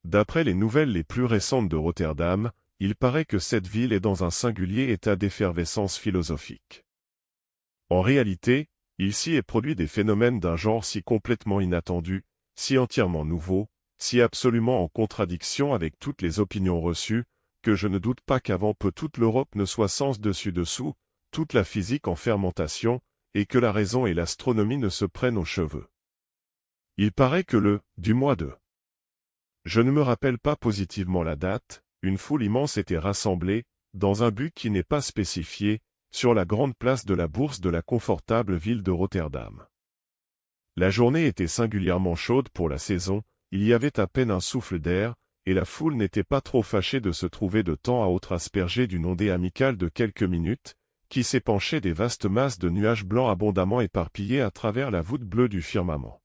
D'après les nouvelles les plus récentes de Rotterdam, il paraît que cette ville est dans un singulier état d'effervescence philosophique. En réalité, il s'y est produit des phénomènes d'un genre si complètement inattendu, si entièrement nouveau, si absolument en contradiction avec toutes les opinions reçues, que je ne doute pas qu'avant peu toute l'Europe ne soit sens dessus dessous, toute la physique en fermentation, et que la raison et l'astronomie ne se prennent aux cheveux. Il paraît que du mois de... Je ne me rappelle pas positivement la date, une foule immense était rassemblée, dans un but qui n'est pas spécifié, sur la grande place de la bourse de la confortable ville de Rotterdam. La journée était singulièrement chaude pour la saison, il y avait à peine un souffle d'air, et la foule n'était pas trop fâchée de se trouver de temps à autre aspergée d'une ondée amicale de quelques minutes, qui s'épanchait des vastes masses de nuages blancs abondamment éparpillés à travers la voûte bleue du firmament.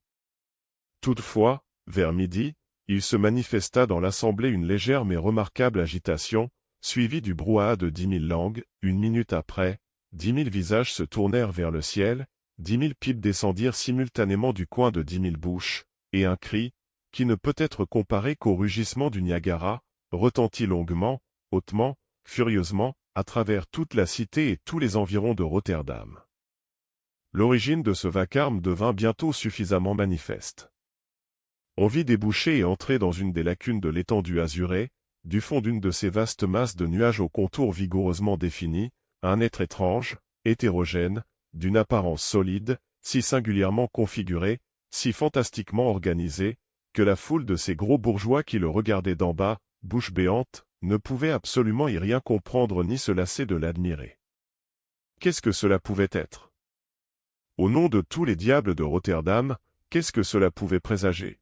Toutefois, vers midi, il se manifesta dans l'assemblée une légère mais remarquable agitation, suivie du brouhaha de 10 000 langues. Une minute après, 10 000 visages se tournèrent vers le ciel, 10 000 pipes descendirent simultanément du coin de 10 000 bouches, et un cri, qui ne peut être comparé qu'au rugissement du Niagara, retentit longuement, hautement, furieusement, à travers toute la cité et tous les environs de Rotterdam. L'origine de ce vacarme devint bientôt suffisamment manifeste. On vit déboucher et entrer dans une des lacunes de l'étendue azurée, du fond d'une de ces vastes masses de nuages aux contours vigoureusement définis, un être étrange, hétérogène, d'une apparence solide, si singulièrement configuré, si fantastiquement organisé, que la foule de ces gros bourgeois qui le regardaient d'en bas, bouche béante, ne pouvait absolument y rien comprendre ni se lasser de l'admirer. Qu'est-ce que cela pouvait être? Au nom de tous les diables de Rotterdam, qu'est-ce que cela pouvait présager?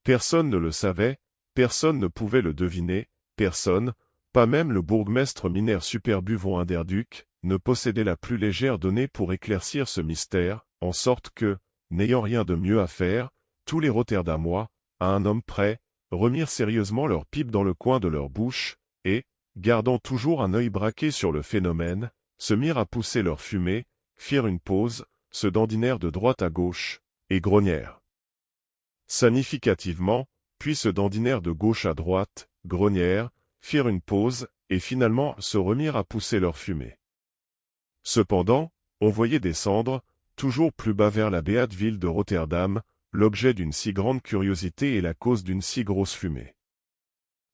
Personne ne le savait, personne ne pouvait le deviner, personne, pas même le bourgmestre Miner Superbu von Inderduck, ne possédait la plus légère donnée pour éclaircir ce mystère, en sorte que, n'ayant rien de mieux à faire, tous les Rotterdamois, à un homme près, remirent sérieusement leurs pipes dans le coin de leur bouche, et, gardant toujours un œil braqué sur le phénomène, se mirent à pousser leur fumée, firent une pause, se dandinèrent de droite à gauche, et grognèrent significativement, puis se dandinèrent de gauche à droite, grognèrent, firent une pause, et finalement se remirent à pousser leur fumée. Cependant, on voyait descendre, toujours plus bas vers la béate ville de Rotterdam, l'objet d'une si grande curiosité et la cause d'une si grosse fumée.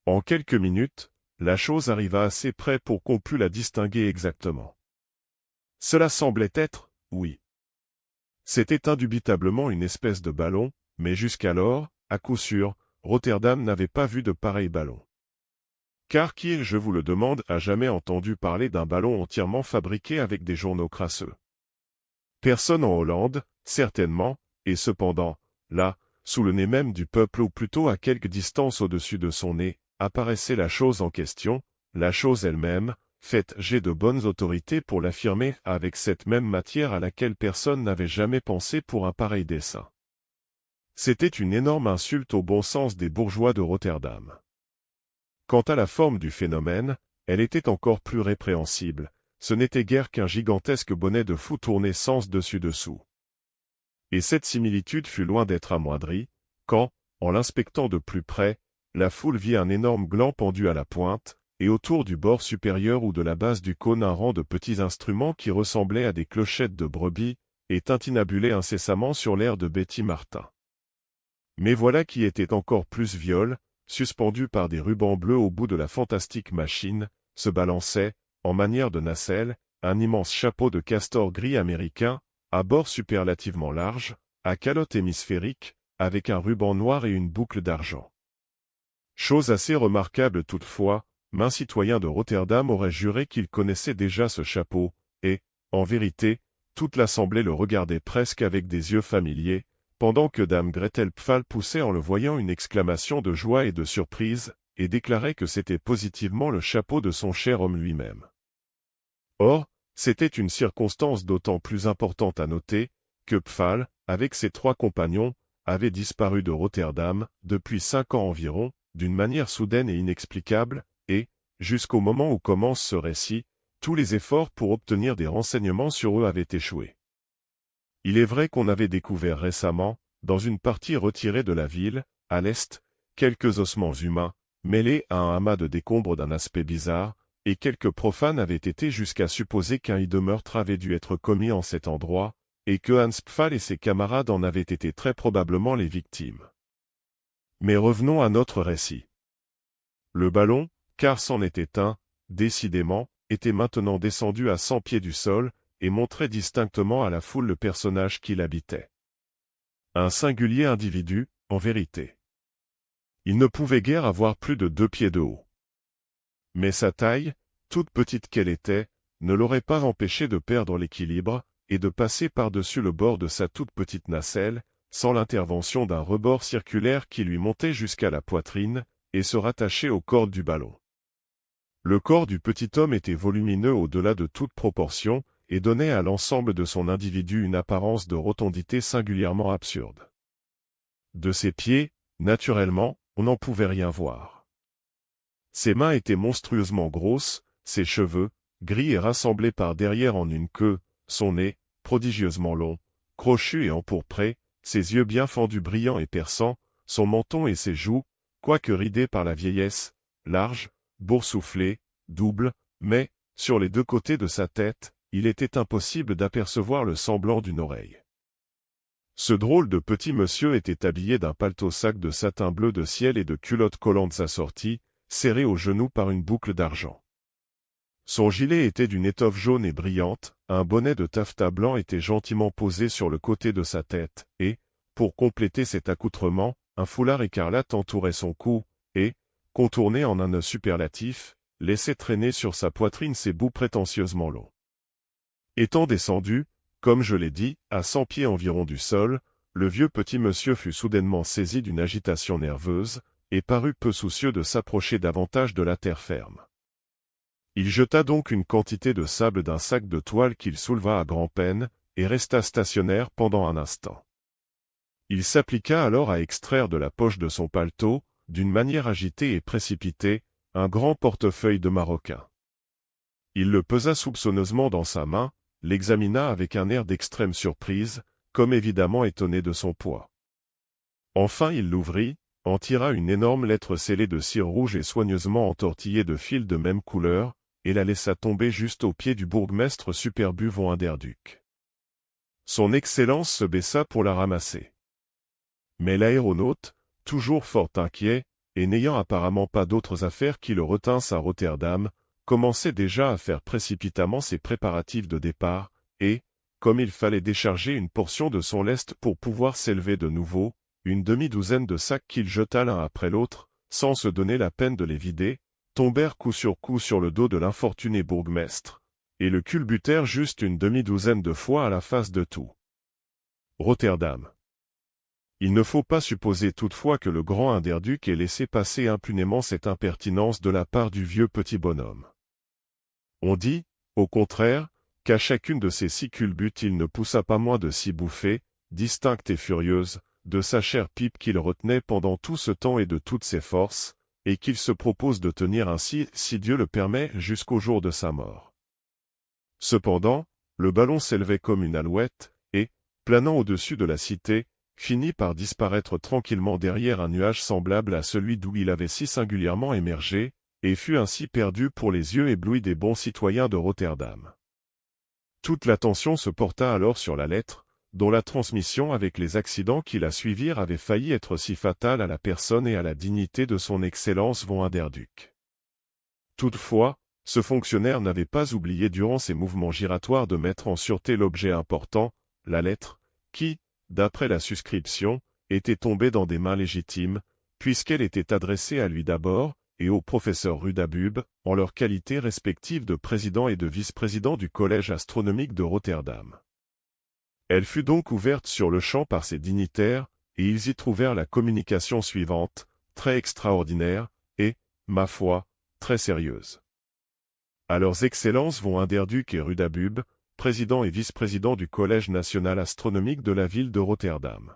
En quelques minutes, la chose arriva assez près pour qu'on pût la distinguer exactement. Cela semblait être, oui. C'était indubitablement une espèce de ballon, mais jusqu'alors, à coup sûr, Rotterdam n'avait pas vu de pareil ballon. Car qui, je vous le demande, a jamais entendu parler d'un ballon entièrement fabriqué avec des journaux crasseux? Personne en Hollande, certainement, et cependant, là, sous le nez même du peuple ou plutôt à quelque distance au-dessus de son nez, apparaissait la chose en question, la chose elle-même, faite j'ai de bonnes autorités pour l'affirmer avec cette même matière à laquelle personne n'avait jamais pensé pour un pareil dessein. C'était une énorme insulte au bon sens des bourgeois de Rotterdam. Quant à la forme du phénomène, elle était encore plus répréhensible, ce n'était guère qu'un gigantesque bonnet de fou tourné sens dessus dessous. Et cette similitude fut loin d'être amoindrie, quand, en l'inspectant de plus près, la foule vit un énorme gland pendu à la pointe, et autour du bord supérieur ou de la base du cône un rang de petits instruments qui ressemblaient à des clochettes de brebis, et tintinabulaient incessamment sur l'air de Betty Martin. Mais voilà qui était encore plus viol, suspendu par des rubans bleus au bout de la fantastique machine, se balançait, en manière de nacelle, un immense chapeau de castor gris américain, à bord superlativement large, à calotte hémisphérique, avec un ruban noir et une boucle d'argent. Chose assez remarquable toutefois, maints citoyens de Rotterdam auraient juré qu'ils connaissaient déjà ce chapeau, et, en vérité, toute l'assemblée le regardait presque avec des yeux familiers, pendant que dame Gretel Pfahl poussait en le voyant une exclamation de joie et de surprise, et déclarait que c'était positivement le chapeau de son cher homme lui-même. Or, c'était une circonstance d'autant plus importante à noter, que Pfahl, avec ses 3 compagnons, avait disparu de Rotterdam, depuis 5 ans environ, d'une manière soudaine et inexplicable, et, jusqu'au moment où commence ce récit, tous les efforts pour obtenir des renseignements sur eux avaient échoué. Il est vrai qu'on avait découvert récemment, dans une partie retirée de la ville, à l'est, quelques ossements humains, mêlés à un amas de décombres d'un aspect bizarre, et quelques profanes avaient été jusqu'à supposer qu'un hideux meurtre avait dû être commis en cet endroit, et que Hans Pfaall et ses camarades en avaient été très probablement les victimes. Mais revenons à notre récit. Le ballon, car c'en était un, décidément, était maintenant descendu à 100 pieds du sol, et montrait distinctement à la foule le personnage qui l'habitait. Un singulier individu, en vérité. Il ne pouvait guère avoir plus de 2 pieds de haut. Mais sa taille, toute petite qu'elle était, ne l'aurait pas empêché de perdre l'équilibre, et de passer par-dessus le bord de sa toute petite nacelle, sans l'intervention d'un rebord circulaire qui lui montait jusqu'à la poitrine, et se rattachait aux cordes du ballon. Le corps du petit homme était volumineux au-delà de toute proportion, et donnait à l'ensemble de son individu une apparence de rotondité singulièrement absurde. De ses pieds, naturellement, on n'en pouvait rien voir. Ses mains étaient monstrueusement grosses, ses cheveux, gris et rassemblés par derrière en une queue, son nez, prodigieusement long, crochu et empourpré, ses yeux bien fendus brillants et perçants, son menton et ses joues, quoique ridés par la vieillesse, larges, boursouflés, doubles, mais, sur les 2 côtés de sa tête, il était impossible d'apercevoir le semblant d'une oreille. Ce drôle de petit monsieur était habillé d'un paletot-sac de satin bleu de ciel et de culottes collantes assorties, serrées aux genoux par une boucle d'argent. Son gilet était d'une étoffe jaune et brillante, un bonnet de taffetas blanc était gentiment posé sur le côté de sa tête, et, pour compléter cet accoutrement, un foulard écarlate entourait son cou, et, contourné en un nœud superlatif, laissait traîner sur sa poitrine ses bouts prétentieusement longs. Étant descendu, comme je l'ai dit, à 100 pieds environ du sol, le vieux petit monsieur fut soudainement saisi d'une agitation nerveuse, et parut peu soucieux de s'approcher davantage de la terre ferme. Il jeta donc une quantité de sable d'un sac de toile qu'il souleva à grand-peine, et resta stationnaire pendant un instant. Il s'appliqua alors à extraire de la poche de son paletot, d'une manière agitée et précipitée, un grand portefeuille de maroquin. Il le pesa soupçonneusement dans sa main, l'examina avec un air d'extrême surprise, comme évidemment étonné de son poids. Enfin il l'ouvrit, en tira une énorme lettre scellée de cire rouge et soigneusement entortillée de fils de même couleur, et la laissa tomber juste aux pieds du bourgmestre Superbu von Underduck. Son Excellence se baissa pour la ramasser. Mais l'aéronaute, toujours fort inquiet, et n'ayant apparemment pas d'autres affaires qui le retinssent à Rotterdam, commençait déjà à faire précipitamment ses préparatifs de départ, et, comme il fallait décharger une portion de son lest pour pouvoir s'élever de nouveau, une demi-douzaine de sacs qu'il jeta l'un après l'autre, sans se donner la peine de les vider, tombèrent coup sur le dos de l'infortuné bourgmestre, et le culbutèrent juste une demi-douzaine de fois à la face de tout. Rotterdam. Il ne faut pas supposer toutefois que le grand Underduck ait laissé passer impunément cette impertinence de la part du vieux petit bonhomme. On dit, au contraire, qu'à chacune de ces 6 culbutes il ne poussa pas moins de 6 bouffées, distinctes et furieuses, de sa chère pipe qu'il retenait pendant tout ce temps et de toutes ses forces, et qu'il se propose de tenir ainsi, si Dieu le permet, jusqu'au jour de sa mort. Cependant, le ballon s'élevait comme une alouette, et, planant au-dessus de la cité, finit par disparaître tranquillement derrière un nuage semblable à celui d'où il avait si singulièrement émergé, et fut ainsi perdu pour les yeux éblouis des bons citoyens de Rotterdam. Toute l'attention se porta alors sur la lettre, dont la transmission avec les accidents qui la suivirent avait failli être si fatale à la personne et à la dignité de son Excellence von Underduck. Toutefois, ce fonctionnaire n'avait pas oublié durant ses mouvements giratoires de mettre en sûreté l'objet important, la lettre, qui, d'après la suscription, était tombée dans des mains légitimes, puisqu'elle était adressée à lui d'abord, et au professeur Rudabub, en leur qualité respective de président et de vice-président du Collège astronomique de Rotterdam. Elle fut donc ouverte sur le champ par ces dignitaires, et ils y trouvèrent la communication suivante, très extraordinaire, et, ma foi, très sérieuse. À leurs excellences von Underduck et Rudabub, président et vice-président du Collège national astronomique de la ville de Rotterdam.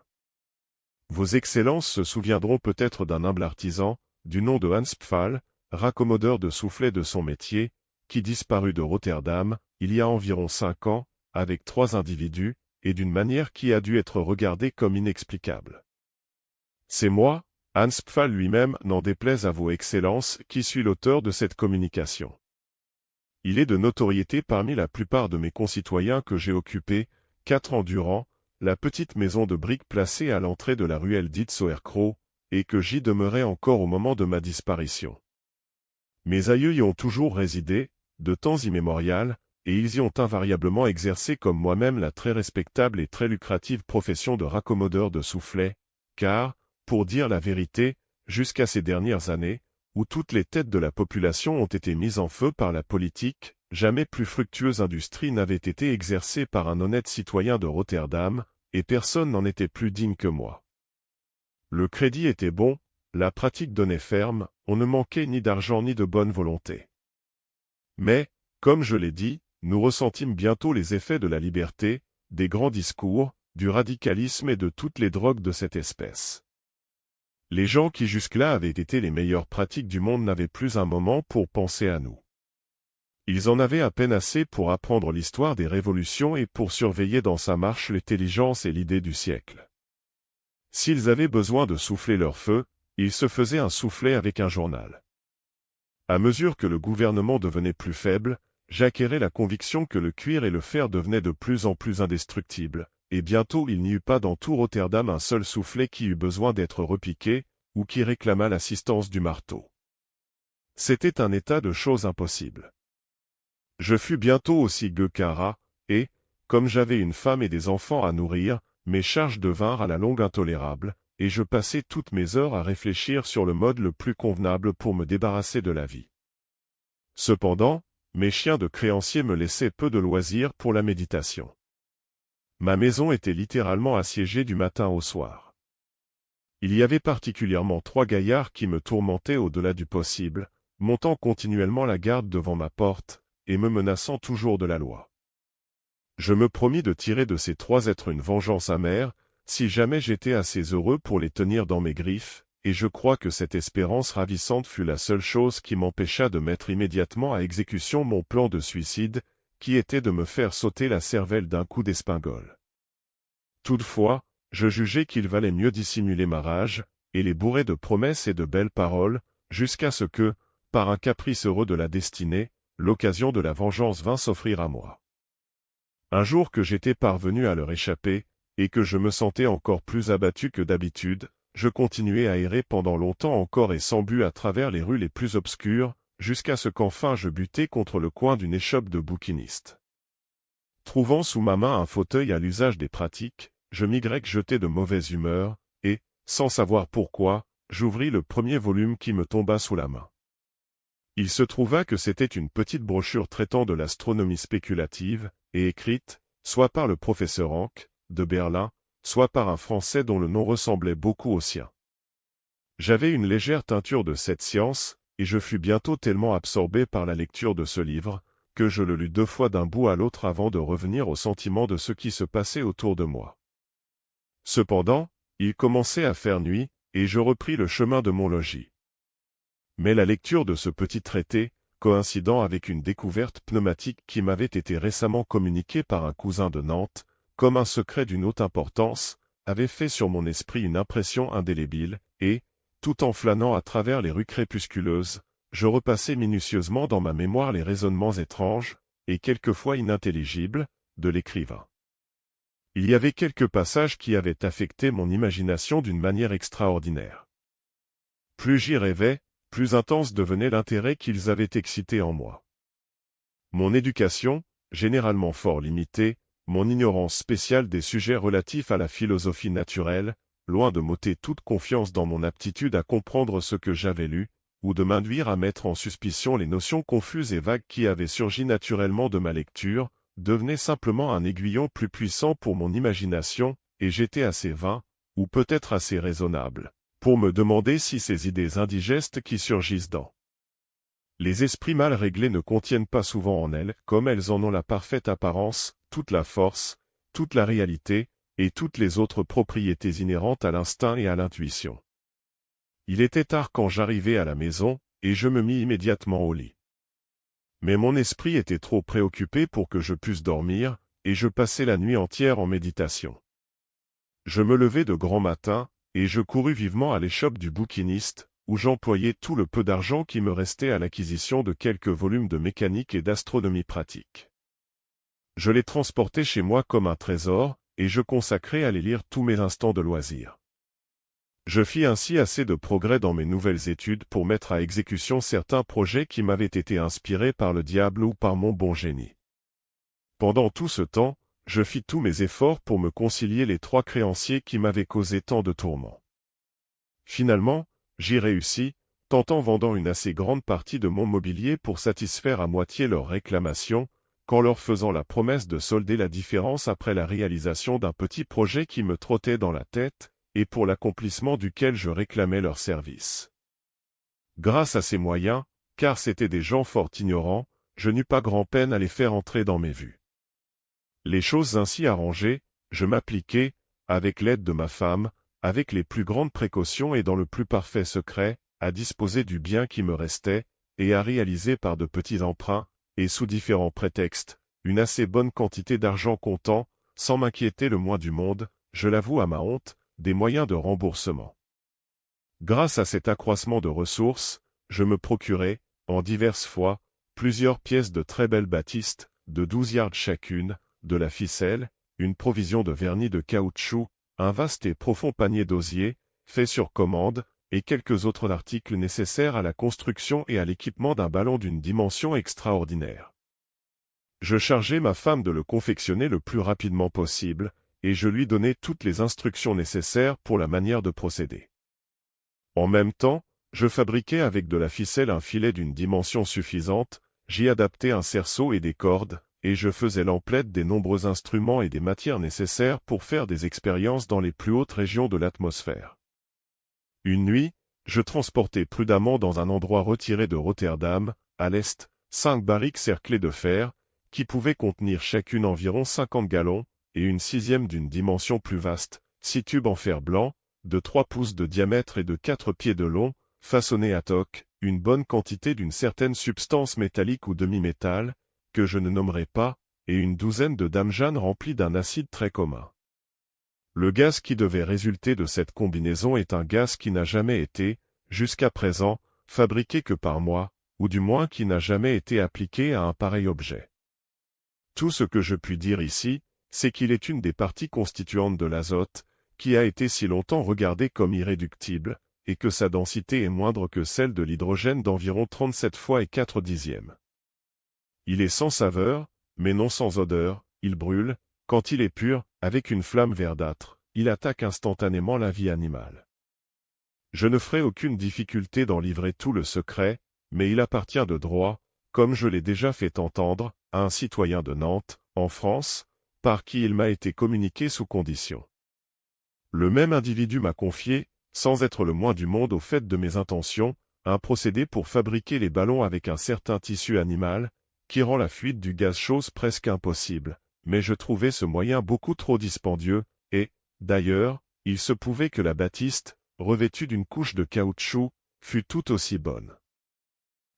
Vos excellences se souviendront peut-être d'un humble artisan, du nom de Hans Pfaall, raccommodeur de soufflets de son métier, qui disparut de Rotterdam, il y a environ 5 ans, avec 3 individus, et d'une manière qui a dû être regardée comme inexplicable. C'est moi, Hans Pfaall lui-même, n'en déplaise à vos excellences, qui suis l'auteur de cette communication. Il est de notoriété parmi la plupart de mes concitoyens que j'ai occupé, 4 ans durant, la petite maison de briques placée à l'entrée de la ruelle dite Sauerkraut, et que j'y demeurais encore au moment de ma disparition. Mes aïeux y ont toujours résidé, de temps immémorial, et ils y ont invariablement exercé comme moi-même la très respectable et très lucrative profession de raccommodeur de soufflets, car, pour dire la vérité, jusqu'à ces dernières années, où toutes les têtes de la population ont été mises en feu par la politique, jamais plus fructueuse industrie n'avait été exercée par un honnête citoyen de Rotterdam, et personne n'en était plus digne que moi. Le crédit était bon, la pratique donnait ferme, on ne manquait ni d'argent ni de bonne volonté. Mais, comme je l'ai dit, nous ressentîmes bientôt les effets de la liberté, des grands discours, du radicalisme et de toutes les drogues de cette espèce. Les gens qui jusque-là avaient été les meilleures pratiques du monde n'avaient plus un moment pour penser à nous. Ils en avaient à peine assez pour apprendre l'histoire des révolutions et pour surveiller dans sa marche l'intelligence et l'idée du siècle. S'ils avaient besoin de souffler leur feu, ils se faisaient un soufflet avec un journal. À mesure que le gouvernement devenait plus faible, j'acquérais la conviction que le cuir et le fer devenaient de plus en plus indestructibles, et bientôt il n'y eut pas dans tout Rotterdam un seul soufflet qui eût besoin d'être repiqué, ou qui réclamât l'assistance du marteau. C'était un état de choses impossible. Je fus bientôt aussi gueux qu'un rat, et, comme j'avais une femme et des enfants à nourrir, mes charges devinrent à la longue intolérables, et je passai toutes mes heures à réfléchir sur le mode le plus convenable pour me débarrasser de la vie. Cependant, mes chiens de créanciers me laissaient peu de loisirs pour la méditation. Ma maison était littéralement assiégée du matin au soir. Il y avait particulièrement 3 gaillards qui me tourmentaient au-delà du possible, montant continuellement la garde devant ma porte, et me menaçant toujours de la loi. Je me promis de tirer de ces 3 êtres une vengeance amère, si jamais j'étais assez heureux pour les tenir dans mes griffes, et je crois que cette espérance ravissante fut la seule chose qui m'empêcha de mettre immédiatement à exécution mon plan de suicide, qui était de me faire sauter la cervelle d'un coup d'espingole. Toutefois, je jugeai qu'il valait mieux dissimuler ma rage, et les bourrer de promesses et de belles paroles, jusqu'à ce que, par un caprice heureux de la destinée, l'occasion de la vengeance vint s'offrir à moi. Un jour que j'étais parvenu à leur échapper, et que je me sentais encore plus abattu que d'habitude, je continuai à errer pendant longtemps encore et sans but à travers les rues les plus obscures, jusqu'à ce qu'enfin je butai contre le coin d'une échoppe de bouquiniste. Trouvant sous ma main un fauteuil à l'usage des pratiques, je m'y jetai de mauvaise humeur, et, sans savoir pourquoi, j'ouvris le premier volume qui me tomba sous la main. Il se trouva que c'était une petite brochure traitant de l'astronomie spéculative, et écrite, soit par le professeur Anck, de Berlin, soit par un Français dont le nom ressemblait beaucoup au sien. J'avais une légère teinture de cette science, et je fus bientôt tellement absorbé par la lecture de ce livre, que je le lus 2 fois d'un bout à l'autre avant de revenir au sentiment de ce qui se passait autour de moi. Cependant, il commençait à faire nuit, et je repris le chemin de mon logis. Mais la lecture de ce petit traité, coïncidant avec une découverte pneumatique qui m'avait été récemment communiquée par un cousin de Nantes, comme un secret d'une haute importance, avait fait sur mon esprit une impression indélébile, et, tout en flânant à travers les rues crépusculeuses, je repassai minutieusement dans ma mémoire les raisonnements étranges, et quelquefois inintelligibles, de l'écrivain. Il y avait quelques passages qui avaient affecté mon imagination d'une manière extraordinaire. Plus j'y rêvais, plus intense devenait l'intérêt qu'ils avaient excité en moi. Mon éducation, généralement fort limitée, mon ignorance spéciale des sujets relatifs à la philosophie naturelle, loin de m'ôter toute confiance dans mon aptitude à comprendre ce que j'avais lu, ou de m'induire à mettre en suspicion les notions confuses et vagues qui avaient surgi naturellement de ma lecture, devenaient simplement un aiguillon plus puissant pour mon imagination, et j'étais assez vain, ou peut-être assez raisonnable, pour me demander si ces idées indigestes qui surgissent dans les esprits mal réglés ne contiennent pas souvent en elles, comme elles en ont la parfaite apparence, toute la force, toute la réalité, et toutes les autres propriétés inhérentes à l'instinct et à l'intuition. Il était tard quand j'arrivai à la maison, et je me mis immédiatement au lit. Mais mon esprit était trop préoccupé pour que je pusse dormir, et je passai la nuit entière en méditation. Je me levai de grand matin, et je courus vivement à l'échoppe du bouquiniste, où j'employai tout le peu d'argent qui me restait à l'acquisition de quelques volumes de mécanique et d'astronomie pratique. Je les transportai chez moi comme un trésor, et je consacrai à les lire tous mes instants de loisir. Je fis ainsi assez de progrès dans mes nouvelles études pour mettre à exécution certains projets qui m'avaient été inspirés par le diable ou par mon bon génie. Pendant tout ce temps, je fis tous mes efforts pour me concilier les 3 créanciers qui m'avaient causé tant de tourments. Finalement, j'y réussis, tant en vendant une assez grande partie de mon mobilier pour satisfaire à moitié leurs réclamations, qu'en leur faisant la promesse de solder la différence après la réalisation d'un petit projet qui me trottait dans la tête, et pour l'accomplissement duquel je réclamais leurs services. Grâce à ces moyens, car c'étaient des gens fort ignorants, je n'eus pas grand-peine à les faire entrer dans mes vues. Les choses ainsi arrangées, je m'appliquai, avec l'aide de ma femme, avec les plus grandes précautions et dans le plus parfait secret, à disposer du bien qui me restait, et à réaliser par de petits emprunts, et sous différents prétextes, une assez bonne quantité d'argent comptant, sans m'inquiéter le moins du monde, je l'avoue à ma honte, des moyens de remboursement. Grâce à cet accroissement de ressources, je me procurai, en diverses fois, plusieurs pièces de très belles battistes, de 12 yards chacune, de la ficelle, une provision de vernis de caoutchouc, un vaste et profond panier d'osier, fait sur commande, et quelques autres articles nécessaires à la construction et à l'équipement d'un ballon d'une dimension extraordinaire. Je chargeai ma femme de le confectionner le plus rapidement possible, et je lui donnai toutes les instructions nécessaires pour la manière de procéder. En même temps, je fabriquai avec de la ficelle un filet d'une dimension suffisante, j'y adaptai un cerceau et des cordes, et je faisais l'emplette des nombreux instruments et des matières nécessaires pour faire des expériences dans les plus hautes régions de l'atmosphère. Une nuit, je transportai prudemment dans un endroit retiré de Rotterdam, à l'est, 5 barriques cerclées de fer, qui pouvaient contenir chacune environ 50 gallons, et une 6e d'une dimension plus vaste, 6 tubes en fer blanc, de 3 pouces de diamètre et de 4 pieds de long, façonnés à toc, une bonne quantité d'une certaine substance métallique ou demi-métal, que je ne nommerai pas, et une 12aine de damjane remplie d'un acide très commun. Le gaz qui devait résulter de cette combinaison est un gaz qui n'a jamais été, jusqu'à présent, fabriqué que par moi, ou du moins qui n'a jamais été appliqué à un pareil objet. Tout ce que je puis dire ici, c'est qu'il est une des parties constituantes de l'azote, qui a été si longtemps regardée comme irréductible, et que sa densité est moindre que celle de l'hydrogène d'environ 37 fois et 4 dixièmes. Il est sans saveur, mais non sans odeur, il brûle, quand il est pur, avec une flamme verdâtre, il attaque instantanément la vie animale. Je ne ferai aucune difficulté d'en livrer tout le secret, mais il appartient de droit, comme je l'ai déjà fait entendre, à un citoyen de Nantes, en France, par qui il m'a été communiqué sous condition. Le même individu m'a confié, sans être le moins du monde au fait de mes intentions, un procédé pour fabriquer les ballons avec un certain tissu animal, qui rend la fuite du gaz chose presque impossible, mais je trouvais ce moyen beaucoup trop dispendieux, et, d'ailleurs, il se pouvait que la batiste, revêtue d'une couche de caoutchouc, fût tout aussi bonne.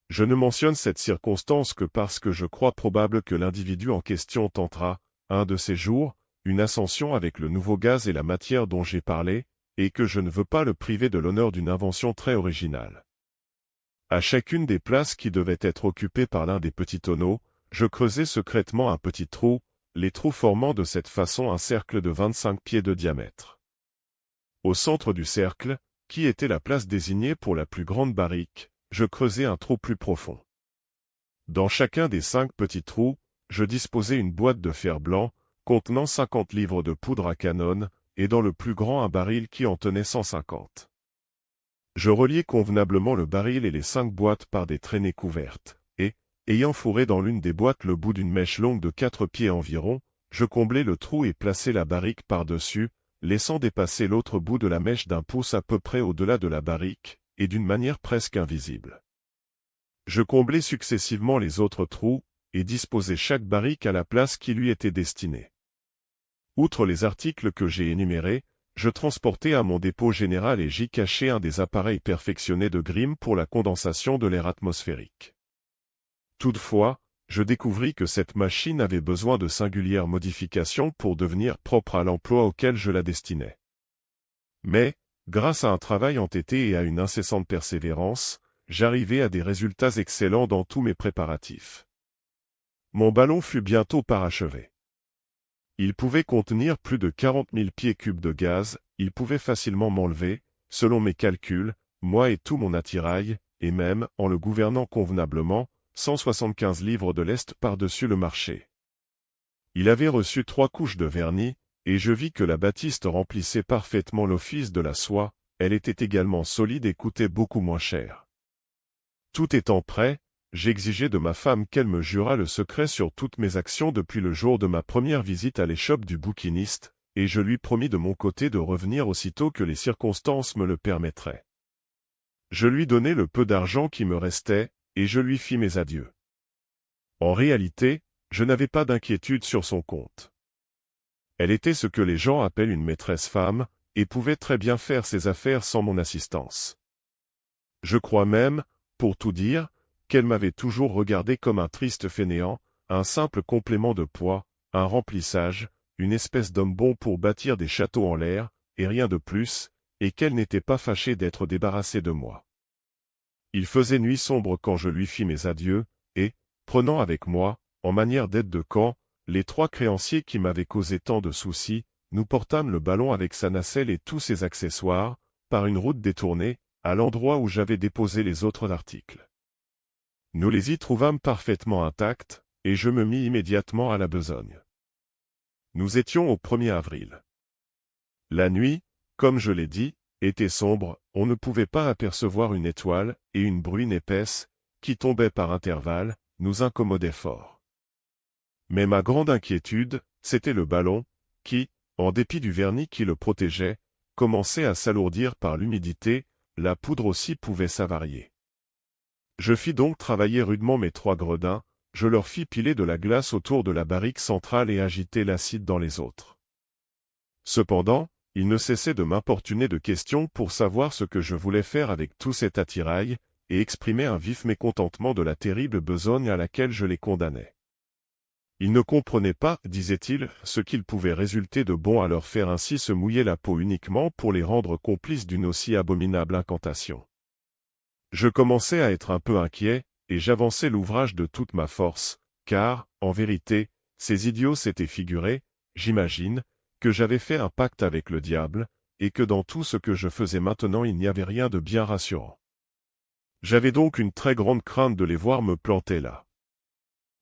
Je ne mentionne cette circonstance que parce que je crois probable que l'individu en question tentera, un de ces jours, une ascension avec le nouveau gaz et la matière dont j'ai parlé, et que je ne veux pas le priver de l'honneur d'une invention très originale. À chacune des places qui devaient être occupées par l'un des petits tonneaux, je creusai secrètement un petit trou, les trous formant de cette façon un cercle de 25 pieds de diamètre. Au centre du cercle, qui était la place désignée pour la plus grande barrique, je creusai un trou plus profond. Dans chacun des 5 petits trous, je disposai une boîte de fer blanc, contenant 50 livres de poudre à canon, et dans le plus grand un baril qui en tenait 150. Je reliai convenablement le baril et les 5 boîtes par des traînées couvertes, et, ayant fourré dans l'une des boîtes le bout d'une mèche longue de 4 pieds environ, je comblai le trou et plaçai la barrique par-dessus, laissant dépasser l'autre bout de la mèche d'un pouce à peu près au-delà de la barrique, et d'une manière presque invisible. Je comblai successivement les autres trous, et disposai chaque barrique à la place qui lui était destinée. Outre les articles que j'ai énumérés, je transportai à mon dépôt général et j'y cachai un des appareils perfectionnés de Grimm pour la condensation de l'air atmosphérique. Toutefois, je découvris que cette machine avait besoin de singulières modifications pour devenir propre à l'emploi auquel je la destinais. Mais, Grâce à un travail entêté et à une incessante persévérance, j'arrivai à des résultats excellents dans tous mes préparatifs. Mon ballon fut bientôt parachevé. Il pouvait contenir plus de 40 000 pieds cubes de gaz, il pouvait facilement m'enlever, selon mes calculs, moi et tout mon attirail, et même, en le gouvernant convenablement, 175 livres de lest par-dessus le marché. Il avait reçu 3 couches de vernis, et je vis que la batiste remplissait parfaitement l'office de la soie, elle était également solide et coûtait beaucoup moins cher. Tout étant prêt, j'exigeai de ma femme qu'elle me jurât le secret sur toutes mes actions depuis le jour de ma première visite à l'échoppe du bouquiniste, et je lui promis de mon côté de revenir aussitôt que les circonstances me le permettraient. Je lui donnai le peu d'argent qui me restait, et je lui fis mes adieux. En réalité, je n'avais pas d'inquiétude sur son compte. Elle était ce que les gens appellent une maîtresse femme, et pouvait très bien faire ses affaires sans mon assistance. Je crois même, pour tout dire, qu'elle m'avait toujours regardé comme un triste fainéant, un simple complément de poids, un remplissage, une espèce d'homme bon pour bâtir des châteaux en l'air, et rien de plus, et qu'elle n'était pas fâchée d'être débarrassée de moi. Il faisait nuit sombre quand je lui fis mes adieux, et, prenant avec moi, en manière d'aide de camp, les 3 créanciers qui m'avaient causé tant de soucis, nous portâmes le ballon avec sa nacelle et tous ses accessoires, par une route détournée, à l'endroit où j'avais déposé les autres articles. Nous les y trouvâmes parfaitement intacts, et je me mis immédiatement à la besogne. Nous étions au 1er avril. La nuit, comme je l'ai dit, était sombre, on ne pouvait pas apercevoir une étoile, et une bruine épaisse, qui tombait par intervalles, nous incommodait fort. Mais ma grande inquiétude, c'était le ballon, qui, en dépit du vernis qui le protégeait, commençait à s'alourdir par l'humidité, la poudre aussi pouvait s'avarier. Je fis donc travailler rudement mes 3 gredins, je leur fis piler de la glace autour de la barrique centrale et agiter l'acide dans les autres. Cependant, ils ne cessaient de m'importuner de questions pour savoir ce que je voulais faire avec tout cet attirail, et exprimer un vif mécontentement de la terrible besogne à laquelle je les condamnais. Ils ne comprenaient pas, disaient-ils, ce qu'il pouvait résulter de bon à leur faire ainsi se mouiller la peau uniquement pour les rendre complices d'une aussi abominable incantation. Je commençais à être un peu inquiet, et j'avançais l'ouvrage de toute ma force, car, en vérité, ces idiots s'étaient figuré, j'imagine, que j'avais fait un pacte avec le diable, et que dans tout ce que je faisais maintenant il n'y avait rien de bien rassurant. J'avais donc une très grande crainte de les voir me planter là.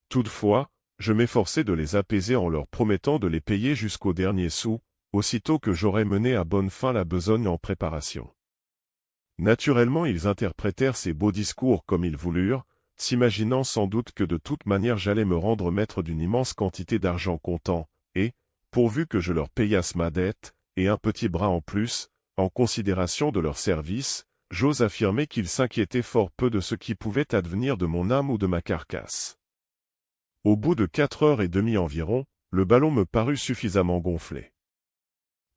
Toutefois, je m'efforçai de les apaiser en leur promettant de les payer jusqu'au dernier sou, aussitôt que j'aurais mené à bonne fin la besogne en préparation. Naturellement ils interprétèrent ces beaux discours comme ils voulurent, s'imaginant sans doute que de toute manière j'allais me rendre maître d'une immense quantité d'argent comptant, et, pourvu que je leur payasse ma dette, et un petit bras en plus, en considération de leur service, j'ose affirmer qu'ils s'inquiétaient fort peu de ce qui pouvait advenir de mon âme ou de ma carcasse. Au bout de 4h30 environ, le ballon me parut suffisamment gonflé.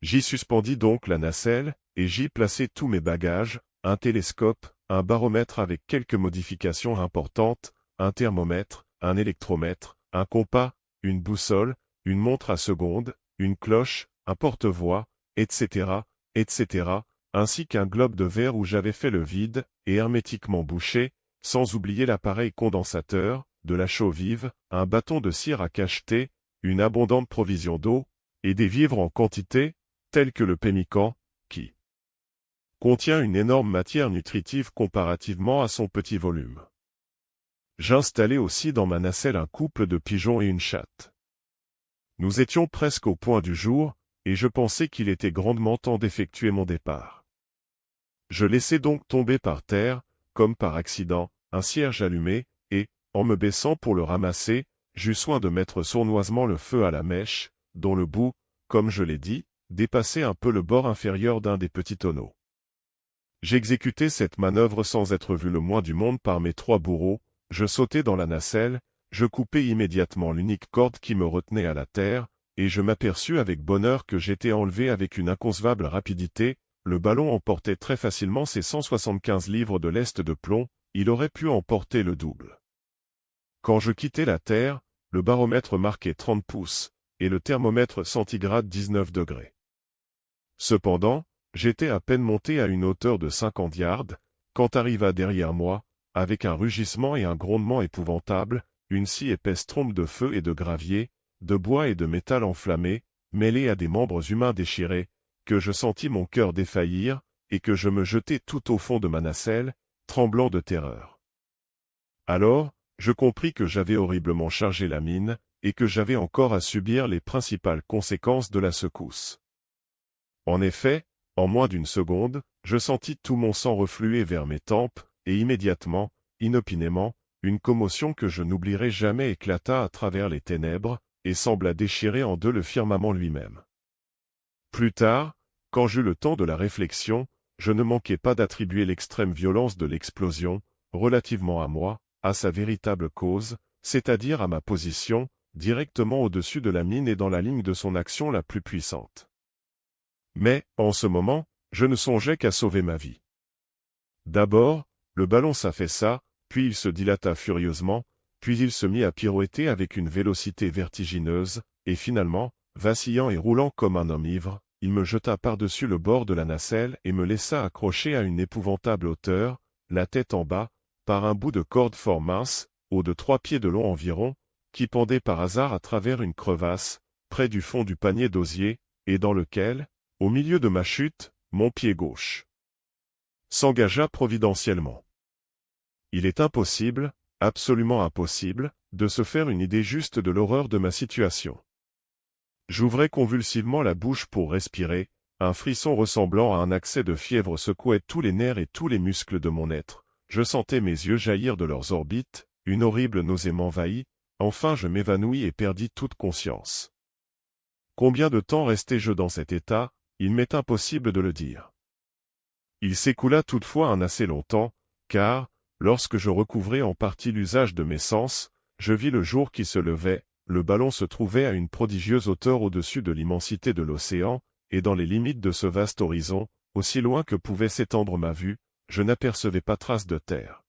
J'y suspendis donc la nacelle, et j'y plaçai tous mes bagages, un télescope, un baromètre avec quelques modifications importantes, un thermomètre, un électromètre, un compas, une boussole, une montre à secondes, une cloche, un porte-voix, etc., etc., ainsi qu'un globe de verre où j'avais fait le vide, et hermétiquement bouché, sans oublier l'appareil condensateur, de la chaux vive, un bâton de cire à cacheter, une abondante provision d'eau, et des vivres en quantité, tels que le pemmican, qui contient une énorme matière nutritive comparativement à son petit volume. J'installai aussi dans ma nacelle un couple de pigeons et une chatte. Nous étions presque au point du jour, et je pensais qu'il était grandement temps d'effectuer mon départ. Je laissai donc tomber par terre, comme par accident, un cierge allumé, et, en me baissant pour le ramasser, j'eus soin de mettre sournoisement le feu à la mèche, dont le bout, comme je l'ai dit, dépassait un peu le bord inférieur d'un des petits tonneaux. J'exécutai cette manœuvre sans être vu le moins du monde par mes 3 bourreaux, je sautai dans la nacelle, je coupai immédiatement l'unique corde qui me retenait à la terre, et je m'aperçus avec bonheur que j'étais enlevé avec une inconcevable rapidité, le ballon emportait très facilement ses 175 livres de lest de plomb, il aurait pu emporter le double. Quand je quittai la terre, le baromètre marquait 30 pouces, et le thermomètre centigrade 19 degrés. Cependant, j'étais à peine monté à une hauteur de 50 yards, quand arriva derrière moi, avec un rugissement et un grondement épouvantables, une si épaisse trompe de feu et de gravier, de bois et de métal enflammé, mêlée à des membres humains déchirés, que je sentis mon cœur défaillir, et que je me jetai tout au fond de ma nacelle, tremblant de terreur. Alors, je compris que j'avais horriblement chargé la mine, et que j'avais encore à subir les principales conséquences de la secousse. En effet, en moins d'une seconde, je sentis tout mon sang refluer vers mes tempes, et immédiatement, inopinément, une commotion que je n'oublierai jamais éclata à travers les ténèbres, et sembla déchirer en deux le firmament lui-même. Plus tard, quand j'eus le temps de la réflexion, je ne manquai pas d'attribuer l'extrême violence de l'explosion, relativement à moi, à sa véritable cause, c'est-à-dire à ma position, directement au-dessus de la mine et dans la ligne de son action la plus puissante. Mais, en ce moment, je ne songeais qu'à sauver ma vie. D'abord, le ballon s'affaissa, puis il se dilata furieusement, puis il se mit à pirouetter avec une vélocité vertigineuse, et finalement, vacillant et roulant comme un homme ivre, il me jeta par-dessus le bord de la nacelle et me laissa accroché à une épouvantable hauteur, la tête en bas, par un bout de corde fort mince, haut de 3 pieds de long environ, qui pendait par hasard à travers une crevasse, près du fond du panier d'osier, et dans lequel, au milieu de ma chute, mon pied gauche s'engagea providentiellement. Il est impossible, absolument impossible, de se faire une idée juste de l'horreur de ma situation. J'ouvrais convulsivement la bouche pour respirer, un frisson ressemblant à un accès de fièvre secouait tous les nerfs et tous les muscles de mon être, je sentais mes yeux jaillir de leurs orbites, une horrible nausée m'envahit, enfin je m'évanouis et perdis toute conscience. Combien de temps restai-je dans cet état, il m'est impossible de le dire. Il s'écoula toutefois un assez long temps, car, lorsque je recouvrai en partie l'usage de mes sens, je vis le jour qui se levait, le ballon se trouvait à une prodigieuse hauteur au-dessus de l'immensité de l'océan, et dans les limites de ce vaste horizon, aussi loin que pouvait s'étendre ma vue, je n'apercevais pas trace de terre.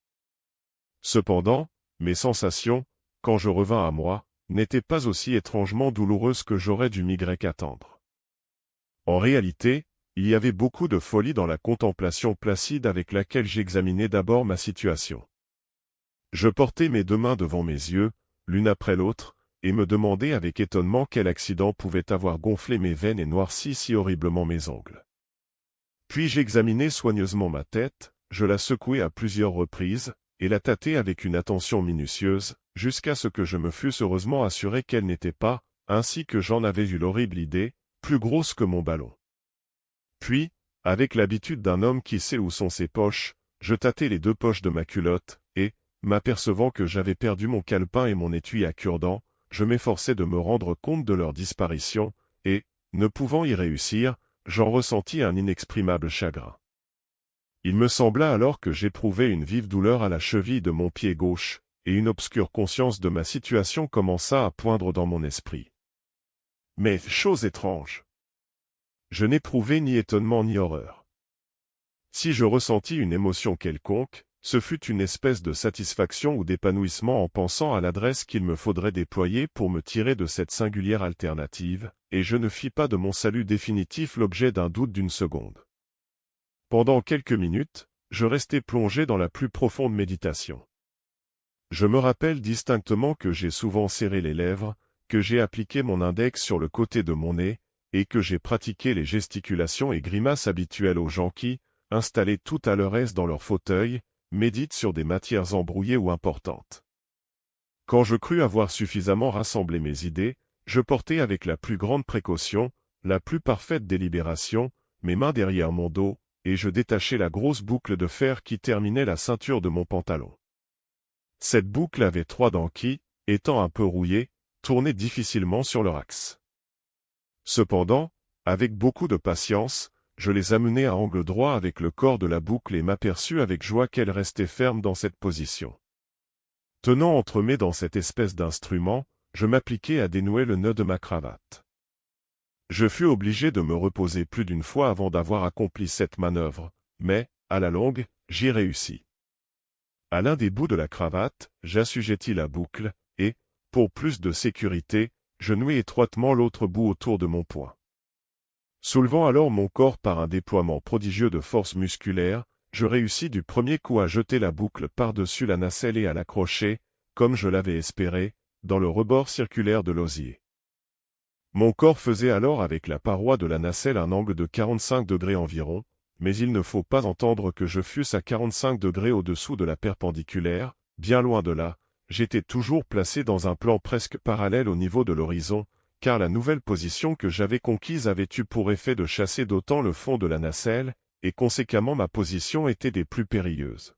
Cependant, mes sensations, quand je revins à moi, n'étaient pas aussi étrangement douloureuses que j'aurais dû m'y attendre. En réalité, il y avait beaucoup de folie dans la contemplation placide avec laquelle j'examinais d'abord ma situation. Je portais mes deux mains devant mes yeux, l'une après l'autre, et me demandais avec étonnement quel accident pouvait avoir gonflé mes veines et noirci si horriblement mes ongles. Puis j'examinai soigneusement ma tête, je la secouai à plusieurs reprises, et la tâtai avec une attention minutieuse, jusqu'à ce que je me fusse heureusement assuré qu'elle n'était pas, ainsi que j'en avais eu l'horrible idée, plus grosse que mon ballon. Puis, avec l'habitude d'un homme qui sait où sont ses poches, je tâtai les 2 poches de ma culotte, et, m'apercevant que j'avais perdu mon calepin et mon étui à cure-dents, je m'efforçai de me rendre compte de leur disparition, et, ne pouvant y réussir, j'en ressentis un inexprimable chagrin. Il me sembla alors que j'éprouvais une vive douleur à la cheville de mon pied gauche, et une obscure conscience de ma situation commença à poindre dans mon esprit. Mais, chose étrange! Je n'éprouvai ni étonnement ni horreur. Si je ressentis une émotion quelconque, ce fut une espèce de satisfaction ou d'épanouissement en pensant à l'adresse qu'il me faudrait déployer pour me tirer de cette singulière alternative, et je ne fis pas de mon salut définitif l'objet d'un doute d'une seconde. Pendant quelques minutes, je restai plongé dans la plus profonde méditation. Je me rappelle distinctement que j'ai souvent serré les lèvres, que j'ai appliqué mon index sur le côté de mon nez, et que j'ai pratiqué les gesticulations et grimaces habituelles aux gens qui, installés tout à leur aise dans leur fauteuil, méditent sur des matières embrouillées ou importantes. Quand je crus avoir suffisamment rassemblé mes idées, je portai avec la plus grande précaution, la plus parfaite délibération, mes mains derrière mon dos, et je détachai la grosse boucle de fer qui terminait la ceinture de mon pantalon. Cette boucle avait 3 dents qui, étant un peu rouillées, tournaient difficilement sur leur axe. Cependant, avec beaucoup de patience, je les amenai à angle droit avec le corps de la boucle et m'aperçus avec joie qu'elle restait ferme dans cette position. Tenant entre mes dents cette espèce d'instrument, je m'appliquai à dénouer le nœud de ma cravate. Je fus obligé de me reposer plus d'une fois avant d'avoir accompli cette manœuvre, mais, à la longue, j'y réussis. À l'un des bouts de la cravate, j'assujettis la boucle, et, pour plus de sécurité, je nouai étroitement l'autre bout autour de mon poing. Soulevant alors mon corps par un déploiement prodigieux de force musculaire, je réussis du premier coup à jeter la boucle par-dessus la nacelle et à l'accrocher, comme je l'avais espéré, dans le rebord circulaire de l'osier. Mon corps faisait alors avec la paroi de la nacelle un angle de 45 degrés environ, mais il ne faut pas entendre que je fusse à 45 degrés au-dessous de la perpendiculaire, bien loin de là, j'étais toujours placé dans un plan presque parallèle au niveau de l'horizon, car la nouvelle position que j'avais conquise avait eu pour effet de chasser d'autant le fond de la nacelle, et conséquemment ma position était des plus périlleuses.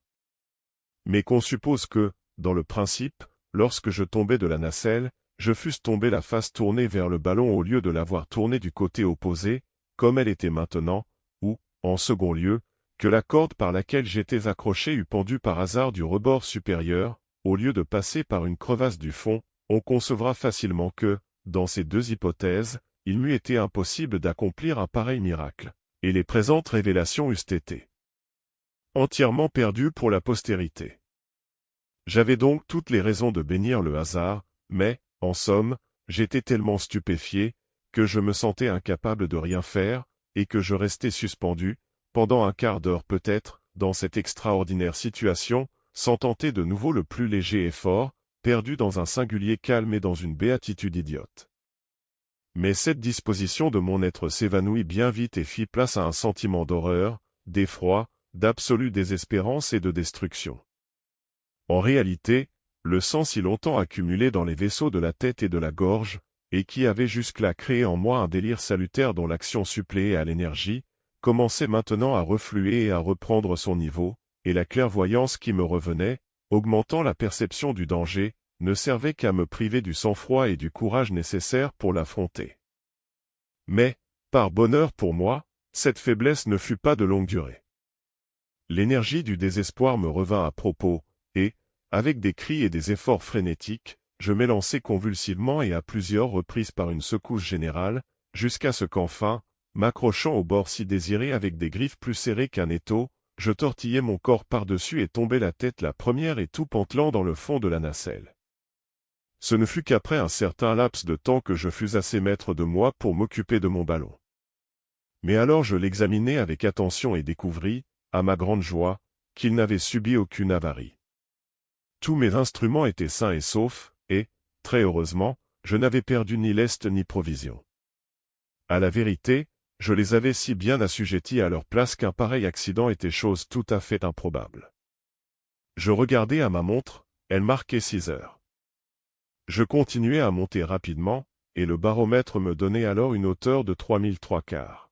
Mais qu'on suppose que, dans le principe, lorsque je tombais de la nacelle, je fusse tombé la face tournée vers le ballon au lieu de l'avoir tournée du côté opposé, comme elle était maintenant, ou, en second lieu, que la corde par laquelle j'étais accroché eût pendu par hasard du rebord supérieur, au lieu de passer par une crevasse du fond, on concevra facilement que, dans ces deux hypothèses, il m'eût été impossible d'accomplir un pareil miracle, et les présentes révélations eussent été entièrement perdues pour la postérité. J'avais donc toutes les raisons de bénir le hasard, mais, en somme, j'étais tellement stupéfié, que je me sentais incapable de rien faire, et que je restais suspendu, pendant un quart d'heure peut-être, dans cette extraordinaire situation, sans tenter de nouveau le plus léger effort, perdu dans un singulier calme et dans une béatitude idiote. Mais cette disposition de mon être s'évanouit bien vite et fit place à un sentiment d'horreur, d'effroi, d'absolue désespérance et de destruction. En réalité, le sang si longtemps accumulé dans les vaisseaux de la tête et de la gorge, et qui avait jusque-là créé en moi un délire salutaire dont l'action suppléait à l'énergie, commençait maintenant à refluer et à reprendre son niveau, et la clairvoyance qui me revenait, augmentant la perception du danger, ne servait qu'à me priver du sang-froid et du courage nécessaires pour l'affronter. Mais, par bonheur pour moi, cette faiblesse ne fut pas de longue durée. L'énergie du désespoir me revint à propos, et, avec des cris et des efforts frénétiques, je m'élançai convulsivement et à plusieurs reprises par une secousse générale, jusqu'à ce qu'enfin, m'accrochant au bord si désiré avec des griffes plus serrées qu'un étau, je tortillai mon corps par-dessus et tombai la tête la première et tout pantelant dans le fond de la nacelle. Ce ne fut qu'après un certain laps de temps que je fus assez maître de moi pour m'occuper de mon ballon. Mais alors je l'examinai avec attention et découvris, à ma grande joie, qu'il n'avait subi aucune avarie. Tous mes instruments étaient sains et saufs, et, très heureusement, je n'avais perdu ni lest ni provision. À la vérité, je les avais si bien assujettis à leur place qu'un pareil accident était chose tout à fait improbable. Je regardai à ma montre, elle marquait 6 heures. Je continuai à monter rapidement, et le baromètre me donnait alors une hauteur de 3003 quarts.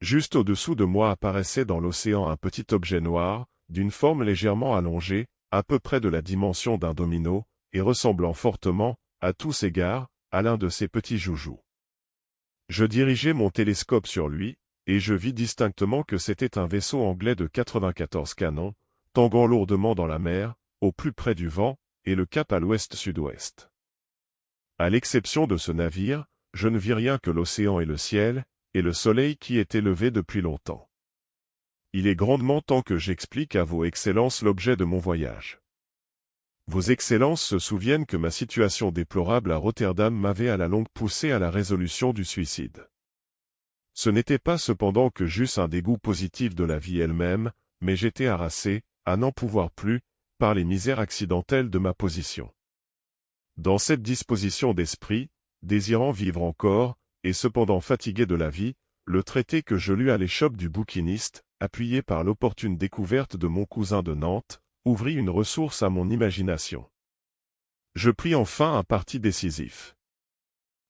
Juste au-dessous de moi apparaissait dans l'océan un petit objet noir, d'une forme légèrement allongée, à peu près de la dimension d'un domino, et ressemblant fortement, à tous égards, à l'un de ces petits joujoux. Je dirigeai mon télescope sur lui, et je vis distinctement que c'était un vaisseau anglais de 94 canons, tanguant lourdement dans la mer, au plus près du vent, et le cap à l'ouest-sud-ouest. À l'exception de ce navire, je ne vis rien que l'océan et le ciel, et le soleil qui était levé depuis longtemps. Il est grandement temps que j'explique à vos excellences l'objet de mon voyage. Vos excellences se souviennent que ma situation déplorable à Rotterdam m'avait à la longue poussé à la résolution du suicide. Ce n'était pas cependant que j'eusse un dégoût positif de la vie elle-même, mais j'étais harassé, à n'en pouvoir plus, par les misères accidentelles de ma position. Dans cette disposition d'esprit, désirant vivre encore, et cependant fatigué de la vie, le traité que je lus à l'échoppe du bouquiniste, appuyé par l'opportune découverte de mon cousin de Nantes, ouvrit une ressource à mon imagination. Je pris enfin un parti décisif.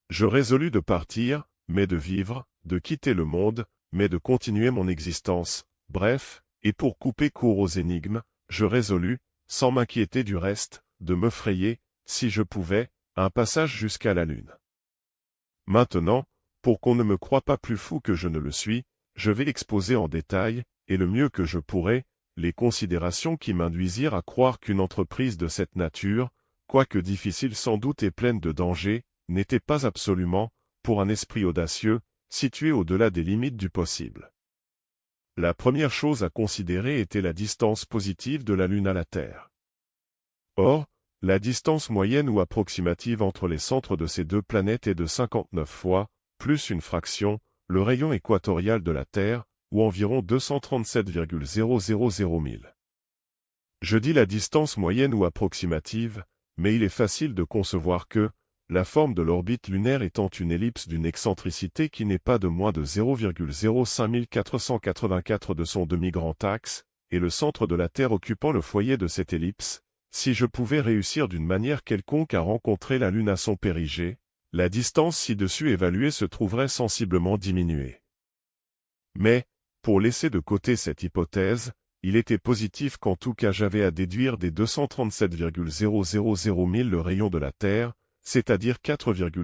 Je résolus de partir, mais de vivre, de quitter le monde, mais de continuer mon existence, bref, et pour couper court aux énigmes, je résolus, sans m'inquiéter du reste, de me frayer, si je pouvais, un passage jusqu'à la Lune. Maintenant, pour qu'on ne me croie pas plus fou que je ne le suis, je vais exposer en détail, et le mieux que je pourrai, les considérations qui m'induisirent à croire qu'une entreprise de cette nature, quoique difficile sans doute et pleine de dangers, n'était pas absolument, pour un esprit audacieux, situé au-delà des limites du possible. La première chose à considérer était la distance positive de la Lune à la Terre. Or, la distance moyenne ou approximative entre les centres de ces deux planètes est de 59 fois, plus une fraction, le rayon équatorial de la Terre, ou environ 237,000 milles. Je dis la distance moyenne ou approximative, mais il est facile de concevoir que, la forme de l'orbite lunaire étant une ellipse d'une excentricité qui n'est pas de moins de 0,05484 de son demi-grand axe, et le centre de la Terre occupant le foyer de cette ellipse, si je pouvais réussir d'une manière quelconque à rencontrer la Lune à son périgée, la distance ci-dessus évaluée se trouverait sensiblement diminuée. Mais, pour laisser de côté cette hypothèse, il était positif qu'en tout cas j'avais à déduire des 237,000 le rayon de la Terre, c'est-à-dire 4,000,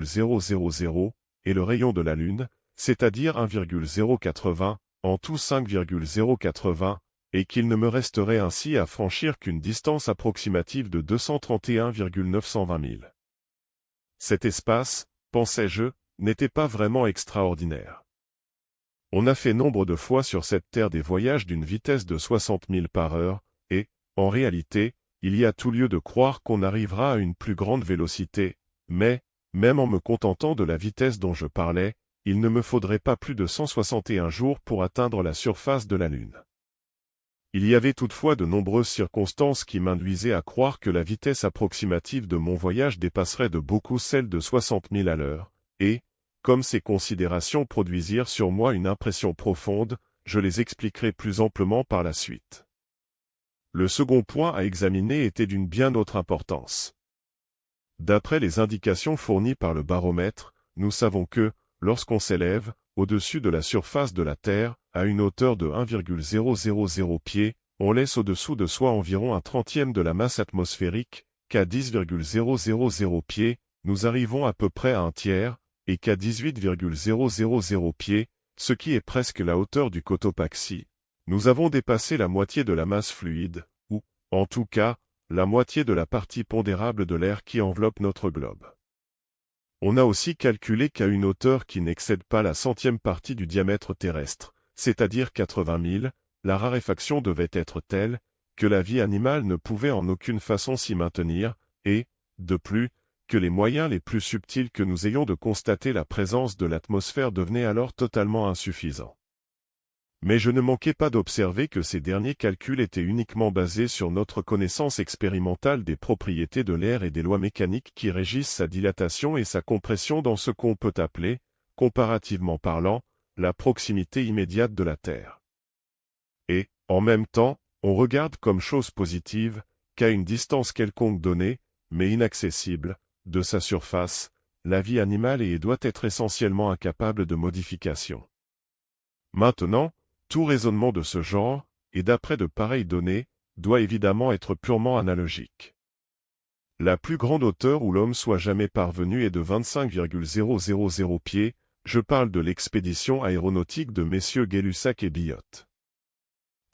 et le rayon de la Lune, c'est-à-dire 1,080, en tout 5,080, et qu'il ne me resterait ainsi à franchir qu'une distance approximative de 231,920 milles. Cet espace, pensais-je, n'était pas vraiment extraordinaire. On a fait nombre de fois sur cette Terre des voyages d'une vitesse de 60 000 par heure, et, en réalité, il y a tout lieu de croire qu'on arrivera à une plus grande vélocité, mais, même en me contentant de la vitesse dont je parlais, il ne me faudrait pas plus de 161 jours pour atteindre la surface de la Lune. Il y avait toutefois de nombreuses circonstances qui m'induisaient à croire que la vitesse approximative de mon voyage dépasserait de beaucoup celle de 60 000 à l'heure, et, comme ces considérations produisirent sur moi une impression profonde, je les expliquerai plus amplement par la suite. Le second point à examiner était d'une bien autre importance. D'après les indications fournies par le baromètre, nous savons que, lorsqu'on s'élève, au-dessus de la surface de la Terre, à une hauteur de 1,000 pieds, on laisse au-dessous de soi environ un trentième de la masse atmosphérique, qu'à 10,000 pieds, nous arrivons à peu près à un tiers, et qu'à 18,000 pieds, ce qui est presque la hauteur du Cotopaxi, nous avons dépassé la moitié de la masse fluide, ou, en tout cas, la moitié de la partie pondérable de l'air qui enveloppe notre globe. On a aussi calculé qu'à une hauteur qui n'excède pas la centième partie du diamètre terrestre, c'est-à-dire 80 000, la raréfaction devait être telle, que la vie animale ne pouvait en aucune façon s'y maintenir, et, de plus, que les moyens les plus subtils que nous ayons de constater la présence de l'atmosphère devenaient alors totalement insuffisants. Mais je ne manquais pas d'observer que ces derniers calculs étaient uniquement basés sur notre connaissance expérimentale des propriétés de l'air et des lois mécaniques qui régissent sa dilatation et sa compression dans ce qu'on peut appeler, comparativement parlant, la proximité immédiate de la Terre. Et, en même temps, on regarde comme chose positive, qu'à une distance quelconque donnée, mais inaccessible, de sa surface, la vie animale doit être essentiellement incapable de modification. Maintenant, tout raisonnement de ce genre, et d'après de pareilles données, doit évidemment être purement analogique. La plus grande hauteur où l'homme soit jamais parvenu est de 25,000 pieds, je parle de l'expédition aéronautique de messieurs Gay-Lussac et Biot.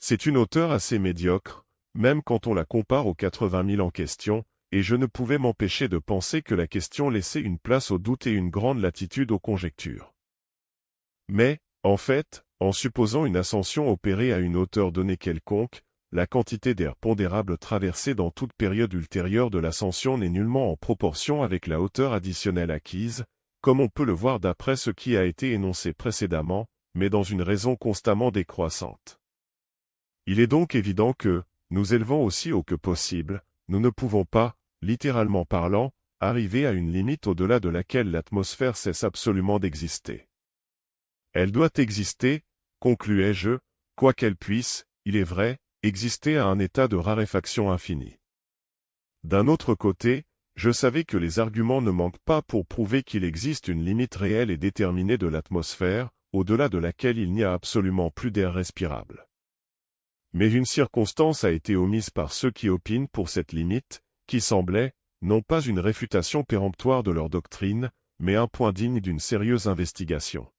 C'est une hauteur assez médiocre, même quand on la compare aux 80 000 en question, et je ne pouvais m'empêcher de penser que la question laissait une place au doute et une grande latitude aux conjectures. Mais, en fait, en supposant une ascension opérée à une hauteur donnée quelconque, la quantité d'air pondérable traversée dans toute période ultérieure de l'ascension n'est nullement en proportion avec la hauteur additionnelle acquise, comme on peut le voir d'après ce qui a été énoncé précédemment, mais dans une raison constamment décroissante. Il est donc évident que, nous élevant aussi haut que possible, nous ne pouvons pas, littéralement parlant, arriver à une limite au-delà de laquelle l'atmosphère cesse absolument d'exister. Elle doit exister, concluais-je, quoi qu'elle puisse, il est vrai, exister à un état de raréfaction infinie. D'un autre côté, je savais que les arguments ne manquent pas pour prouver qu'il existe une limite réelle et déterminée de l'atmosphère, au-delà de laquelle il n'y a absolument plus d'air respirable. Mais une circonstance a été omise par ceux qui opinent pour cette limite, qui semblait, non pas une réfutation péremptoire de leur doctrine, mais un point digne d'une sérieuse investigation.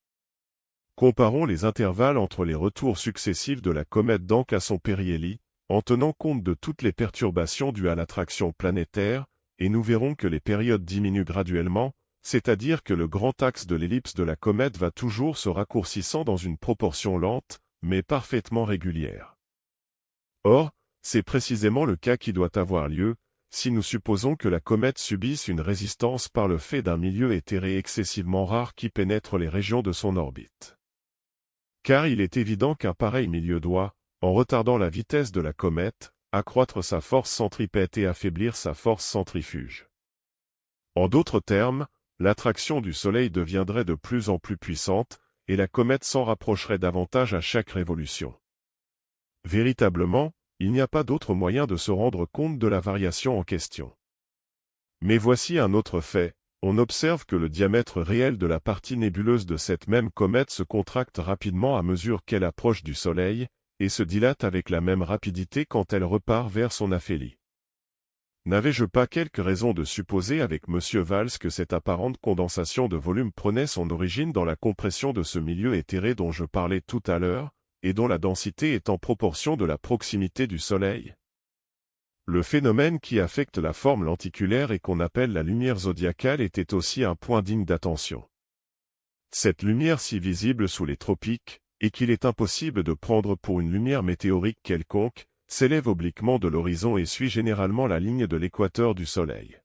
Comparons les intervalles entre les retours successifs de la comète d'Ancke à son périhélie, en tenant compte de toutes les perturbations dues à l'attraction planétaire, et nous verrons que les périodes diminuent graduellement, c'est-à-dire que le grand axe de l'ellipse de la comète va toujours se raccourcissant dans une proportion lente, mais parfaitement régulière. Or, c'est précisément le cas qui doit avoir lieu, si nous supposons que la comète subisse une résistance par le fait d'un milieu éthéré excessivement rare qui pénètre les régions de son orbite. car il est évident qu'un pareil milieu doit, en retardant la vitesse de la comète, accroître sa force centripète et affaiblir sa force centrifuge. En d'autres termes, l'attraction du Soleil deviendrait de plus en plus puissante, et la comète s'en rapprocherait davantage à chaque révolution. Véritablement, il n'y a pas d'autre moyen de se rendre compte de la variation en question. Mais voici un autre fait, on observe que le diamètre réel de la partie nébuleuse de cette même comète se contracte rapidement à mesure qu'elle approche du Soleil, et se dilate avec la même rapidité quand elle repart vers son aphélie. N'avais-je pas quelques raisons de supposer avec M. Valls que cette apparente condensation de volume prenait son origine dans la compression de ce milieu éthéré dont je parlais tout à l'heure, et dont la densité est en proportion de la proximité du Soleil? Le phénomène qui affecte la forme lenticulaire et qu'on appelle la lumière zodiacale était aussi un point digne d'attention. Cette lumière si visible sous les tropiques, et qu'il est impossible de prendre pour une lumière météorique quelconque, s'élève obliquement de l'horizon et suit généralement la ligne de l'équateur du Soleil.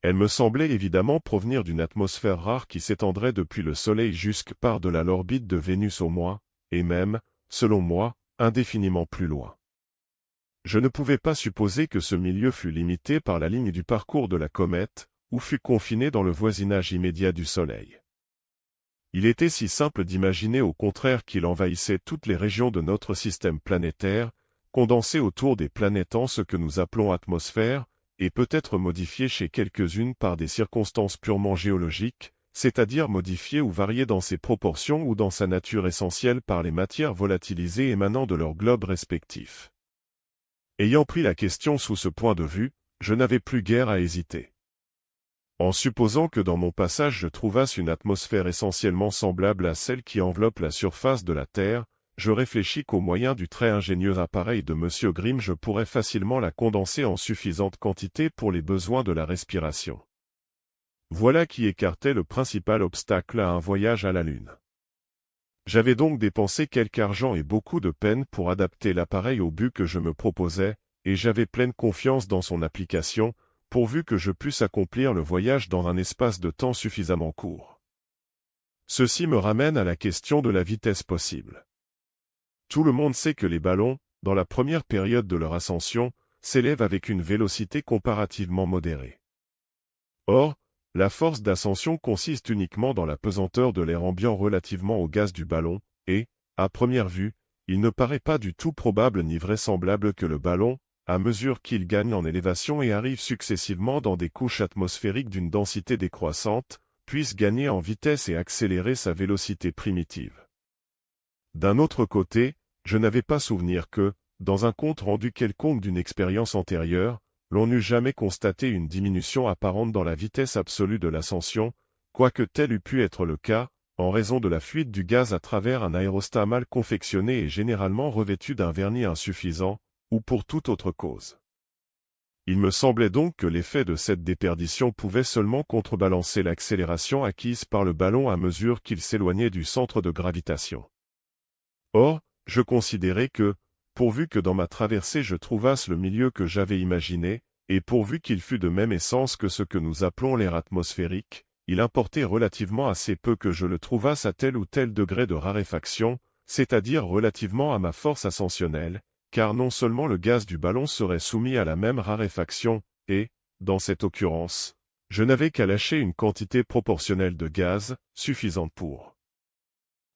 Elle me semblait évidemment provenir d'une atmosphère rare qui s'étendrait depuis le Soleil jusque par-delà l'orbite de Vénus au moins, et même, selon moi, indéfiniment plus loin. Je ne pouvais pas supposer que ce milieu fût limité par la ligne du parcours de la comète, ou fût confiné dans le voisinage immédiat du Soleil. Il était si simple d'imaginer au contraire qu'il envahissait toutes les régions de notre système planétaire, condensé autour des planètes en ce que nous appelons atmosphère, et peut-être modifié chez quelques-unes par des circonstances purement géologiques, c'est-à-dire modifié ou varié dans ses proportions ou dans sa nature essentielle par les matières volatilisées émanant de leurs globes respectifs. Ayant pris la question sous ce point de vue, je n'avais plus guère à hésiter. En supposant que dans mon passage je trouvasse une atmosphère essentiellement semblable à celle qui enveloppe la surface de la Terre, je réfléchis qu'au moyen du très ingénieux appareil de M. Grimm je pourrais facilement la condenser en suffisante quantité pour les besoins de la respiration. Voilà qui écartait le principal obstacle à un voyage à la Lune. J'avais donc dépensé quelque argent et beaucoup de peine pour adapter l'appareil au but que je me proposais, et j'avais pleine confiance dans son application, pourvu que je pusse accomplir le voyage dans un espace de temps suffisamment court. Ceci me ramène à la question de la vitesse possible. Tout le monde sait que les ballons, dans la première période de leur ascension, s'élèvent avec une vélocité comparativement modérée. Or, la force d'ascension consiste uniquement dans la pesanteur de l'air ambiant relativement au gaz du ballon, et, à première vue, il ne paraît pas du tout probable ni vraisemblable que le ballon, à mesure qu'il gagne en élévation et arrive successivement dans des couches atmosphériques d'une densité décroissante, puisse gagner en vitesse et accélérer sa vélocité primitive. D'un autre côté, je n'avais pas souvenir que, dans un compte rendu quelconque d'une expérience antérieure, l'on n'eût jamais constaté une diminution apparente dans la vitesse absolue de l'ascension, quoique tel eût pu être le cas, en raison de la fuite du gaz à travers un aérostat mal confectionné et généralement revêtu d'un vernis insuffisant, ou pour toute autre cause. Il me semblait donc que l'effet de cette déperdition pouvait seulement contrebalancer l'accélération acquise par le ballon à mesure qu'il s'éloignait du centre de gravitation. Or, je considérais que, pourvu que dans ma traversée je trouvasse le milieu que j'avais imaginé, et pourvu qu'il fût de même essence que ce que nous appelons l'air atmosphérique, il importait relativement assez peu que je le trouvasse à tel ou tel degré de raréfaction, c'est-à-dire relativement à ma force ascensionnelle, car non seulement le gaz du ballon serait soumis à la même raréfaction, et, dans cette occurrence, je n'avais qu'à lâcher une quantité proportionnelle de gaz, suffisante pour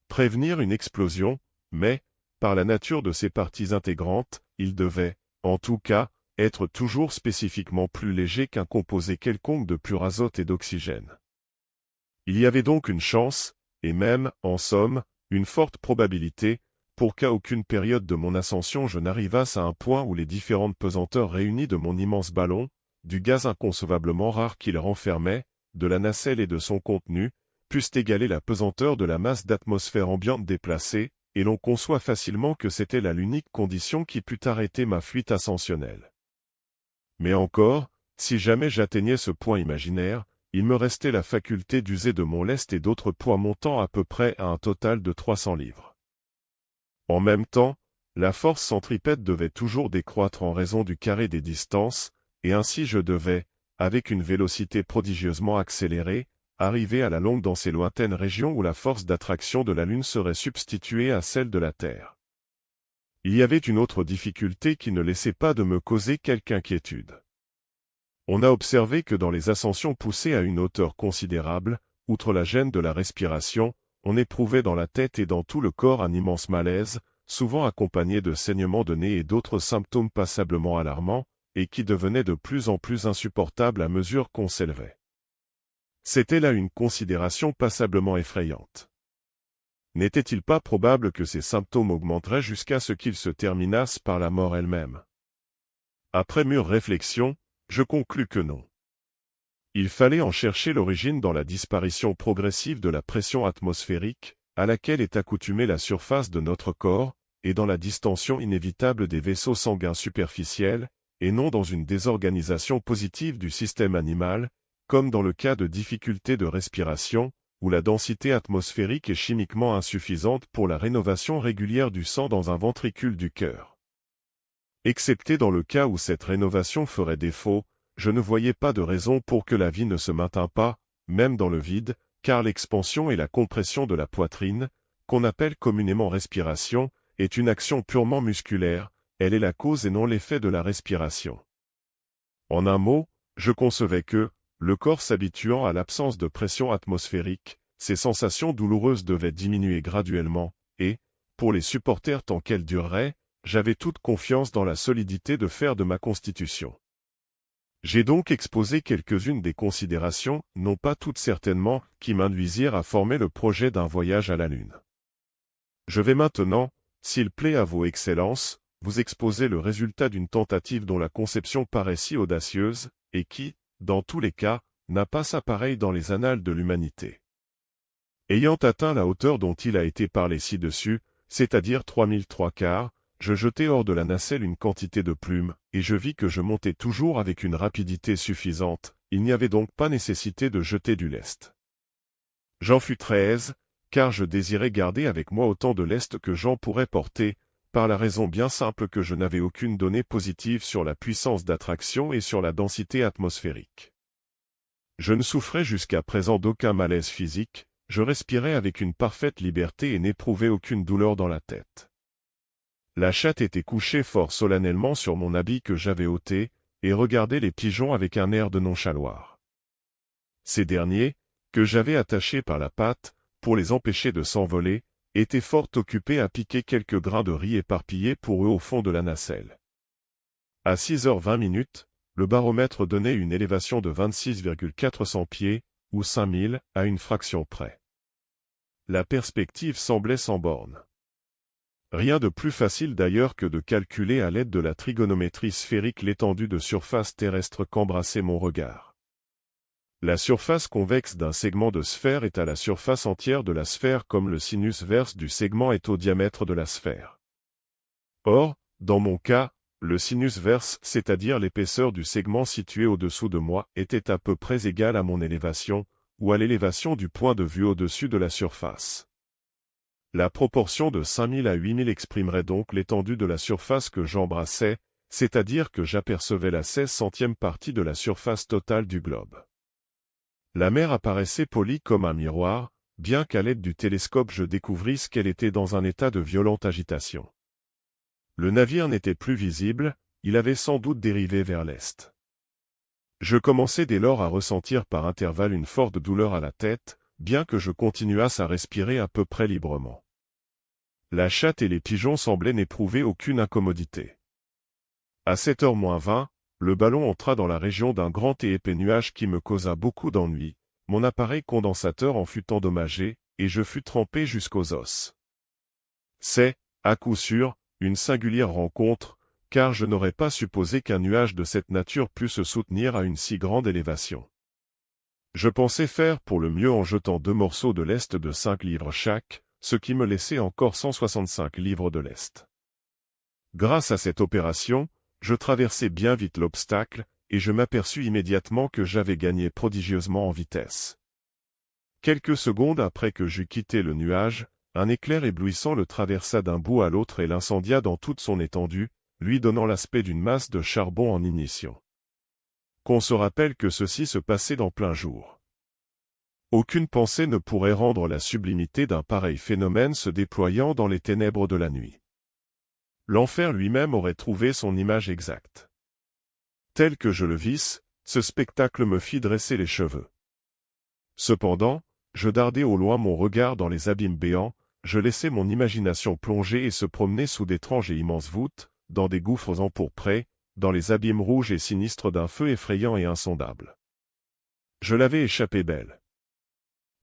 prévenir une explosion, mais, par la nature de ses parties intégrantes, il devait, en tout cas, être toujours spécifiquement plus léger qu'un composé quelconque de pur azote et d'oxygène. Il y avait donc une chance, et même, en somme, une forte probabilité, pour qu'à aucune période de mon ascension je n'arrivasse à un point où les différentes pesanteurs réunies de mon immense ballon, du gaz inconcevablement rare qu'il renfermait, de la nacelle et de son contenu, pussent égaler la pesanteur de la masse d'atmosphère ambiante déplacée, et l'on conçoit facilement que c'était là l'unique condition qui pût arrêter ma fuite ascensionnelle. Mais encore, si jamais j'atteignais ce point imaginaire, il me restait la faculté d'user de mon lest et d'autres poids montant à peu près à un total de 300 livres. En même temps, la force centripète devait toujours décroître en raison du carré des distances, et ainsi je devais, avec une vélocité prodigieusement accélérée, arriver à la longue dans ces lointaines régions où la force d'attraction de la Lune serait substituée à celle de la Terre. Il y avait une autre difficulté qui ne laissait pas de me causer quelque inquiétude. On a observé que dans les ascensions poussées à une hauteur considérable, outre la gêne de la respiration, on éprouvait dans la tête et dans tout le corps un immense malaise, souvent accompagné de saignements de nez et d'autres symptômes passablement alarmants, et qui devenaient de plus en plus insupportables à mesure qu'on s'élevait. C'était là une considération passablement effrayante. N'était-il pas probable que ces symptômes augmenteraient jusqu'à ce qu'ils se terminassent par la mort elle-même? Après mûre réflexion, je conclus que non. Il fallait en chercher l'origine dans la disparition progressive de la pression atmosphérique, à laquelle est accoutumée la surface de notre corps, et dans la distension inévitable des vaisseaux sanguins superficiels, et non dans une désorganisation positive du système animal, comme dans le cas de difficultés de respiration, où la densité atmosphérique est chimiquement insuffisante pour la rénovation régulière du sang dans un ventricule du cœur. Excepté dans le cas où cette rénovation ferait défaut, je ne voyais pas de raison pour que la vie ne se maintînt pas, même dans le vide, car l'expansion et la compression de la poitrine, qu'on appelle communément respiration, est une action purement musculaire, elle est la cause et non l'effet de la respiration. En un mot, je concevais que, le corps s'habituant à l'absence de pression atmosphérique, ces sensations douloureuses devaient diminuer graduellement, et, pour les supporter tant qu'elles dureraient, j'avais toute confiance dans la solidité de fer de ma constitution. J'ai donc exposé quelques-unes des considérations, non pas toutes certainement, qui m'induisirent à former le projet d'un voyage à la Lune. Je vais maintenant, s'il plaît à vos excellences, vous exposer le résultat d'une tentative dont la conception paraît si audacieuse, et qui, dans tous les cas, n'a pas sa pareille dans les annales de l'humanité. Ayant atteint la hauteur dont il a été parlé ci-dessus, c'est-à-dire 3003 je jetai hors de la nacelle une quantité de plumes, et je vis que je montais toujours avec une rapidité suffisante, il n'y avait donc pas nécessité de jeter du lest. J'en fus très aise, car je désirais garder avec moi autant de lest que j'en pourrais porter, par la raison bien simple que je n'avais aucune donnée positive sur la puissance d'attraction et sur la densité atmosphérique. Je ne souffrais jusqu'à présent d'aucun malaise physique, je respirais avec une parfaite liberté et n'éprouvais aucune douleur dans la tête. La chatte était couchée fort solennellement sur mon habit que j'avais ôté, et regardait les pigeons avec un air de nonchaloir. Ces derniers, que j'avais attachés par la patte, pour les empêcher de s'envoler, étaient fort occupés à piquer quelques grains de riz éparpillés pour eux au fond de la nacelle. À 6h20, le baromètre donnait une élévation de 26,400 pieds, ou 5000, à une fraction près. La perspective semblait sans borne. Rien de plus facile d'ailleurs que de calculer à l'aide de la trigonométrie sphérique l'étendue de surface terrestre qu'embrassait mon regard. La surface convexe d'un segment de sphère est à la surface entière de la sphère comme le sinus verse du segment est au diamètre de la sphère. Or, dans mon cas, le sinus verse, c'est-à-dire l'épaisseur du segment situé au-dessous de moi, était à peu près égale à mon élévation, ou à l'élévation du point de vue au-dessus de la surface. La proportion de 5000 à 8000 exprimerait donc l'étendue de la surface que j'embrassais, c'est-à-dire que j'apercevais la 16/100e partie de la surface totale du globe. La mer apparaissait polie comme un miroir, bien qu'à l'aide du télescope je découvrisse qu'elle était dans un état de violente agitation. Le navire n'était plus visible, il avait sans doute dérivé vers l'est. Je commençais dès lors à ressentir par intervalles une forte douleur à la tête, bien que je continuasse à respirer à peu près librement. La chatte et les pigeons semblaient n'éprouver aucune incommodité. À 7h-20, le ballon entra dans la région d'un grand et épais nuage qui me causa beaucoup d'ennui, mon appareil condensateur en fut endommagé, et je fus trempé jusqu'aux os. C'est, à coup sûr, une singulière rencontre, car je n'aurais pas supposé qu'un nuage de cette nature pût se soutenir à une si grande élévation. Je pensais faire pour le mieux en jetant 2 morceaux de lest de 5 livres chaque, ce qui me laissait encore 165 livres de lest. Grâce à cette opération, je traversai bien vite l'obstacle, et je m'aperçus immédiatement que j'avais gagné prodigieusement en vitesse. Quelques secondes après que j'eus quitté le nuage, un éclair éblouissant le traversa d'un bout à l'autre et l'incendia dans toute son étendue, lui donnant l'aspect d'une masse de charbon en ignition. Qu'on se rappelle que ceci se passait en plein jour. Aucune pensée ne pourrait rendre la sublimité d'un pareil phénomène se déployant dans les ténèbres de la nuit. L'enfer lui-même aurait trouvé son image exacte. Tel que je le visse, ce spectacle me fit dresser les cheveux. Cependant, je dardai au loin mon regard dans les abîmes béants, je laissai mon imagination plonger et se promener sous d'étranges et immenses voûtes, dans des gouffres empourprés, dans les abîmes rouges et sinistres d'un feu effrayant et insondable. Je l'avais échappé belle.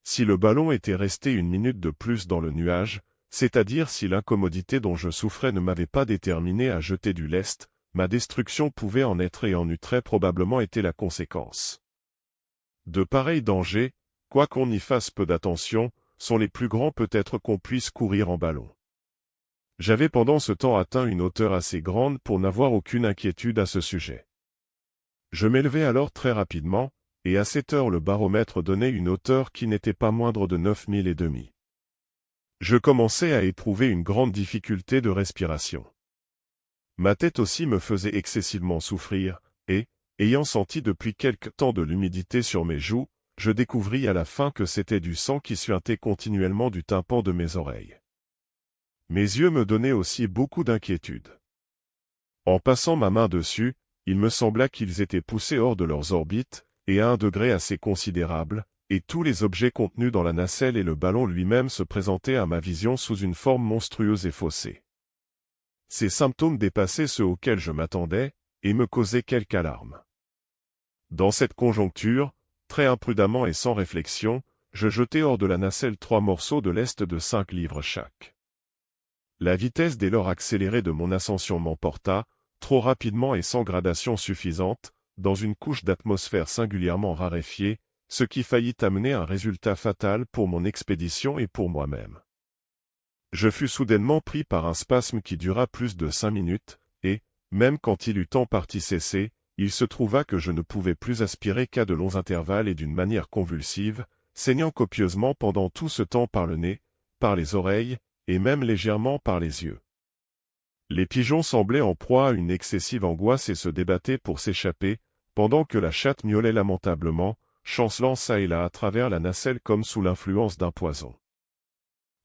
Si le ballon était resté une minute de plus dans le nuage, c'est-à-dire si l'incommodité dont je souffrais ne m'avait pas déterminé à jeter du lest, ma destruction pouvait en être et en eût très probablement été la conséquence. De pareils dangers, quoiqu'on y fasse peu d'attention, sont les plus grands peut-être qu'on puisse courir en ballon. J'avais pendant ce temps atteint une hauteur assez grande pour n'avoir aucune inquiétude à ce sujet. Je m'élevai alors très rapidement, et à cette heure le baromètre donnait une hauteur qui n'était pas moindre de 9000 et demi. Je commençais à éprouver une grande difficulté de respiration. Ma tête aussi me faisait excessivement souffrir, et, ayant senti depuis quelque temps de l'humidité sur mes joues, je découvris à la fin que c'était du sang qui suintait continuellement du tympan de mes oreilles. Mes yeux me donnaient aussi beaucoup d'inquiétude. En passant ma main dessus, il me sembla qu'ils étaient poussés hors de leurs orbites, et à un degré assez considérable, et tous les objets contenus dans la nacelle et le ballon lui-même se présentaient à ma vision sous une forme monstrueuse et faussée. Ces symptômes dépassaient ceux auxquels je m'attendais, et me causaient quelque alarme. Dans cette conjoncture, très imprudemment et sans réflexion, je jetai hors de la nacelle 3 morceaux de lest de 5 livres chaque. La vitesse dès lors accélérée de mon ascension m'emporta, trop rapidement et sans gradation suffisante, dans une couche d'atmosphère singulièrement raréfiée, ce qui faillit amener un résultat fatal pour mon expédition et pour moi-même. Je fus soudainement pris par un spasme qui dura plus de 5 minutes, et, même quand il eut en partie cessé, il se trouva que je ne pouvais plus aspirer qu'à de longs intervalles et d'une manière convulsive, saignant copieusement pendant tout ce temps par le nez, par les oreilles, et même légèrement par les yeux. Les pigeons semblaient en proie à une excessive angoisse et se débattaient pour s'échapper, pendant que la chatte miaulait lamentablement, chancelant çà et là à travers la nacelle comme sous l'influence d'un poison.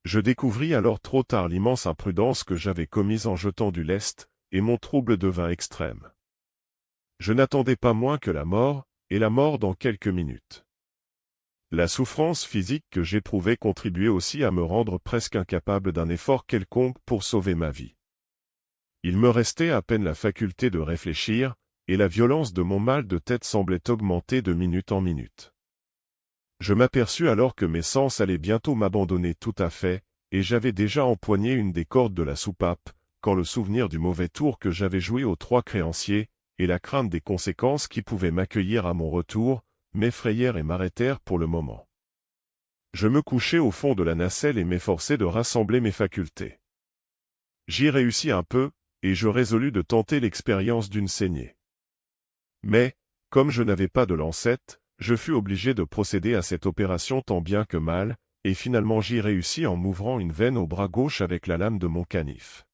Je découvris alors trop tard l'immense imprudence que j'avais commise en jetant du lest, et mon trouble devint extrême. Je n'attendais pas moins que la mort, et la mort dans quelques minutes. La souffrance physique que j'éprouvais contribuait aussi à me rendre presque incapable d'un effort quelconque pour sauver ma vie. Il me restait à peine la faculté de réfléchir, et la violence de mon mal de tête semblait augmenter de minute en minute. Je m'aperçus alors que mes sens allaient bientôt m'abandonner tout à fait, et j'avais déjà empoigné une des cordes de la soupape, quand le souvenir du mauvais tour que j'avais joué aux 3 créanciers, et la crainte des conséquences qui pouvaient m'accueillir à mon retour, m'effrayèrent et m'arrêtèrent pour le moment. Je me couchai au fond de la nacelle et m'efforçai de rassembler mes facultés. J'y réussis un peu, et je résolus de tenter l'expérience d'une saignée. Mais, comme je n'avais pas de lancette, je fus obligé de procéder à cette opération tant bien que mal, et finalement j'y réussis en m'ouvrant une veine au bras gauche avec la lame de mon canif.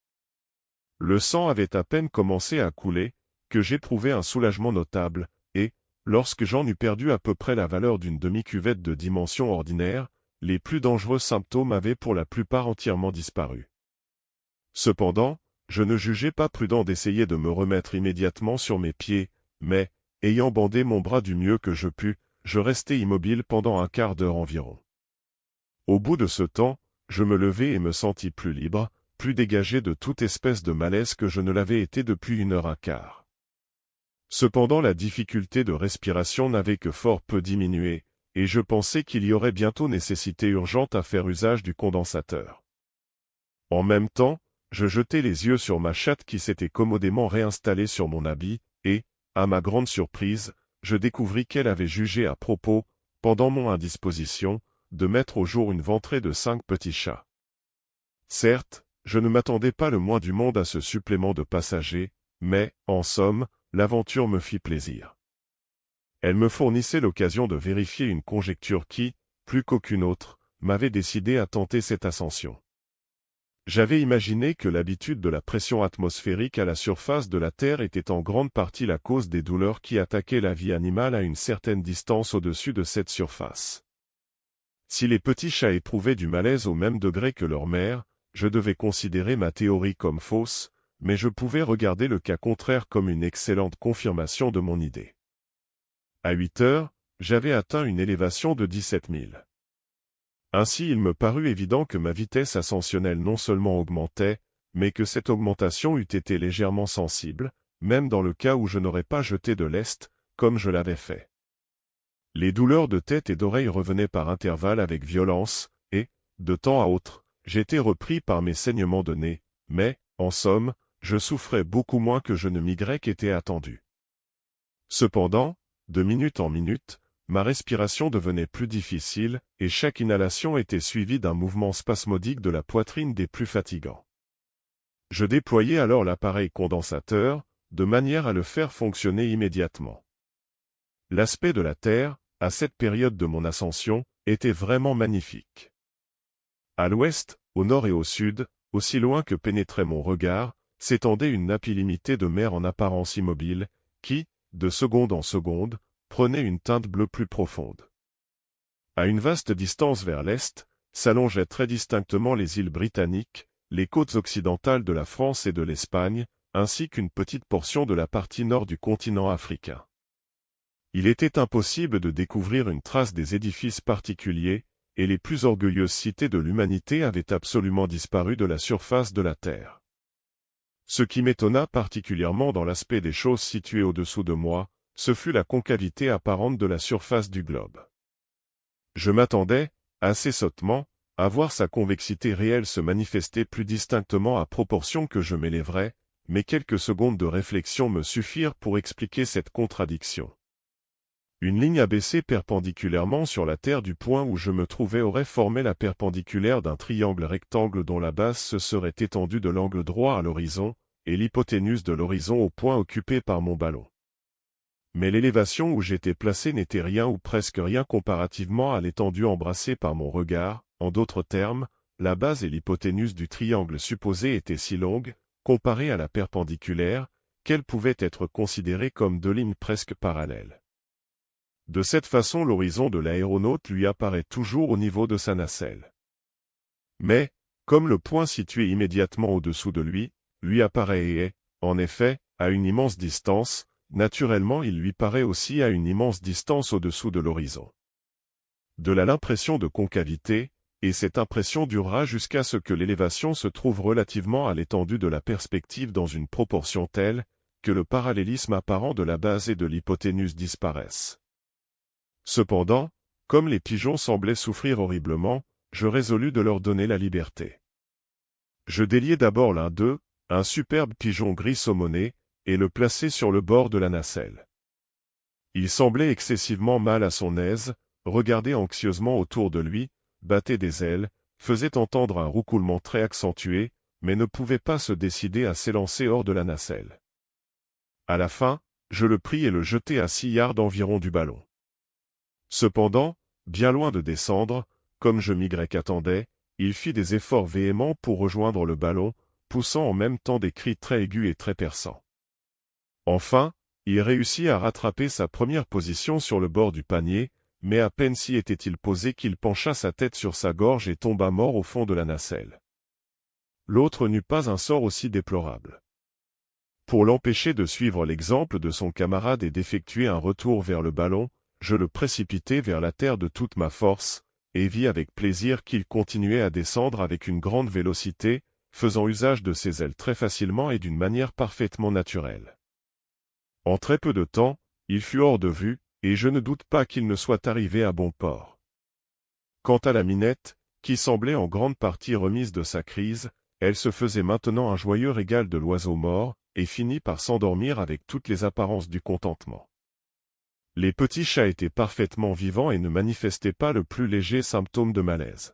Le sang avait à peine commencé à couler, que j'éprouvai un soulagement notable, et, lorsque j'en eus perdu à peu près la valeur d'une demi-cuvette de dimension ordinaire, les plus dangereux symptômes avaient pour la plupart entièrement disparu. Cependant, je ne jugeai pas prudent d'essayer de me remettre immédiatement sur mes pieds, mais, ayant bandé mon bras du mieux que je pus, je restai immobile pendant un quart d'heure environ. Au bout de ce temps, je me levai et me sentis plus libre, plus dégagé de toute espèce de malaise que je ne l'avais été depuis 1 heure 1/4. Cependant la difficulté de respiration n'avait que fort peu diminué, et je pensais qu'il y aurait bientôt nécessité urgente à faire usage du condensateur. En même temps, je jetai les yeux sur ma chatte qui s'était commodément réinstallée sur mon habit, et, à ma grande surprise, je découvris qu'elle avait jugé à propos, pendant mon indisposition, de mettre au jour une ventrée de 5 petits chats. Certes, je ne m'attendais pas le moins du monde à ce supplément de passagers, mais, en somme, l'aventure me fit plaisir. Elle me fournissait l'occasion de vérifier une conjecture qui, plus qu'aucune autre, m'avait décidé à tenter cette ascension. J'avais imaginé que l'habitude de la pression atmosphérique à la surface de la Terre était en grande partie la cause des douleurs qui attaquaient la vie animale à une certaine distance au-dessus de cette surface. Si les petits chats éprouvaient du malaise au même degré que leur mère, je devais considérer ma théorie comme fausse, mais je pouvais regarder le cas contraire comme une excellente confirmation de mon idée. À 8 heures, j'avais atteint une élévation de 17 000. Ainsi il me parut évident que ma vitesse ascensionnelle non seulement augmentait, mais que cette augmentation eût été légèrement sensible, même dans le cas où je n'aurais pas jeté de lest, comme je l'avais fait. Les douleurs de tête et d'oreille revenaient par intervalles avec violence, et, de temps à autre, j'étais repris par mes saignements de nez, mais, en somme, je souffrais beaucoup moins que je ne m'étais attendu. Cependant, de minute en minute, ma respiration devenait plus difficile, et chaque inhalation était suivie d'un mouvement spasmodique de la poitrine des plus fatigants. Je déployai alors l'appareil condensateur, de manière à le faire fonctionner immédiatement. L'aspect de la Terre, à cette période de mon ascension, était vraiment magnifique. À l'ouest, au nord et au sud, aussi loin que pénétrait mon regard, s'étendait une nappe illimitée de mer en apparence immobile, qui, de seconde en seconde, prenait une teinte bleue plus profonde. À une vaste distance vers l'est, s'allongeaient très distinctement les îles britanniques, les côtes occidentales de la France et de l'Espagne, ainsi qu'une petite portion de la partie nord du continent africain. Il était impossible de découvrir une trace des édifices particuliers, et les plus orgueilleuses cités de l'humanité avaient absolument disparu de la surface de la Terre. Ce qui m'étonna particulièrement dans l'aspect des choses situées au-dessous de moi, ce fut la concavité apparente de la surface du globe. Je m'attendais, assez sottement, à voir sa convexité réelle se manifester plus distinctement à proportion que je m'élèverais, mais quelques secondes de réflexion me suffirent pour expliquer cette contradiction. Une ligne abaissée perpendiculairement sur la Terre du point où je me trouvais aurait formé la perpendiculaire d'un triangle rectangle dont la base se serait étendue de l'angle droit à l'horizon, et l'hypoténuse de l'horizon au point occupé par mon ballon. Mais l'élévation où j'étais placé n'était rien ou presque rien comparativement à l'étendue embrassée par mon regard, en d'autres termes, la base et l'hypoténuse du triangle supposé étaient si longues, comparées à la perpendiculaire, qu'elles pouvaient être considérées comme deux lignes presque parallèles. De cette façon l'horizon de l'aéronaute lui apparaît toujours au niveau de sa nacelle. Mais, comme le point situé immédiatement au-dessous de lui apparaît et est, en effet, à une immense distance, naturellement il lui paraît aussi à une immense distance au-dessous de l'horizon. De là l'impression de concavité, et cette impression durera jusqu'à ce que l'élévation se trouve relativement à l'étendue de la perspective dans une proportion telle, que le parallélisme apparent de la base et de l'hypoténuse disparaisse. Cependant, comme les pigeons semblaient souffrir horriblement, je résolus de leur donner la liberté. Je déliai d'abord l'un d'eux, un superbe pigeon gris saumoné, et le plaçai sur le bord de la nacelle. Il semblait excessivement mal à son aise, regardait anxieusement autour de lui, battait des ailes, faisait entendre un roucoulement très accentué, mais ne pouvait pas se décider à s'élancer hors de la nacelle. À la fin, je le pris et le jetai à 6 yards environ du ballon. Cependant, bien loin de descendre, comme je m'y attendais, il fit des efforts véhéments pour rejoindre le ballon, poussant en même temps des cris très aigus et très perçants. Enfin, il réussit à rattraper sa première position sur le bord du panier, mais à peine s'y était-il posé qu'il pencha sa tête sur sa gorge et tomba mort au fond de la nacelle. L'autre n'eut pas un sort aussi déplorable. Pour l'empêcher de suivre l'exemple de son camarade et d'effectuer un retour vers le ballon, je le précipitai vers la terre de toute ma force, et vis avec plaisir qu'il continuait à descendre avec une grande vélocité, faisant usage de ses ailes très facilement et d'une manière parfaitement naturelle. En très peu de temps, il fut hors de vue, et je ne doute pas qu'il ne soit arrivé à bon port. Quant à la Minette, qui semblait en grande partie remise de sa crise, elle se faisait maintenant un joyeux régal de l'oiseau mort, et finit par s'endormir avec toutes les apparences du contentement. Les petits chats étaient parfaitement vivants et ne manifestaient pas le plus léger symptôme de malaise.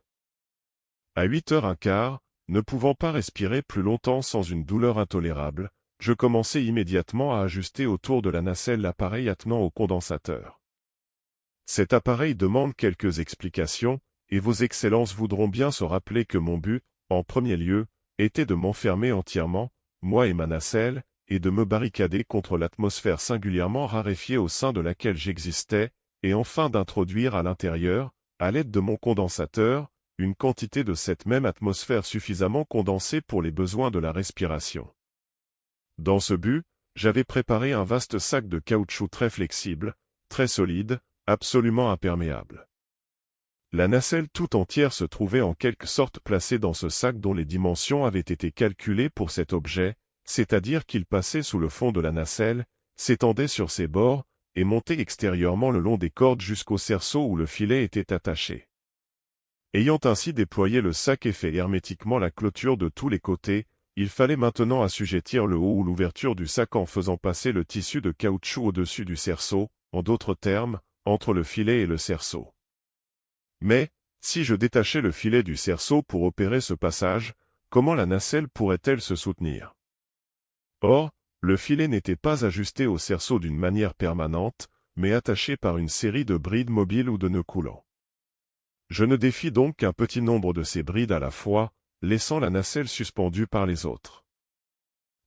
À 8h15, ne pouvant pas respirer plus longtemps sans une douleur intolérable, je commençai immédiatement à ajuster autour de la nacelle l'appareil attenant au condensateur. Cet appareil demande quelques explications, et vos excellences voudront bien se rappeler que mon but, en premier lieu, était de m'enfermer entièrement, moi et ma nacelle, et de me barricader contre l'atmosphère singulièrement raréfiée au sein de laquelle j'existais, et enfin d'introduire à l'intérieur, à l'aide de mon condensateur, une quantité de cette même atmosphère suffisamment condensée pour les besoins de la respiration. Dans ce but, j'avais préparé un vaste sac de caoutchouc très flexible, très solide, absolument imperméable. La nacelle tout entière se trouvait en quelque sorte placée dans ce sac dont les dimensions avaient été calculées pour cet objet, c'est-à-dire qu'il passait sous le fond de la nacelle, s'étendait sur ses bords, et montait extérieurement le long des cordes jusqu'au cerceau où le filet était attaché. Ayant ainsi déployé le sac et fait hermétiquement la clôture de tous les côtés, il fallait maintenant assujettir le haut ou l'ouverture du sac en faisant passer le tissu de caoutchouc au-dessus du cerceau, en d'autres termes, entre le filet et le cerceau. Mais, si je détachais le filet du cerceau pour opérer ce passage, comment la nacelle pourrait-elle se soutenir? Or, le filet n'était pas ajusté au cerceau d'une manière permanente, mais attaché par une série de brides mobiles ou de nœuds coulants. Je ne défis donc qu'un petit nombre de ces brides à la fois, laissant la nacelle suspendue par les autres.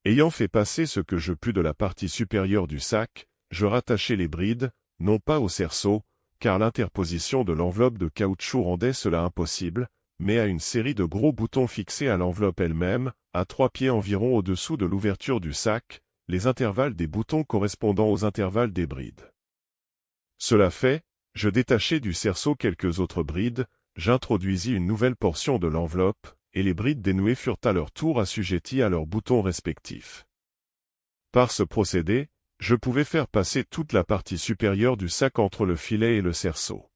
Ayant fait passer ce que je pus de la partie supérieure du sac, je rattachai les brides, non pas au cerceau, car l'interposition de l'enveloppe de caoutchouc rendait cela impossible, mais à une série de gros boutons fixés à l'enveloppe elle-même, à 3 pieds environ au-dessous de l'ouverture du sac, les intervalles des boutons correspondant aux intervalles des brides. Cela fait, je détachai du cerceau quelques autres brides, j'introduisis une nouvelle portion de l'enveloppe, et les brides dénouées furent à leur tour assujetties à leurs boutons respectifs. Par ce procédé, je pouvais faire passer toute la partie supérieure du sac entre le filet et le cerceau.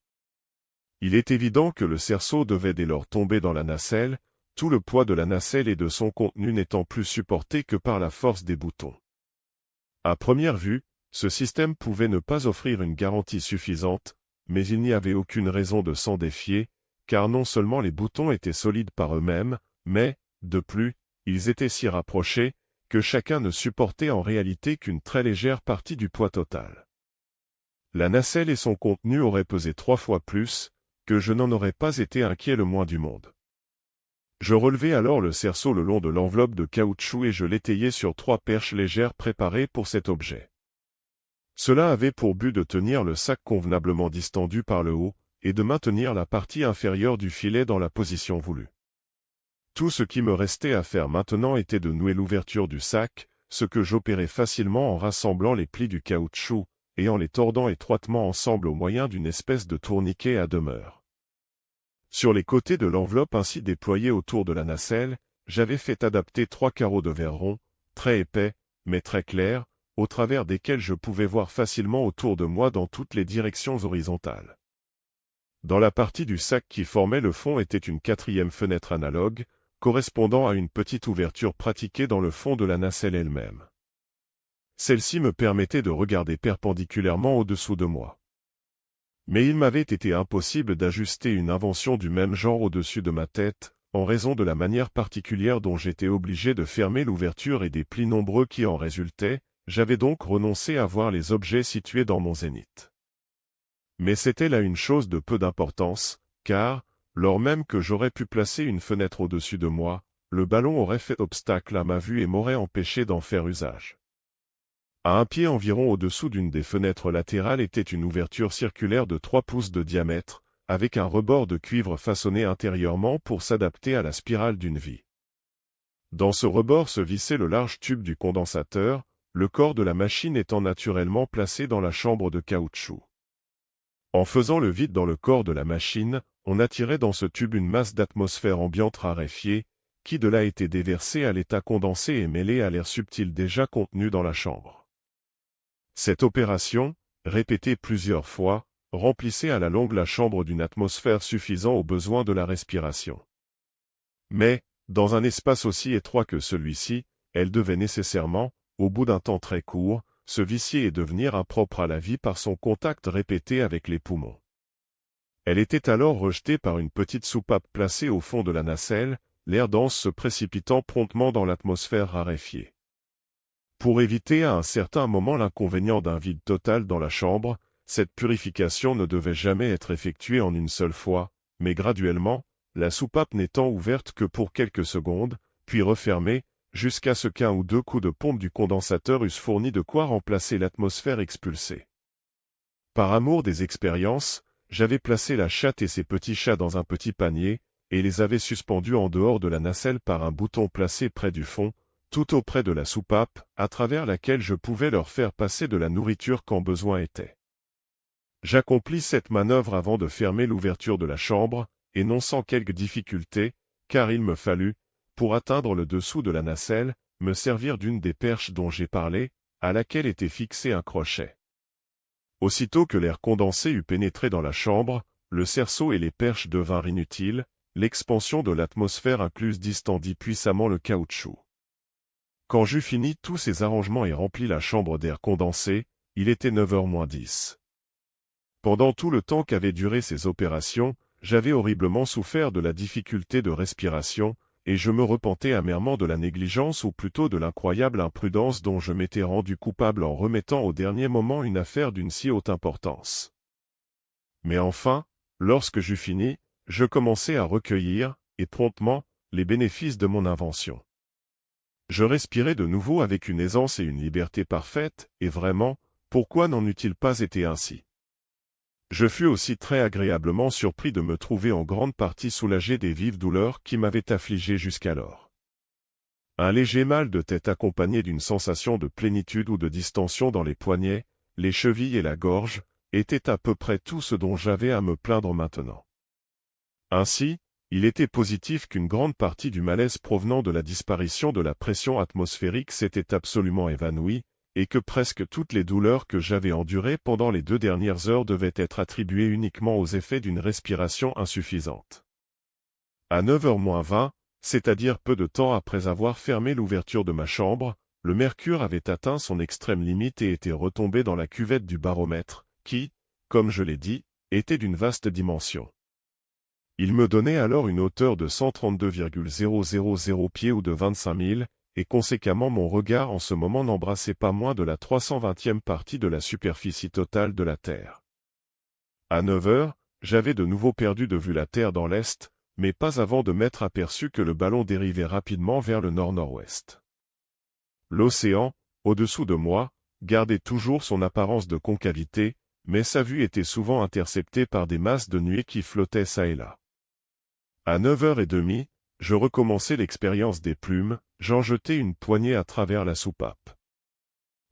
Il est évident que le cerceau devait dès lors tomber dans la nacelle, tout le poids de la nacelle et de son contenu n'étant plus supporté que par la force des boutons. À première vue, ce système pouvait ne pas offrir une garantie suffisante, mais il n'y avait aucune raison de s'en défier, car non seulement les boutons étaient solides par eux-mêmes, mais, de plus, ils étaient si rapprochés, que chacun ne supportait en réalité qu'une très légère partie du poids total. La nacelle et son contenu auraient pesé 3 fois plus, que je n'en aurais pas été inquiet le moins du monde. Je relevai alors le cerceau le long de l'enveloppe de caoutchouc et je l'étayai sur 3 perches légères préparées pour cet objet. Cela avait pour but de tenir le sac convenablement distendu par le haut, et de maintenir la partie inférieure du filet dans la position voulue. Tout ce qui me restait à faire maintenant était de nouer l'ouverture du sac, ce que j'opérais facilement en rassemblant les plis du caoutchouc, et en les tordant étroitement ensemble au moyen d'une espèce de tourniquet à demeure. Sur les côtés de l'enveloppe ainsi déployée autour de la nacelle, j'avais fait adapter 3 carreaux de verre rond, très épais, mais très clairs, au travers desquels je pouvais voir facilement autour de moi dans toutes les directions horizontales. Dans la partie du sac qui formait le fond était une 4e fenêtre analogue, correspondant à une petite ouverture pratiquée dans le fond de la nacelle elle-même. Celle-ci me permettait de regarder perpendiculairement au-dessous de moi. Mais il m'avait été impossible d'ajuster une invention du même genre au-dessus de ma tête, en raison de la manière particulière dont j'étais obligé de fermer l'ouverture et des plis nombreux qui en résultaient, j'avais donc renoncé à voir les objets situés dans mon zénith. Mais c'était là une chose de peu d'importance, car, lors même que j'aurais pu placer une fenêtre au-dessus de moi, le ballon aurait fait obstacle à ma vue et m'aurait empêché d'en faire usage. À 1 pied environ au-dessous d'une des fenêtres latérales était une ouverture circulaire de 3 pouces de diamètre, avec un rebord de cuivre façonné intérieurement pour s'adapter à la spirale d'une vie. Dans ce rebord se vissait le large tube du condensateur, le corps de la machine étant naturellement placé dans la chambre de caoutchouc. En faisant le vide dans le corps de la machine, on attirait dans ce tube une masse d'atmosphère ambiante raréfiée, qui de là était déversée à l'état condensé et mêlée à l'air subtil déjà contenu dans la chambre. Cette opération, répétée plusieurs fois, remplissait à la longue la chambre d'une atmosphère suffisant aux besoins de la respiration. Mais, dans un espace aussi étroit que celui-ci, elle devait nécessairement, au bout d'un temps très court, se vicier et devenir impropre à la vie par son contact répété avec les poumons. Elle était alors rejetée par une petite soupape placée au fond de la nacelle, l'air dense se précipitant promptement dans l'atmosphère raréfiée. Pour éviter à un certain moment l'inconvénient d'un vide total dans la chambre, cette purification ne devait jamais être effectuée en une seule fois, mais graduellement, la soupape n'étant ouverte que pour quelques secondes, puis refermée, jusqu'à ce qu'un ou 2 coups de pompe du condensateur eussent fourni de quoi remplacer l'atmosphère expulsée. Par amour des expériences, j'avais placé la chatte et ses petits chats dans un petit panier, et les avais suspendus en dehors de la nacelle par un bouton placé près du fond, tout auprès de la soupape, à travers laquelle je pouvais leur faire passer de la nourriture quand besoin était. J'accomplis cette manœuvre avant de fermer l'ouverture de la chambre, et non sans quelque difficulté, car il me fallut, pour atteindre le dessous de la nacelle, me servir d'une des perches dont j'ai parlé, à laquelle était fixé un crochet. Aussitôt que l'air condensé eut pénétré dans la chambre, le cerceau et les perches devinrent inutiles, l'expansion de l'atmosphère incluse distendit puissamment le caoutchouc. Quand j'eus fini tous ces arrangements et rempli la chambre d'air condensé, il était 9h moins 10. Pendant tout le temps qu'avaient duré ces opérations, j'avais horriblement souffert de la difficulté de respiration, et je me repentais amèrement de la négligence ou plutôt de l'incroyable imprudence dont je m'étais rendu coupable en remettant au dernier moment une affaire d'une si haute importance. Mais enfin, lorsque j'eus fini, je commençai à recueillir, et promptement, les bénéfices de mon invention. Je respirais de nouveau avec une aisance et une liberté parfaite, et vraiment, pourquoi n'en eût-il pas été ainsi? Je fus aussi très agréablement surpris de me trouver en grande partie soulagé des vives douleurs qui m'avaient affligé jusqu'alors. Un léger mal de tête accompagné d'une sensation de plénitude ou de distension dans les poignets, les chevilles et la gorge, était à peu près tout ce dont j'avais à me plaindre maintenant. Ainsi, il était positif qu'une grande partie du malaise provenant de la disparition de la pression atmosphérique s'était absolument évanouie, et que presque toutes les douleurs que j'avais endurées pendant les 2 dernières heures devaient être attribuées uniquement aux effets d'une respiration insuffisante. À 9h moins 20, c'est-à-dire peu de temps après avoir fermé l'ouverture de ma chambre, le mercure avait atteint son extrême limite et était retombé dans la cuvette du baromètre, qui, comme je l'ai dit, était d'une vaste dimension. Il me donnait alors une hauteur de 132,000 pieds ou de 25 000, et conséquemment mon regard en ce moment n'embrassait pas moins de la 320e partie de la superficie totale de la Terre. À 9h, j'avais de nouveau perdu de vue la Terre dans l'est, mais pas avant de m'être aperçu que le ballon dérivait rapidement vers le nord-nord-ouest. L'océan, au-dessous de moi, gardait toujours son apparence de concavité, mais sa vue était souvent interceptée par des masses de nuées qui flottaient çà et là. À 9h30, je recommençai l'expérience des plumes, j'en jetai une poignée à travers la soupape.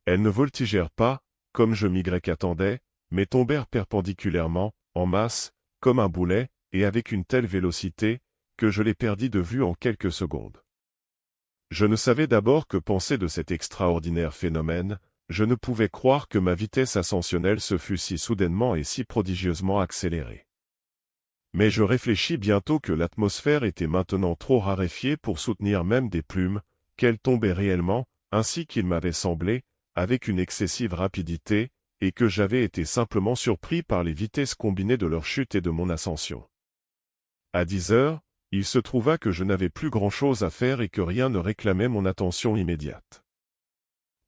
Elles ne voltigèrent pas, comme je m'y attendais, mais tombèrent perpendiculairement, en masse, comme un boulet, et avec une telle vélocité, que je les perdis de vue en quelques secondes. Je ne savais d'abord que penser de cet extraordinaire phénomène, je ne pouvais croire que ma vitesse ascensionnelle se fût si soudainement et si prodigieusement accélérée. Mais je réfléchis bientôt que l'atmosphère était maintenant trop raréfiée pour soutenir même des plumes, qu'elles tombaient réellement, ainsi qu'il m'avait semblé, avec une excessive rapidité, et que j'avais été simplement surpris par les vitesses combinées de leur chute et de mon ascension. À 10h, il se trouva que je n'avais plus grand-chose à faire et que rien ne réclamait mon attention immédiate.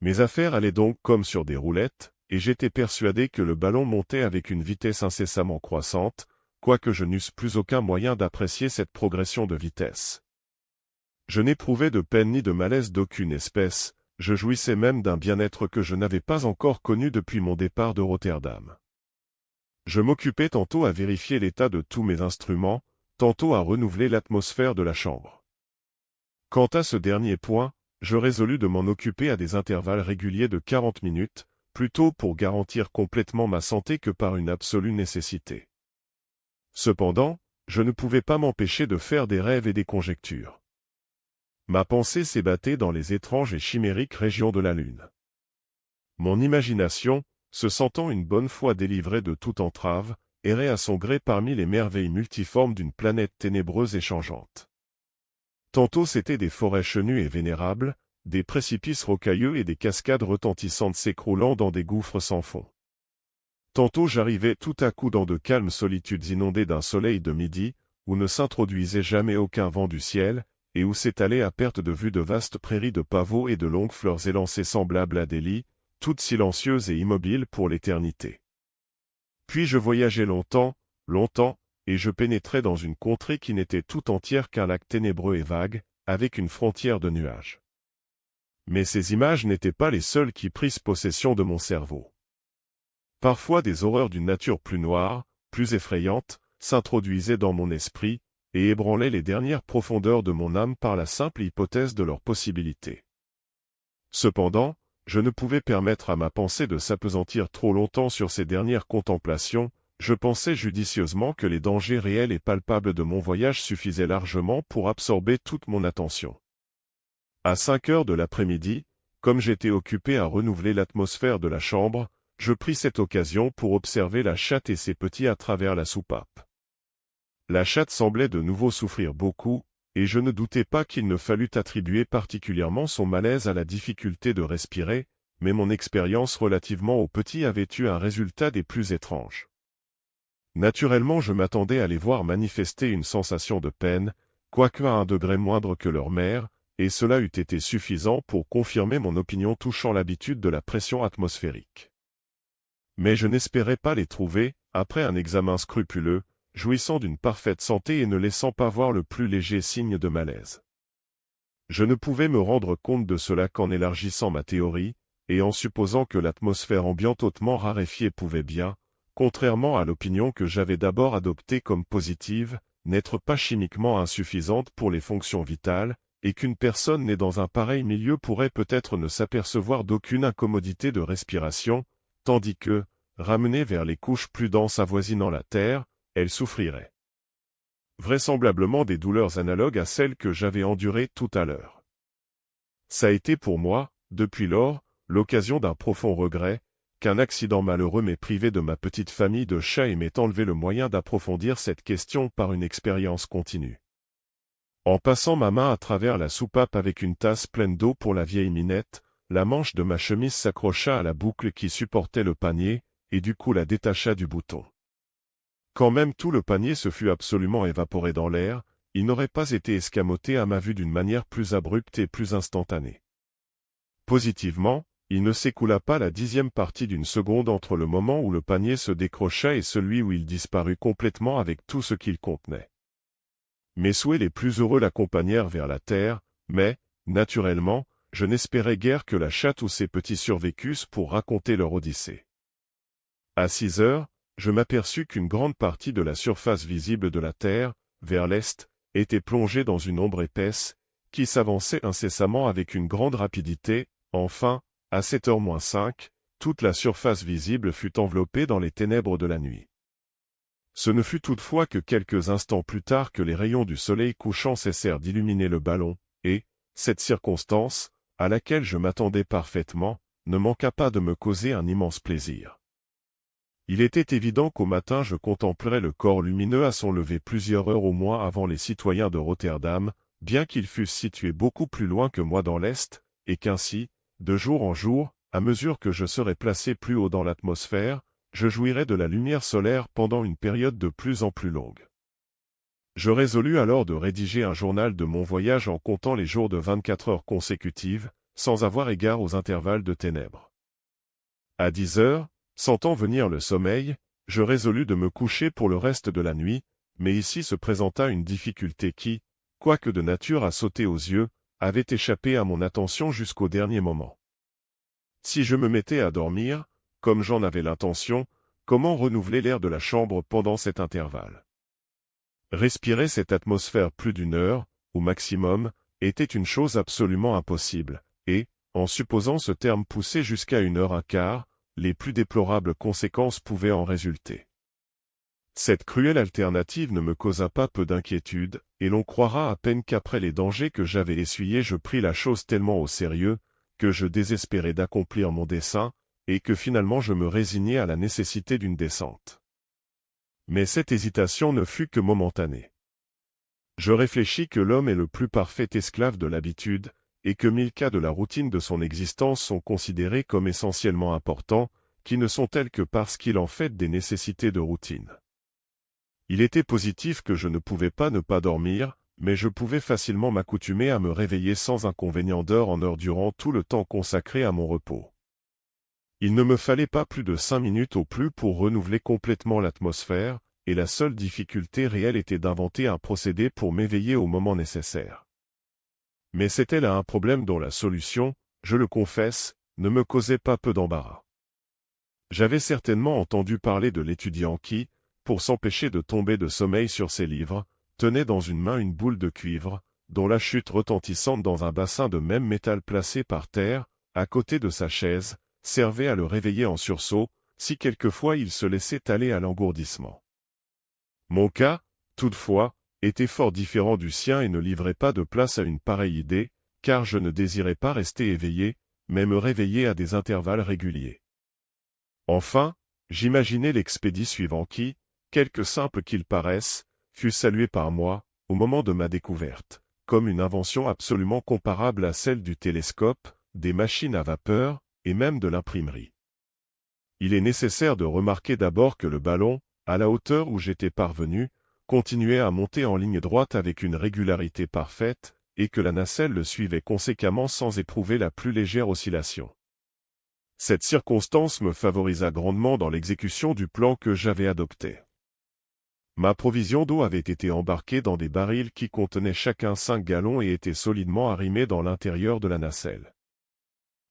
Mes affaires allaient donc comme sur des roulettes, et j'étais persuadé que le ballon montait avec une vitesse incessamment croissante, quoique je n'eusse plus aucun moyen d'apprécier cette progression de vitesse. Je n'éprouvais de peine ni de malaise d'aucune espèce, je jouissais même d'un bien-être que je n'avais pas encore connu depuis mon départ de Rotterdam. Je m'occupais tantôt à vérifier l'état de tous mes instruments, tantôt à renouveler l'atmosphère de la chambre. Quant à ce dernier point, je résolus de m'en occuper à des intervalles réguliers de 40 minutes, plutôt pour garantir complètement ma santé que par une absolue nécessité. Cependant, je ne pouvais pas m'empêcher de faire des rêves et des conjectures. Ma pensée s'ébattait dans les étranges et chimériques régions de la Lune. Mon imagination, se sentant une bonne fois délivrée de toute entrave, errait à son gré parmi les merveilles multiformes d'une planète ténébreuse et changeante. Tantôt c'étaient des forêts chenues et vénérables, des précipices rocailleux et des cascades retentissantes s'écroulant dans des gouffres sans fond. Tantôt j'arrivais tout à coup dans de calmes solitudes inondées d'un soleil de midi, où ne s'introduisait jamais aucun vent du ciel, et où s'étalaient à perte de vue de vastes prairies de pavots et de longues fleurs élancées semblables à des lits, toutes silencieuses et immobiles pour l'éternité. Puis je voyageais longtemps, longtemps, et je pénétrais dans une contrée qui n'était tout entière qu'un lac ténébreux et vague, avec une frontière de nuages. Mais ces images n'étaient pas les seules qui prissent possession de mon cerveau. Parfois des horreurs d'une nature plus noire, plus effrayante, s'introduisaient dans mon esprit, et ébranlaient les dernières profondeurs de mon âme par la simple hypothèse de leur possibilité. Cependant, je ne pouvais permettre à ma pensée de s'appesantir trop longtemps sur ces dernières contemplations. Je pensais judicieusement que les dangers réels et palpables de mon voyage suffisaient largement pour absorber toute mon attention. À 5 heures de l'après-midi, comme j'étais occupé à renouveler l'atmosphère de la chambre, je pris cette occasion pour observer la chatte et ses petits à travers la soupape. La chatte semblait de nouveau souffrir beaucoup, et je ne doutais pas qu'il ne fallût attribuer particulièrement son malaise à la difficulté de respirer, mais mon expérience relativement aux petits avait eu un résultat des plus étranges. Naturellement, je m'attendais à les voir manifester une sensation de peine, quoique à un degré moindre que leur mère, et cela eût été suffisant pour confirmer mon opinion touchant l'habitude de la pression atmosphérique. Mais je n'espérais pas les trouver, après un examen scrupuleux, jouissant d'une parfaite santé et ne laissant pas voir le plus léger signe de malaise. Je ne pouvais me rendre compte de cela qu'en élargissant ma théorie, et en supposant que l'atmosphère ambiante hautement raréfiée pouvait bien, contrairement à l'opinion que j'avais d'abord adoptée comme positive, n'être pas chimiquement insuffisante pour les fonctions vitales, et qu'une personne née dans un pareil milieu pourrait peut-être ne s'apercevoir d'aucune incommodité de respiration, tandis que, ramenée vers les couches plus denses avoisinant la Terre, elle souffrirait vraisemblablement des douleurs analogues à celles que j'avais endurées tout à l'heure. Ça a été pour moi, depuis lors, l'occasion d'un profond regret, qu'un accident malheureux m'ait privé de ma petite famille de chats et m'ait enlevé le moyen d'approfondir cette question par une expérience continue. En passant ma main à travers la soupape avec une tasse pleine d'eau pour la vieille Minette, la manche de ma chemise s'accrocha à la boucle qui supportait le panier, et du coup la détacha du bouton. Quand même tout le panier se fût absolument évaporé dans l'air, il n'aurait pas été escamoté à ma vue d'une manière plus abrupte et plus instantanée. Positivement, il ne s'écoula pas la 10e partie d'une seconde entre le moment où le panier se décrocha et celui où il disparut complètement avec tout ce qu'il contenait. Mes souhaits les plus heureux l'accompagnèrent vers la terre, mais, naturellement, je n'espérais guère que la chatte ou ses petits survécussent pour raconter leur odyssée. À 6 heures, je m'aperçus qu'une grande partie de la surface visible de la Terre, vers l'est, était plongée dans une ombre épaisse, qui s'avançait incessamment avec une grande rapidité. Enfin, à 7h-5, toute la surface visible fut enveloppée dans les ténèbres de la nuit. Ce ne fut toutefois que quelques instants plus tard que les rayons du soleil couchant cessèrent d'illuminer le ballon, et, cette circonstance, à laquelle je m'attendais parfaitement, ne manqua pas de me causer un immense plaisir. Il était évident qu'au matin je contemplerais le corps lumineux à son lever plusieurs heures au moins avant les citoyens de Rotterdam, bien qu'ils fussent situés beaucoup plus loin que moi dans l'Est, et qu'ainsi, de jour en jour, à mesure que je serais placé plus haut dans l'atmosphère, je jouirais de la lumière solaire pendant une période de plus en plus longue. Je résolus alors de rédiger un journal de mon voyage en comptant les jours de 24 heures consécutives, sans avoir égard aux intervalles de ténèbres. À 10 heures, sentant venir le sommeil, je résolus de me coucher pour le reste de la nuit, mais ici se présenta une difficulté qui, quoique de nature à sauter aux yeux, avait échappé à mon attention jusqu'au dernier moment. Si je me mettais à dormir, comme j'en avais l'intention, comment renouveler l'air de la chambre pendant cet intervalle? Respirer cette atmosphère plus d'une heure, au maximum, était une chose absolument impossible, et, en supposant ce terme poussé jusqu'à 1h15, les plus déplorables conséquences pouvaient en résulter. Cette cruelle alternative ne me causa pas peu d'inquiétude, et l'on croira à peine qu'après les dangers que j'avais essuyés je pris la chose tellement au sérieux, que je désespérais d'accomplir mon dessein, et que finalement je me résignai à la nécessité d'une descente. Mais cette hésitation ne fut que momentanée. Je réfléchis que l'homme est le plus parfait esclave de l'habitude, et que 1000 cas de la routine de son existence sont considérés comme essentiellement importants, qui ne sont tels que parce qu'il en fait des nécessités de routine. Il était positif que je ne pouvais pas ne pas dormir, mais je pouvais facilement m'accoutumer à me réveiller sans inconvénient d'heure en heure durant tout le temps consacré à mon repos. Il ne me fallait pas plus de 5 minutes au plus pour renouveler complètement l'atmosphère, et la seule difficulté réelle était d'inventer un procédé pour m'éveiller au moment nécessaire. Mais c'était là un problème dont la solution, je le confesse, ne me causait pas peu d'embarras. J'avais certainement entendu parler de l'étudiant qui, pour s'empêcher de tomber de sommeil sur ses livres, tenait dans une main une boule de cuivre, dont la chute retentissante dans un bassin de même métal placé par terre, à côté de sa chaise, servait à le réveiller en sursaut, si quelquefois il se laissait aller à l'engourdissement. Mon cas, toutefois, était fort différent du sien et ne livrait pas de place à une pareille idée, car je ne désirais pas rester éveillé, mais me réveiller à des intervalles réguliers. Enfin, j'imaginais l'expédit suivant qui, quelque simple qu'il paraisse, fut salué par moi, au moment de ma découverte, comme une invention absolument comparable à celle du télescope, des machines à vapeur, et même de l'imprimerie. Il est nécessaire de remarquer d'abord que le ballon, à la hauteur où j'étais parvenu, continuait à monter en ligne droite avec une régularité parfaite, et que la nacelle le suivait conséquemment sans éprouver la plus légère oscillation. Cette circonstance me favorisa grandement dans l'exécution du plan que j'avais adopté. Ma provision d'eau avait été embarquée dans des barils qui contenaient chacun 5 gallons et étaient solidement arrimés dans l'intérieur de la nacelle.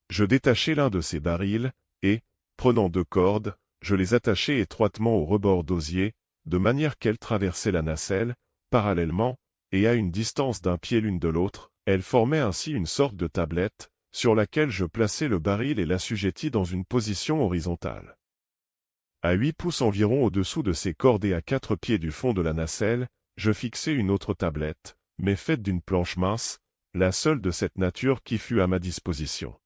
Je détachai l'un de ces barils, et, prenant 2 cordes, je les attachai étroitement au rebord d'osier, de manière qu'elles traversaient la nacelle, parallèlement, et à une distance d'1 pied l'une de l'autre. Elles formaient ainsi une sorte de tablette, sur laquelle je plaçai le baril et l'assujettis dans une position horizontale. À 8 pouces environ au-dessous de ces cordes et à 4 pieds du fond de la nacelle, je fixai une autre tablette, mais faite d'une planche mince, la seule de cette nature qui fut à ma disposition.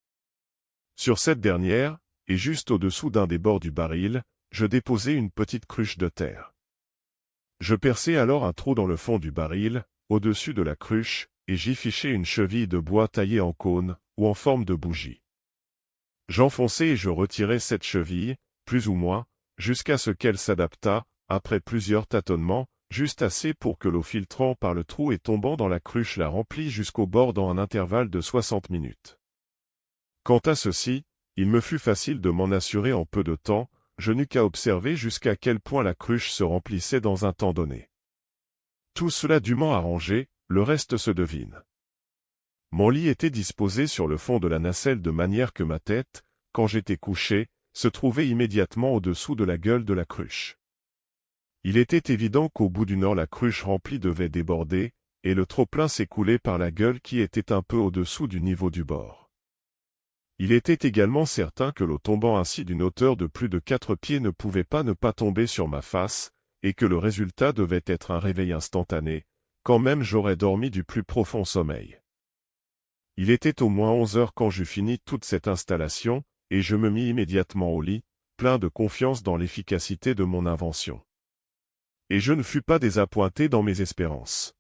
Sur cette dernière, et juste au-dessous d'un des bords du baril, je déposai une petite cruche de terre. Je perçai alors un trou dans le fond du baril, au-dessus de la cruche, et j'y fichai une cheville de bois taillée en cône, ou en forme de bougie. J'enfonçai et je retirai cette cheville, plus ou moins, jusqu'à ce qu'elle s'adaptât, après plusieurs tâtonnements, juste assez pour que l'eau filtrant par le trou et tombant dans la cruche la remplît jusqu'au bord dans un intervalle de 60 minutes. Quant à ceci, il me fut facile de m'en assurer en peu de temps, je n'eus qu'à observer jusqu'à quel point la cruche se remplissait dans un temps donné. Tout cela dûment arrangé, le reste se devine. Mon lit était disposé sur le fond de la nacelle de manière que ma tête, quand j'étais couché, se trouvait immédiatement au-dessous de la gueule de la cruche. Il était évident qu'au bout d'une heure la cruche remplie devait déborder, et le trop-plein s'écoulait par la gueule qui était un peu au-dessous du niveau du bord. Il était également certain que l'eau tombant ainsi d'une hauteur de plus de 4 pieds ne pouvait pas ne pas tomber sur ma face, et que le résultat devait être un réveil instantané, quand même j'aurais dormi du plus profond sommeil. Il était au moins 11 heures quand j'eus fini toute cette installation, et je me mis immédiatement au lit, plein de confiance dans l'efficacité de mon invention. Et je ne fus pas désappointé dans mes espérances.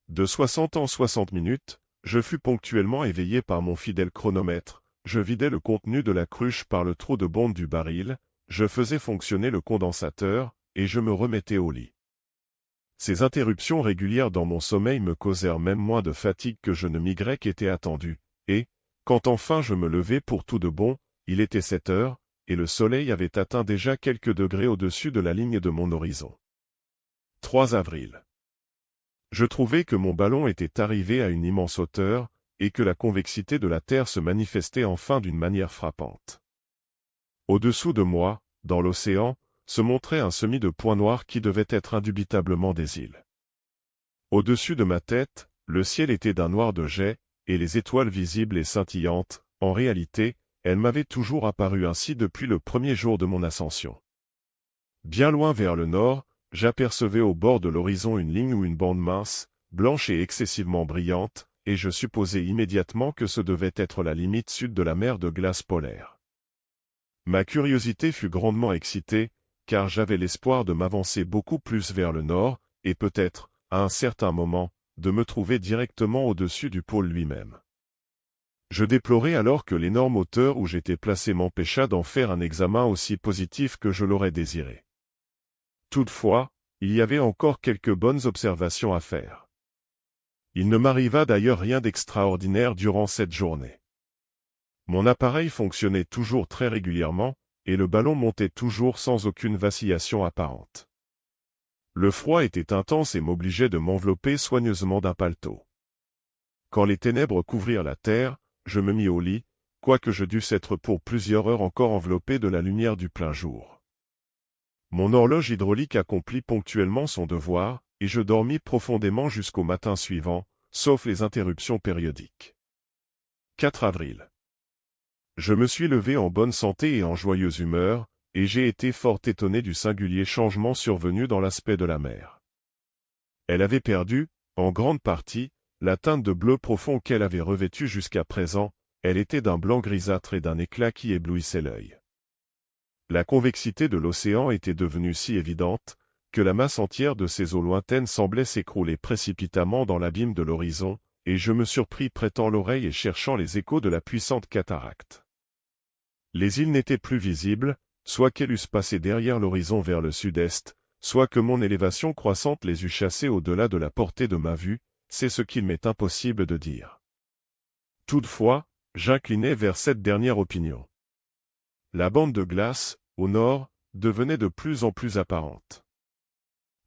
De 60 en 60 minutes, je fus ponctuellement éveillé par mon fidèle chronomètre, je vidais le contenu de la cruche par le trou de bonde du baril, je faisais fonctionner le condensateur, et je me remettais au lit. Ces interruptions régulières dans mon sommeil me causèrent même moins de fatigue que je ne m'y qu'était attendu, et, quand enfin je me levai pour tout de bon, il était 7 heures, et le soleil avait atteint déjà quelques degrés au-dessus de la ligne de mon horizon. 3 avril. Je trouvai que mon ballon était arrivé à une immense hauteur, et que la convexité de la Terre se manifestait enfin d'une manière frappante. Au-dessous de moi, dans l'océan, se montrait un semis de points noirs qui devaient être indubitablement des îles. Au-dessus de ma tête, le ciel était d'un noir de jais, et les étoiles visibles et scintillantes, en réalité, elles m'avaient toujours apparu ainsi depuis le premier jour de mon ascension. Bien loin vers le nord, j'apercevais au bord de l'horizon une ligne ou une bande mince, blanche et excessivement brillante, et je supposai immédiatement que ce devait être la limite sud de la mer de glace polaire. Ma curiosité fut grandement excitée, car j'avais l'espoir de m'avancer beaucoup plus vers le nord, et peut-être, à un certain moment, de me trouver directement au-dessus du pôle lui-même. Je déplorais alors que l'énorme hauteur où j'étais placé m'empêcha d'en faire un examen aussi positif que je l'aurais désiré. Toutefois, il y avait encore quelques bonnes observations à faire. Il ne m'arriva d'ailleurs rien d'extraordinaire durant cette journée. Mon appareil fonctionnait toujours très régulièrement, et le ballon montait toujours sans aucune vacillation apparente. Le froid était intense et m'obligeait de m'envelopper soigneusement d'un paletot. Quand les ténèbres couvrirent la terre, je me mis au lit, quoique je dusse être pour plusieurs heures encore enveloppé de la lumière du plein jour. Mon horloge hydraulique accomplit ponctuellement son devoir, et je dormis profondément jusqu'au matin suivant, sauf les interruptions périodiques. 4 avril. Je me suis levé en bonne santé et en joyeuse humeur, et j'ai été fort étonné du singulier changement survenu dans l'aspect de la mer. Elle avait perdu, en grande partie, la teinte de bleu profond qu'elle avait revêtue jusqu'à présent, elle était d'un blanc grisâtre et d'un éclat qui éblouissait l'œil. La convexité de l'océan était devenue si évidente, que la masse entière de ces eaux lointaines semblait s'écrouler précipitamment dans l'abîme de l'horizon, et je me surpris prêtant l'oreille et cherchant les échos de la puissante cataracte. Les îles n'étaient plus visibles, soit qu'elles eussent passé derrière l'horizon vers le sud-est, soit que mon élévation croissante les eût chassées au-delà de la portée de ma vue, c'est ce qu'il m'est impossible de dire. Toutefois, j'inclinais vers cette dernière opinion. La bande de glace, au nord, devenait de plus en plus apparente.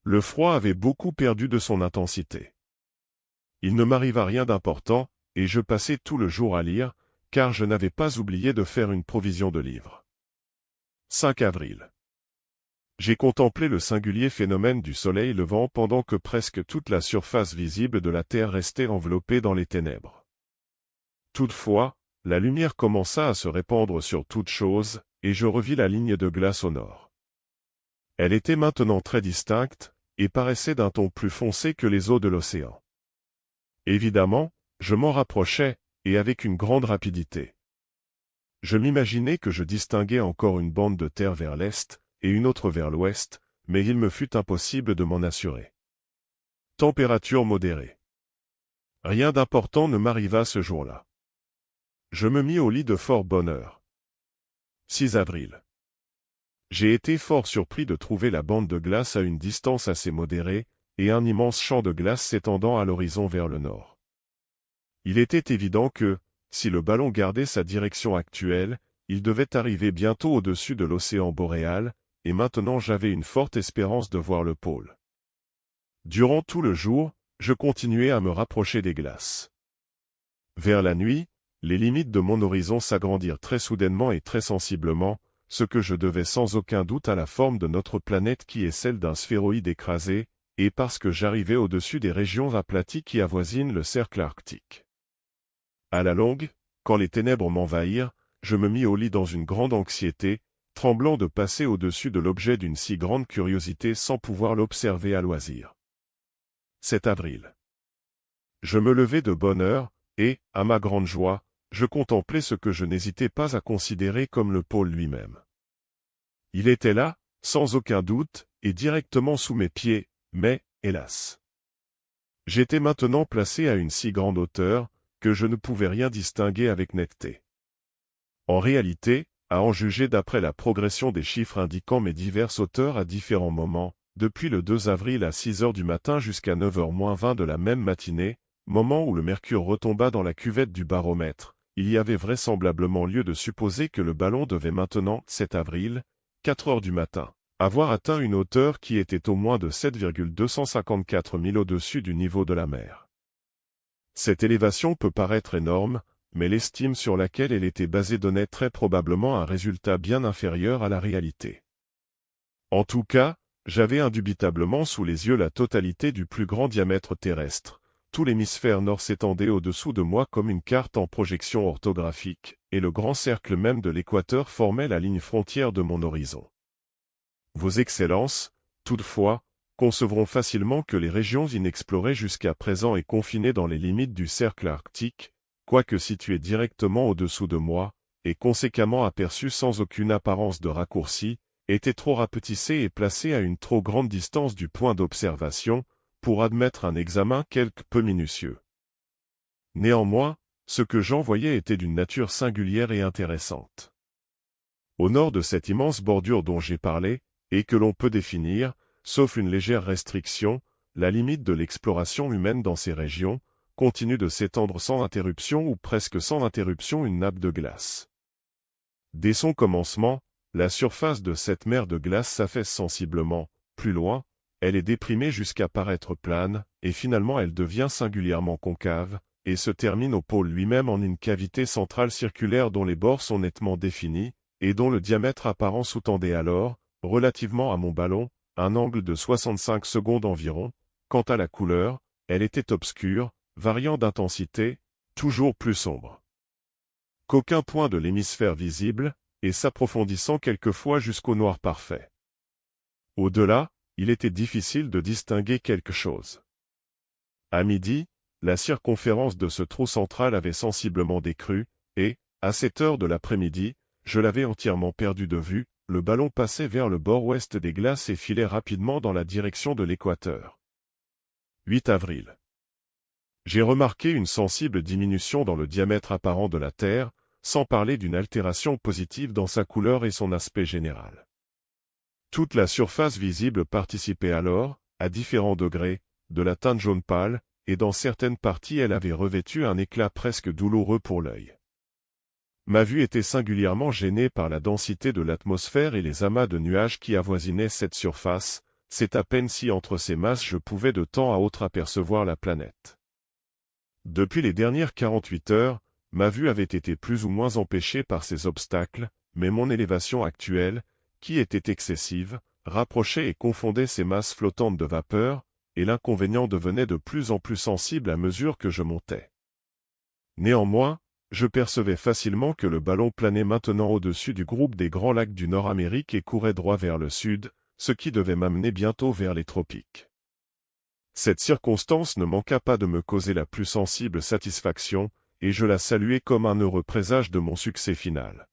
Le froid avait beaucoup perdu de son intensité. Il ne m'arriva rien d'important, et je passai tout le jour à lire, car je n'avais pas oublié de faire une provision de livres. 5 avril. J'ai contemplé le singulier phénomène du soleil levant pendant que presque toute la surface visible de la Terre restait enveloppée dans les ténèbres. Toutefois, la lumière commença à se répandre sur toute chose, et je revis la ligne de glace au nord. Elle était maintenant très distincte, et paraissait d'un ton plus foncé que les eaux de l'océan. Évidemment, je m'en rapprochais, et avec une grande rapidité. Je m'imaginais que je distinguais encore une bande de terre vers l'est, et une autre vers l'ouest, mais il me fut impossible de m'en assurer. Température modérée. Rien d'important ne m'arriva ce jour-là. Je me mis au lit de fort bonne heure. 6 avril. J'ai été fort surpris de trouver la bande de glace à une distance assez modérée, et un immense champ de glace s'étendant à l'horizon vers le nord. Il était évident que, si le ballon gardait sa direction actuelle, il devait arriver bientôt au-dessus de l'océan boréal, et maintenant j'avais une forte espérance de voir le pôle. Durant tout le jour, je continuais à me rapprocher des glaces. Vers la nuit, les limites de mon horizon s'agrandirent très soudainement et très sensiblement, ce que je devais sans aucun doute à la forme de notre planète qui est celle d'un sphéroïde écrasé, et parce que j'arrivais au-dessus des régions aplaties qui avoisinent le cercle arctique. À la longue, quand les ténèbres m'envahirent, je me mis au lit dans une grande anxiété, tremblant de passer au-dessus de l'objet d'une si grande curiosité sans pouvoir l'observer à loisir. 7 avril. Je me levai de bonne heure, et, à ma grande joie, je contemplais ce que je n'hésitais pas à considérer comme le pôle lui-même. Il était là, sans aucun doute, et directement sous mes pieds, mais, hélas. J'étais maintenant placé à une si grande hauteur, que je ne pouvais rien distinguer avec netteté. En réalité, à en juger d'après la progression des chiffres indiquant mes diverses hauteurs à différents moments, depuis le 2 avril à 6 heures du matin jusqu'à 9h-20 de la même matinée, moment où le mercure retomba dans la cuvette du baromètre, il y avait vraisemblablement lieu de supposer que le ballon devait maintenant, 7 avril, 4 heures du matin, avoir atteint une hauteur qui était au moins de 7,254 milles au-dessus du niveau de la mer. Cette élévation peut paraître énorme, mais l'estime sur laquelle elle était basée donnait très probablement un résultat bien inférieur à la réalité. En tout cas, j'avais indubitablement sous les yeux la totalité du plus grand diamètre terrestre. Tout l'hémisphère nord s'étendait au-dessous de moi comme une carte en projection orthographique, et le grand cercle même de l'équateur formait la ligne frontière de mon horizon. Vos Excellences, toutefois, concevront facilement que les régions inexplorées jusqu'à présent et confinées dans les limites du cercle arctique, quoique situées directement au-dessous de moi, et conséquemment aperçues sans aucune apparence de raccourci, étaient trop rapetissées et placées à une trop grande distance du point d'observation, pour admettre un examen quelque peu minutieux. Néanmoins, ce que j'en voyais était d'une nature singulière et intéressante. Au nord de cette immense bordure dont j'ai parlé, et que l'on peut définir, sauf une légère restriction, la limite de l'exploration humaine dans ces régions, continue de s'étendre sans interruption ou presque sans interruption une nappe de glace. Dès son commencement, la surface de cette mer de glace s'affaisse sensiblement, plus loin, elle est déprimée jusqu'à paraître plane, et finalement elle devient singulièrement concave, et se termine au pôle lui-même en une cavité centrale circulaire dont les bords sont nettement définis, et dont le diamètre apparent sous-tendait alors, relativement à mon ballon, un angle de 65 secondes environ. Quant à la couleur, elle était obscure, variant d'intensité, toujours plus sombre. Qu'aucun point de l'hémisphère visible, et s'approfondissant quelquefois jusqu'au noir parfait. Au-delà, il était difficile de distinguer quelque chose. À midi, la circonférence de ce trou central avait sensiblement décru, et, à cette heure de l'après-midi, je l'avais entièrement perdu de vue, le ballon passait vers le bord ouest des glaces et filait rapidement dans la direction de l'équateur. 8 avril. J'ai remarqué une sensible diminution dans le diamètre apparent de la Terre, sans parler d'une altération positive dans sa couleur et son aspect général. Toute la surface visible participait alors, à différents degrés, de la teinte jaune pâle, et dans certaines parties elle avait revêtu un éclat presque douloureux pour l'œil. Ma vue était singulièrement gênée par la densité de l'atmosphère et les amas de nuages qui avoisinaient cette surface, c'est à peine si entre ces masses je pouvais de temps à autre apercevoir la planète. Depuis les dernières 48 heures, ma vue avait été plus ou moins empêchée par ces obstacles, mais mon élévation actuelle, qui était excessive, rapprochait et confondait ces masses flottantes de vapeur, et l'inconvénient devenait de plus en plus sensible à mesure que je montais. Néanmoins, je percevais facilement que le ballon planait maintenant au-dessus du groupe des grands lacs du Nord-Amérique et courait droit vers le sud, ce qui devait m'amener bientôt vers les tropiques. Cette circonstance ne manqua pas de me causer la plus sensible satisfaction, et je la saluai comme un heureux présage de mon succès final.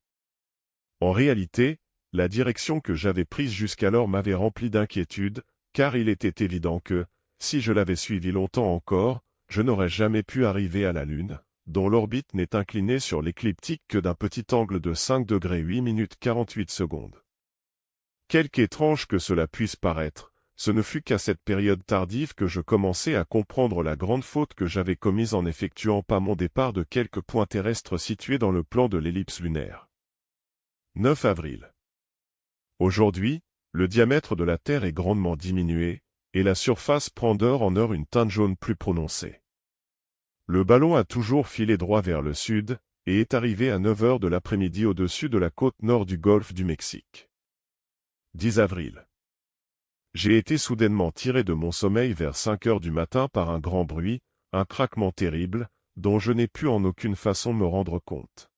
En réalité, la direction que j'avais prise jusqu'alors m'avait rempli d'inquiétude, car il était évident que, si je l'avais suivi longtemps encore, je n'aurais jamais pu arriver à la Lune, dont l'orbite n'est inclinée sur l'écliptique que d'un petit angle de 5 degrés 8 minutes 48 secondes. Quelque étrange que cela puisse paraître, ce ne fut qu'à cette période tardive que je commençai à comprendre la grande faute que j'avais commise en n'effectuant pas mon départ de quelques points terrestres situés dans le plan de l'ellipse lunaire. 9 avril. Aujourd'hui, le diamètre de la Terre est grandement diminué, et la surface prend d'heure en heure une teinte jaune plus prononcée. Le ballon a toujours filé droit vers le sud, et est arrivé à 9 heures de l'après-midi au-dessus de la côte nord du golfe du Mexique. 10 avril. J'ai été soudainement tiré de mon sommeil vers 5 heures du matin par un grand bruit, un craquement terrible, dont je n'ai pu en aucune façon me rendre compte.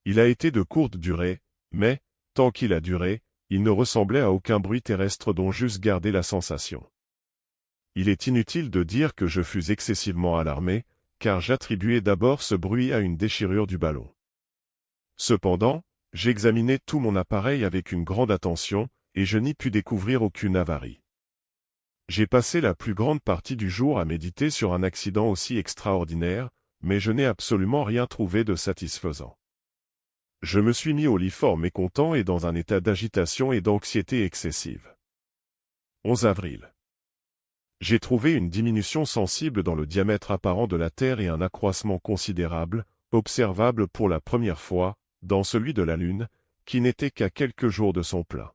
Il a été de courte durée, mais, tant qu'il a duré, il ne ressemblait à aucun bruit terrestre dont j'eusse gardé la sensation. Il est inutile de dire que je fus excessivement alarmé, car j'attribuais d'abord ce bruit à une déchirure du ballon. Cependant, j'examinai tout mon appareil avec une grande attention, et je n'y pus découvrir aucune avarie. J'ai passé la plus grande partie du jour à méditer sur un accident aussi extraordinaire, mais je n'ai absolument rien trouvé de satisfaisant. Je me suis mis au lit fort mécontent et dans un état d'agitation et d'anxiété excessive. 11 avril. J'ai trouvé une diminution sensible dans le diamètre apparent de la Terre et un accroissement considérable, observable pour la première fois, dans celui de la Lune, qui n'était qu'à quelques jours de son plein.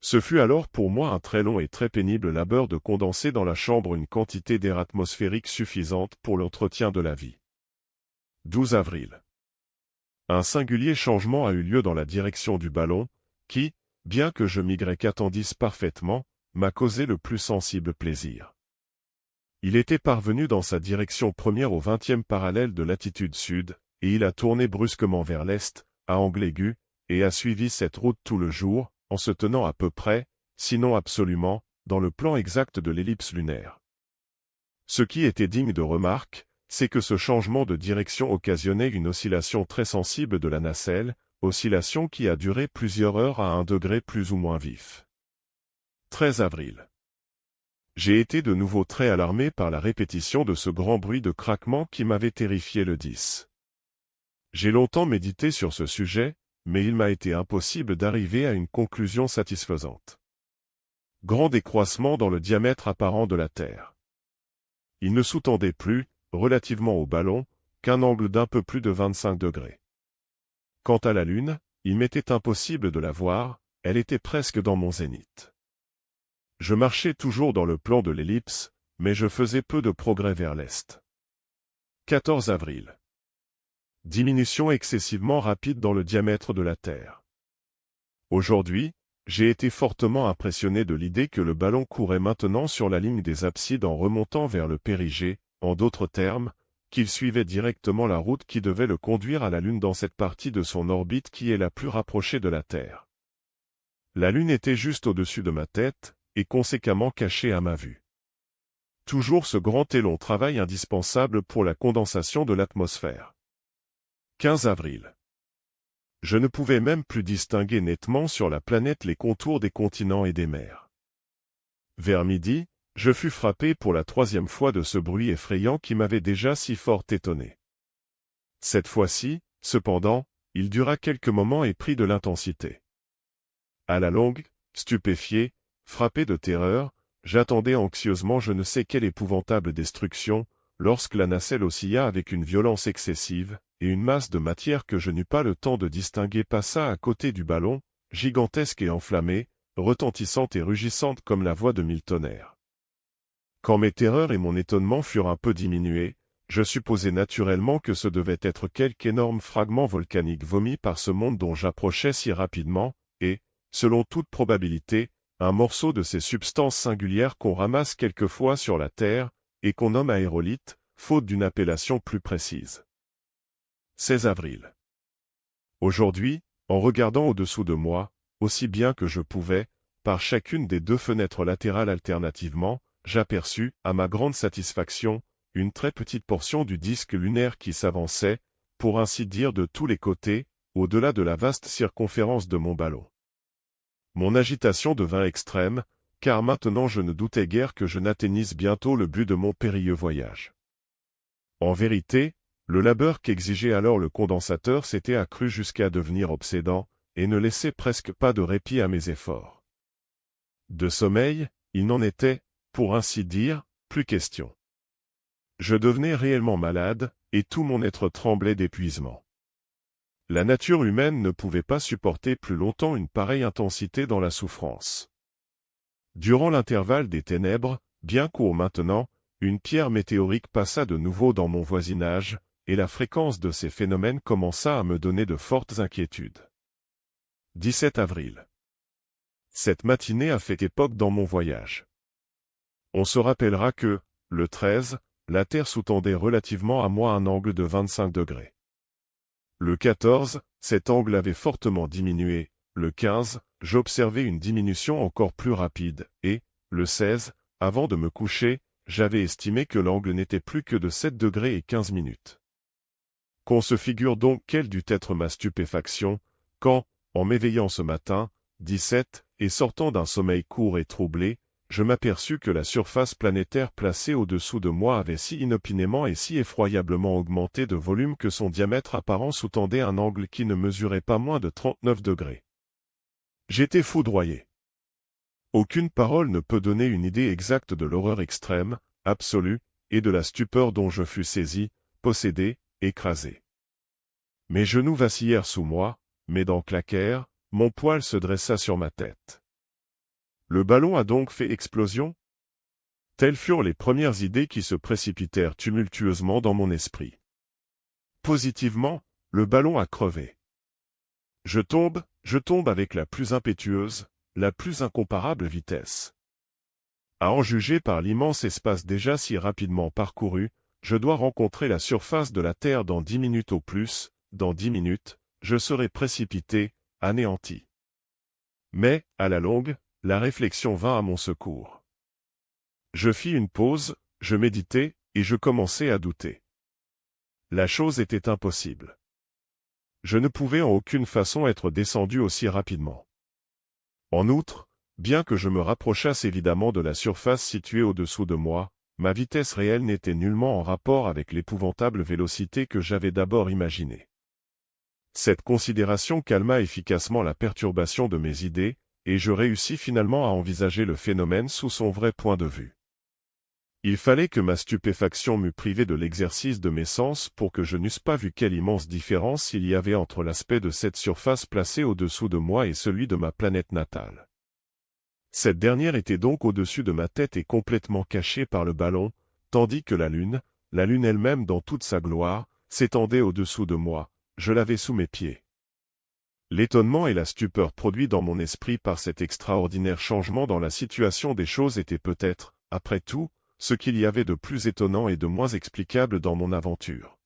Ce fut alors pour moi un très long et très pénible labeur de condenser dans la chambre une quantité d'air atmosphérique suffisante pour l'entretien de la vie. 12 avril. Un singulier changement a eu lieu dans la direction du ballon, qui, bien que je m'y-attendisse parfaitement, m'a causé le plus sensible plaisir. Il était parvenu dans sa direction première au 20e parallèle de latitude sud, et il a tourné brusquement vers l'est, à angle aigu, et a suivi cette route tout le jour, en se tenant à peu près, sinon absolument, dans le plan exact de l'ellipse lunaire. Ce qui était digne de remarque, c'est que ce changement de direction occasionnait une oscillation très sensible de la nacelle, oscillation qui a duré plusieurs heures à un degré plus ou moins vif. 13 avril. J'ai été de nouveau très alarmé par la répétition de ce grand bruit de craquement qui m'avait terrifié le 10. J'ai longtemps médité sur ce sujet, mais il m'a été impossible d'arriver à une conclusion satisfaisante. Grand décroissement dans le diamètre apparent de la Terre. Il ne sous-tendait plus, relativement au ballon, qu'un angle d'un peu plus de 25 degrés. Quant à la Lune, il m'était impossible de la voir, elle était presque dans mon zénith. Je marchais toujours dans le plan de l'ellipse, mais je faisais peu de progrès vers l'est. 14 avril. Diminution excessivement rapide dans le diamètre de la Terre. Aujourd'hui, j'ai été fortement impressionné de l'idée que le ballon courait maintenant sur la ligne des absides en remontant vers le périgée, en d'autres termes, qu'il suivait directement la route qui devait le conduire à la Lune dans cette partie de son orbite qui est la plus rapprochée de la Terre. La Lune était juste au-dessus de ma tête, et conséquemment cachée à ma vue. Toujours ce grand et long travail indispensable pour la condensation de l'atmosphère. 15 avril. Je ne pouvais même plus distinguer nettement sur la planète les contours des continents et des mers. Vers midi, je fus frappé pour la 3e fois de ce bruit effrayant qui m'avait déjà si fort étonné. Cette fois-ci, cependant, il dura quelques moments et prit de l'intensité. À la longue, stupéfié, frappé de terreur, j'attendais anxieusement je ne sais quelle épouvantable destruction, lorsque la nacelle oscilla avec une violence excessive, et une masse de matière que je n'eus pas le temps de distinguer passa à côté du ballon, gigantesque et enflammée, retentissante et rugissante comme la voix de 1000 tonnerres. Quand mes terreurs et mon étonnement furent un peu diminués, je supposai naturellement que ce devait être quelque énorme fragment volcanique vomi par ce monde dont j'approchais si rapidement, et, selon toute probabilité, un morceau de ces substances singulières qu'on ramasse quelquefois sur la Terre, et qu'on nomme aérolite, faute d'une appellation plus précise. 16 avril. Aujourd'hui, en regardant au-dessous de moi, aussi bien que je pouvais, par chacune des 2 fenêtres latérales alternativement, j'aperçus, à ma grande satisfaction, une très petite portion du disque lunaire qui s'avançait, pour ainsi dire de tous les côtés, au-delà de la vaste circonférence de mon ballon. Mon agitation devint extrême, car maintenant je ne doutais guère que je n'atteignisse bientôt le but de mon périlleux voyage. En vérité, le labeur qu'exigeait alors le condensateur s'était accru jusqu'à devenir obsédant, et ne laissait presque pas de répit à mes efforts. De sommeil, il n'en était, pour ainsi dire, plus question. Je devenais réellement malade, et tout mon être tremblait d'épuisement. La nature humaine ne pouvait pas supporter plus longtemps une pareille intensité dans la souffrance. Durant l'intervalle des ténèbres, bien court maintenant, une pierre météorique passa de nouveau dans mon voisinage, et la fréquence de ces phénomènes commença à me donner de fortes inquiétudes. 17 avril. Cette matinée a fait époque dans mon voyage. On se rappellera que, le 13, la Terre sous-tendait relativement à moi un angle de 25 degrés. Le 14, cet angle avait fortement diminué, le 15, j'observais une diminution encore plus rapide, et, le 16, avant de me coucher, j'avais estimé que l'angle n'était plus que de 7 degrés et 15 minutes. Qu'on se figure donc quelle dut être ma stupéfaction, quand, en m'éveillant ce matin, 17, et sortant d'un sommeil court et troublé, je m'aperçus que la surface planétaire placée au-dessous de moi avait si inopinément et si effroyablement augmenté de volume que son diamètre apparent sous-tendait un angle qui ne mesurait pas moins de 39 degrés. J'étais foudroyé. Aucune parole ne peut donner une idée exacte de l'horreur extrême, absolue, et de la stupeur dont je fus saisi, possédé, écrasé. Mes genoux vacillèrent sous moi, mes dents claquèrent, mon poil se dressa sur ma tête. Le ballon a donc fait explosion? Telles furent les premières idées qui se précipitèrent tumultueusement dans mon esprit. Positivement, le ballon a crevé. Je tombe avec la plus impétueuse, la plus incomparable vitesse. À en juger par l'immense espace déjà si rapidement parcouru, je dois rencontrer la surface de la Terre dans 10 minutes au plus, dans 10 minutes, je serai précipité, anéanti. Mais, à la longue, la réflexion vint à mon secours. Je fis une pause, je méditai, et je commençai à douter. La chose était impossible. Je ne pouvais en aucune façon être descendu aussi rapidement. En outre, bien que je me rapprochasse évidemment de la surface située au-dessous de moi, ma vitesse réelle n'était nullement en rapport avec l'épouvantable vélocité que j'avais d'abord imaginée. Cette considération calma efficacement la perturbation de mes idées, et je réussis finalement à envisager le phénomène sous son vrai point de vue. Il fallait que ma stupéfaction m'eût privé de l'exercice de mes sens pour que je n'eusse pas vu quelle immense différence il y avait entre l'aspect de cette surface placée au-dessous de moi et celui de ma planète natale. Cette dernière était donc au-dessus de ma tête et complètement cachée par le ballon, tandis que la Lune elle-même dans toute sa gloire, s'étendait au-dessous de moi, je l'avais sous mes pieds. L'étonnement et la stupeur produits dans mon esprit par cet extraordinaire changement dans la situation des choses étaient peut-être, après tout, ce qu'il y avait de plus étonnant et de moins explicable dans mon aventure.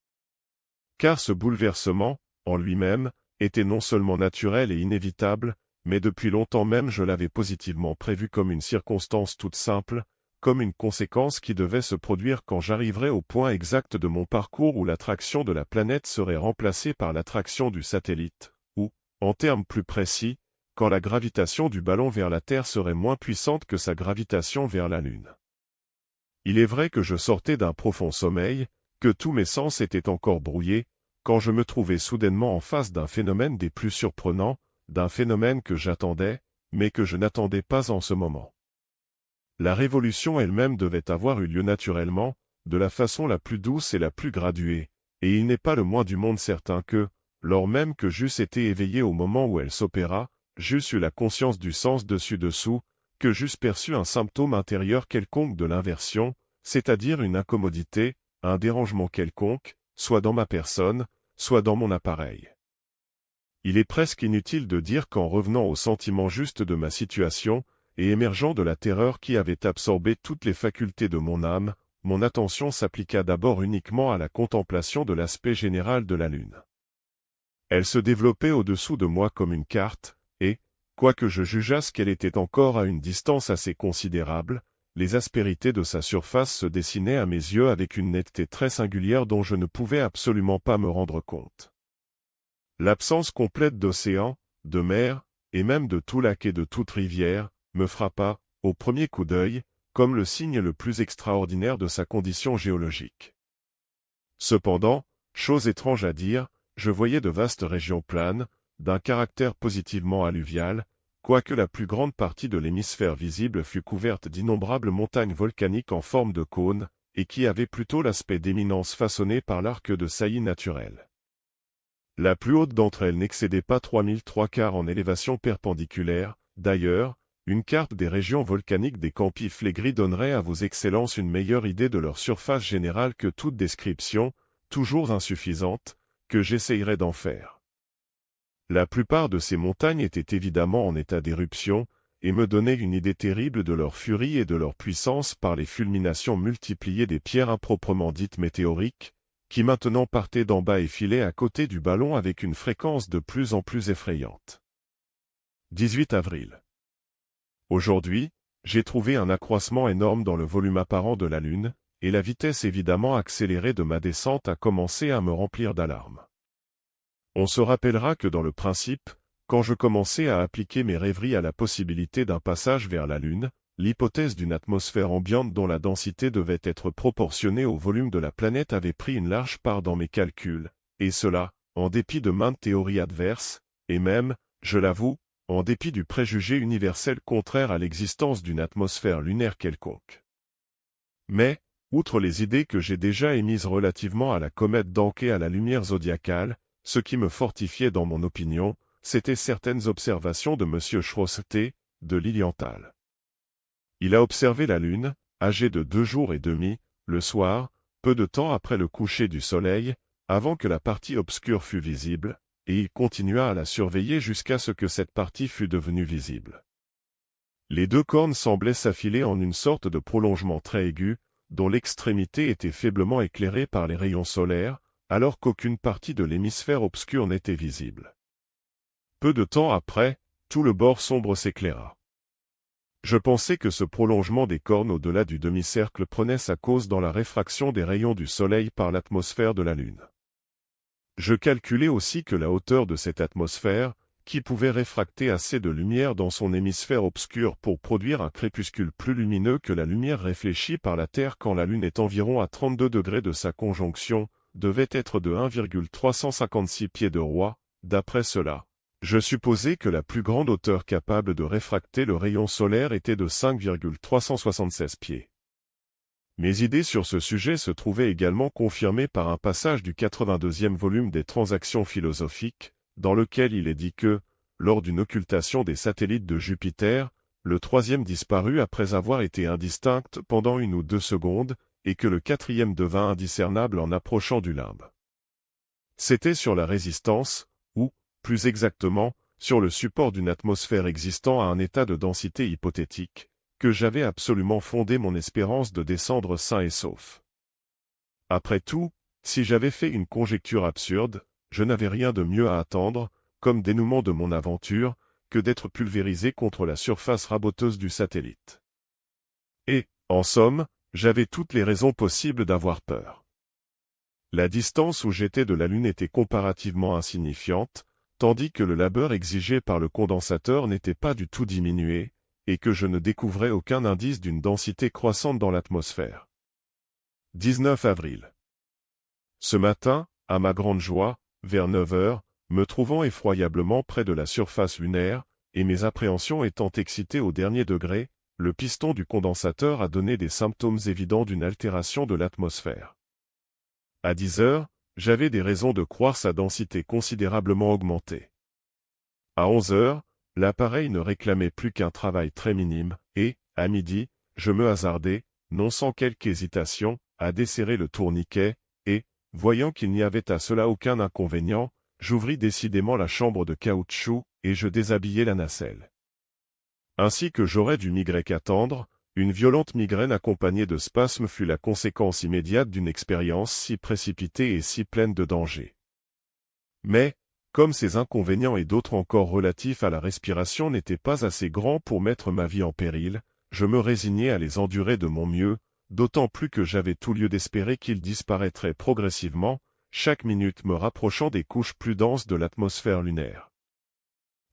Car ce bouleversement, en lui-même, était non seulement naturel et inévitable, mais depuis longtemps même je l'avais positivement prévu comme une circonstance toute simple, comme une conséquence qui devait se produire quand j'arriverais au point exact de mon parcours où l'attraction de la planète serait remplacée par l'attraction du satellite, ou, en termes plus précis, quand la gravitation du ballon vers la Terre serait moins puissante que sa gravitation vers la Lune. Il est vrai que je sortais d'un profond sommeil, que tous mes sens étaient encore brouillés, quand je me trouvais soudainement en face d'un phénomène des plus surprenants, d'un phénomène que j'attendais, mais que je n'attendais pas en ce moment. La révolution elle-même devait avoir eu lieu naturellement, de la façon la plus douce et la plus graduée, et il n'est pas le moins du monde certain que, lors même que j'eusse été éveillé au moment où elle s'opéra, j'eusse eu la conscience du sens dessus-dessous, que j'eusse perçu un symptôme intérieur quelconque de l'inversion, c'est-à-dire une incommodité, un dérangement quelconque, soit dans ma personne, soit dans mon appareil. Il est presque inutile de dire qu'en revenant au sentiment juste de ma situation, et émergeant de la terreur qui avait absorbé toutes les facultés de mon âme, mon attention s'appliqua d'abord uniquement à la contemplation de l'aspect général de la Lune. Elle se développait au-dessous de moi comme une carte, et, quoique je jugeasse qu'elle était encore à une distance assez considérable, les aspérités de sa surface se dessinaient à mes yeux avec une netteté très singulière dont je ne pouvais absolument pas me rendre compte. L'absence complète d'océan, de mer, et même de tout lac et de toute rivière, me frappa, au premier coup d'œil, comme le signe le plus extraordinaire de sa condition géologique. Cependant, chose étrange à dire, je voyais de vastes régions planes, d'un caractère positivement alluvial, quoique la plus grande partie de l'hémisphère visible fût couverte d'innombrables montagnes volcaniques en forme de cône, et qui avaient plutôt l'aspect d'éminences façonnées par l'arc de saillies naturelles. La plus haute d'entre elles n'excédait pas 3 3/4 en élévation perpendiculaire. D'ailleurs, une carte des régions volcaniques des Campi Flegrei donnerait à vos excellences une meilleure idée de leur surface générale que toute description, toujours insuffisante, que j'essayerais d'en faire. La plupart de ces montagnes étaient évidemment en état d'éruption, et me donnaient une idée terrible de leur furie et de leur puissance par les fulminations multipliées des pierres improprement dites météoriques, qui maintenant partaient d'en bas et filaient à côté du ballon avec une fréquence de plus en plus effrayante. 18 avril. Aujourd'hui, j'ai trouvé un accroissement énorme dans le volume apparent de la Lune, et la vitesse évidemment accélérée de ma descente a commencé à me remplir d'alarme. On se rappellera que dans le principe, quand je commençais à appliquer mes rêveries à la possibilité d'un passage vers la Lune, l'hypothèse d'une atmosphère ambiante dont la densité devait être proportionnée au volume de la planète avait pris une large part dans mes calculs, et cela, en dépit de maintes théories adverses, et même, je l'avoue, en dépit du préjugé universel contraire à l'existence d'une atmosphère lunaire quelconque. Mais, outre les idées que j'ai déjà émises relativement à la comète d'Encke à la lumière zodiacale, ce qui me fortifiait dans mon opinion, c'étaient certaines observations de M. Schroeste, de Lilienthal. Il a observé la Lune, âgée de 2 jours et demi, le soir, peu de temps après le coucher du soleil, avant que la partie obscure fût visible, et il continua à la surveiller jusqu'à ce que cette partie fût devenue visible. Les deux cornes semblaient s'affiler en une sorte de prolongement très aigu, dont l'extrémité était faiblement éclairée par les rayons solaires, alors qu'aucune partie de l'hémisphère obscur n'était visible. Peu de temps après, tout le bord sombre s'éclaira. Je pensais que ce prolongement des cornes au-delà du demi-cercle prenait sa cause dans la réfraction des rayons du Soleil par l'atmosphère de la Lune. Je calculais aussi que la hauteur de cette atmosphère, qui pouvait réfracter assez de lumière dans son hémisphère obscur pour produire un crépuscule plus lumineux que la lumière réfléchie par la Terre quand la Lune est environ à 32 degrés de sa conjonction, devait être de 1,356 pieds de roi. D'après cela, je supposais que la plus grande hauteur capable de réfracter le rayon solaire était de 5,376 pieds. Mes idées sur ce sujet se trouvaient également confirmées par un passage du 82e volume des Transactions philosophiques, dans lequel il est dit que, lors d'une occultation des satellites de Jupiter, le troisième disparut après avoir été indistinct pendant 1 ou 2 secondes, et que le quatrième devint indiscernable en approchant du limbe. C'était sur la résistance, ou, plus exactement, sur le support d'une atmosphère existant à un état de densité hypothétique, que j'avais absolument fondé mon espérance de descendre sain et sauf. Après tout, si j'avais fait une conjecture absurde, je n'avais rien de mieux à attendre, comme dénouement de mon aventure, que d'être pulvérisé contre la surface raboteuse du satellite. Et, en somme, j'avais toutes les raisons possibles d'avoir peur. La distance où j'étais de la Lune était comparativement insignifiante, tandis que le labeur exigé par le condensateur n'était pas du tout diminué, et que je ne découvrais aucun indice d'une densité croissante dans l'atmosphère. 19 avril. Ce matin, à ma grande joie, vers 9 heures, me trouvant effroyablement près de la surface lunaire, et mes appréhensions étant excitées au dernier degré, le piston du condensateur a donné des symptômes évidents d'une altération de l'atmosphère. À 10 heures, j'avais des raisons de croire sa densité considérablement augmentée. À 11 heures, l'appareil ne réclamait plus qu'un travail très minime, et, à midi, je me hasardai, non sans quelque hésitation, à desserrer le tourniquet, et, voyant qu'il n'y avait à cela aucun inconvénient, j'ouvris décidément la chambre de caoutchouc, et je déshabillai la nacelle. Ainsi que j'aurais dû m'y attendre, une violente migraine accompagnée de spasmes fut la conséquence immédiate d'une expérience si précipitée et si pleine de dangers. Mais, comme ces inconvénients et d'autres encore relatifs à la respiration n'étaient pas assez grands pour mettre ma vie en péril, je me résignai à les endurer de mon mieux, d'autant plus que j'avais tout lieu d'espérer qu'ils disparaîtraient progressivement, chaque minute me rapprochant des couches plus denses de l'atmosphère lunaire.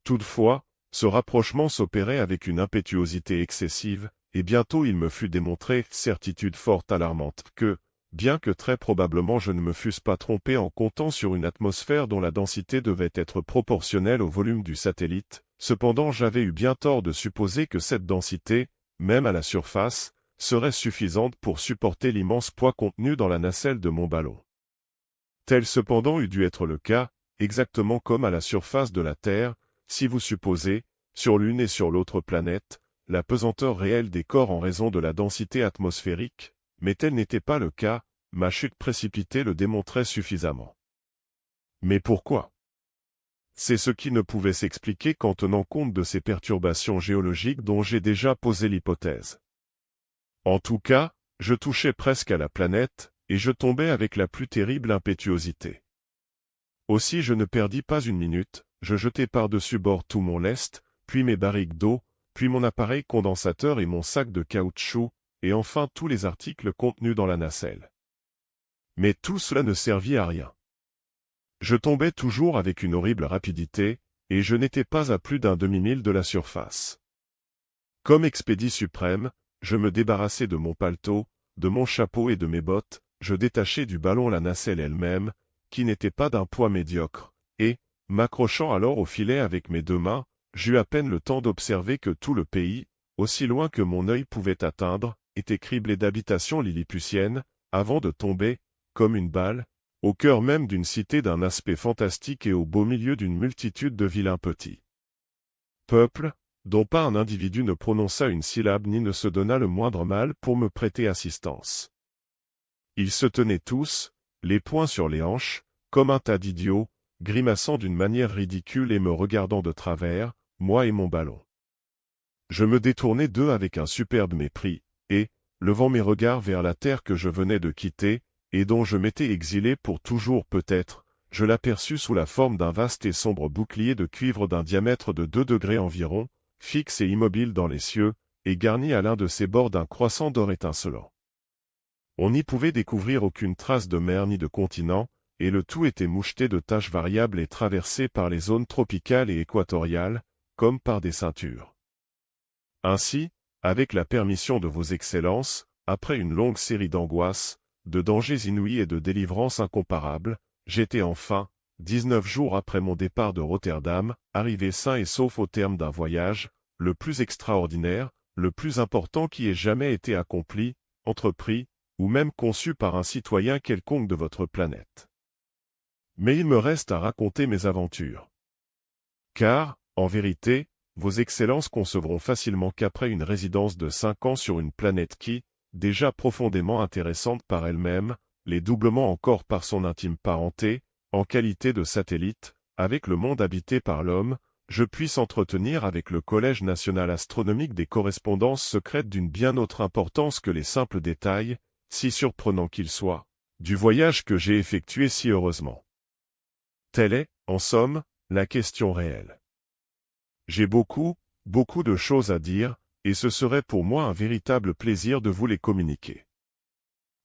Toutefois, ce rapprochement s'opérait avec une impétuosité excessive, et bientôt il me fut démontré, certitude fort alarmante, que, bien que très probablement je ne me fusse pas trompé en comptant sur une atmosphère dont la densité devait être proportionnelle au volume du satellite, cependant j'avais eu bien tort de supposer que cette densité, même à la surface, serait suffisante pour supporter l'immense poids contenu dans la nacelle de mon ballon. Tel cependant eût dû être le cas, exactement comme à la surface de la Terre, si vous supposez, sur l'une et sur l'autre planète, la pesanteur réelle des corps en raison de la densité atmosphérique, mais tel n'était pas le cas, ma chute précipitée le démontrait suffisamment. Mais pourquoi? C'est ce qui ne pouvait s'expliquer qu'en tenant compte de ces perturbations géologiques dont j'ai déjà posé l'hypothèse. En tout cas, je touchais presque à la planète, et je tombais avec la plus terrible impétuosité. Aussi je ne perdis pas une minute, je jetai par-dessus bord tout mon lest, puis mes barriques d'eau, puis mon appareil condensateur et mon sac de caoutchouc, et enfin tous les articles contenus dans la nacelle. Mais tout cela ne servit à rien. Je tombais toujours avec une horrible rapidité, et je n'étais pas à plus d'un demi-mille de la surface. Comme expédit suprême, je me débarrassai de mon paletot, de mon chapeau et de mes bottes, je détachai du ballon la nacelle elle-même, qui n'était pas d'un poids médiocre, et, m'accrochant alors au filet avec mes deux mains, j'eus à peine le temps d'observer que tout le pays, aussi loin que mon œil pouvait atteindre, était criblé d'habitations lilliputiennes, avant de tomber, comme une balle, au cœur même d'une cité d'un aspect fantastique et au beau milieu d'une multitude de vilains petits peuples, dont pas un individu ne prononça une syllabe ni ne se donna le moindre mal pour me prêter assistance. Ils se tenaient tous, les poings sur les hanches, comme un tas d'idiots, grimaçant d'une manière ridicule et me regardant de travers, moi et mon ballon. Je me détournai d'eux avec un superbe mépris, et, levant mes regards vers la terre que je venais de quitter, et dont je m'étais exilé pour toujours peut-être, je l'aperçus sous la forme d'un vaste et sombre bouclier de cuivre d'un diamètre de 2 degrés environ, fixe et immobile dans les cieux, et garni à l'un de ses bords d'un croissant d'or étincelant. On n'y pouvait découvrir aucune trace de mer ni de continent, et le tout était moucheté de taches variables et traversé par les zones tropicales et équatoriales, comme par des ceintures. Ainsi, avec la permission de vos excellences, après une longue série d'angoisses, de dangers inouïs et de délivrances incomparables, j'étais enfin, 19 jours après mon départ de Rotterdam, arrivé sain et sauf au terme d'un voyage, le plus extraordinaire, le plus important qui ait jamais été accompli, entrepris, ou même conçu par un citoyen quelconque de votre planète. Mais il me reste à raconter mes aventures. Car, en vérité, vos excellences concevront facilement qu'après une résidence de 5 ans sur une planète qui, déjà profondément intéressante par elle-même, l'est doublement encore par son intime parenté, en qualité de satellite, avec le monde habité par l'homme, je puisse entretenir avec le Collège national astronomique des correspondances secrètes d'une bien autre importance que les simples détails, si surprenants qu'ils soient, du voyage que j'ai effectué si heureusement. Telle est, en somme, la question réelle. J'ai beaucoup de choses à dire, et ce serait pour moi un véritable plaisir de vous les communiquer.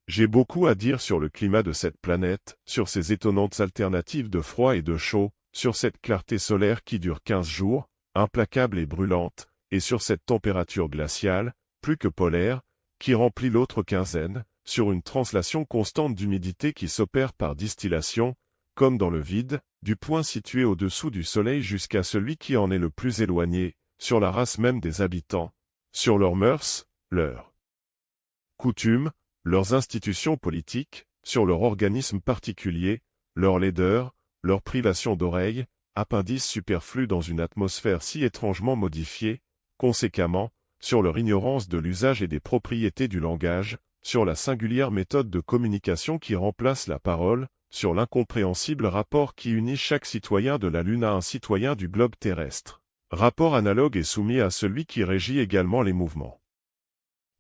J'ai beaucoup à dire sur le climat de cette planète, sur ses étonnantes alternatives de froid et de chaud, sur cette clarté solaire qui dure 15 jours, implacable et brûlante, et sur cette température glaciale, plus que polaire, qui remplit l'autre quinzaine, sur une translation constante d'humidité qui s'opère par distillation, comme dans le vide, du point situé au-dessous du soleil jusqu'à celui qui en est le plus éloigné, sur la race même des habitants, sur leurs mœurs, leurs coutumes, leurs institutions politiques, sur leur organisme particulier, leur laideur, leur privation d'oreilles, appendice superflu dans une atmosphère si étrangement modifiée, conséquemment, sur leur ignorance de l'usage et des propriétés du langage, sur la singulière méthode de communication qui remplace la parole, sur l'incompréhensible rapport qui unit chaque citoyen de la Lune à un citoyen du globe terrestre. Rapport analogue et soumis à celui qui régit également les mouvements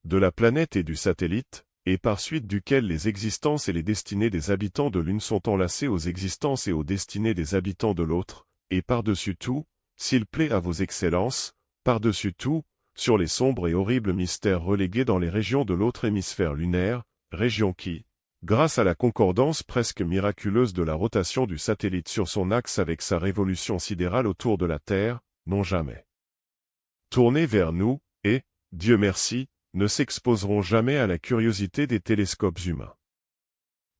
de la planète et du satellite, et par suite duquel les existences et les destinées des habitants de l'une sont enlacées aux existences et aux destinées des habitants de l'autre, et par-dessus tout, s'il plaît à vos excellences, par-dessus tout, sur les sombres et horribles mystères relégués dans les régions de l'autre hémisphère lunaire, régions qui, grâce à la concordance presque miraculeuse de la rotation du satellite sur son axe avec sa révolution sidérale autour de la Terre, n'ont jamais tourné vers nous, et, Dieu merci, ne s'exposeront jamais à la curiosité des télescopes humains.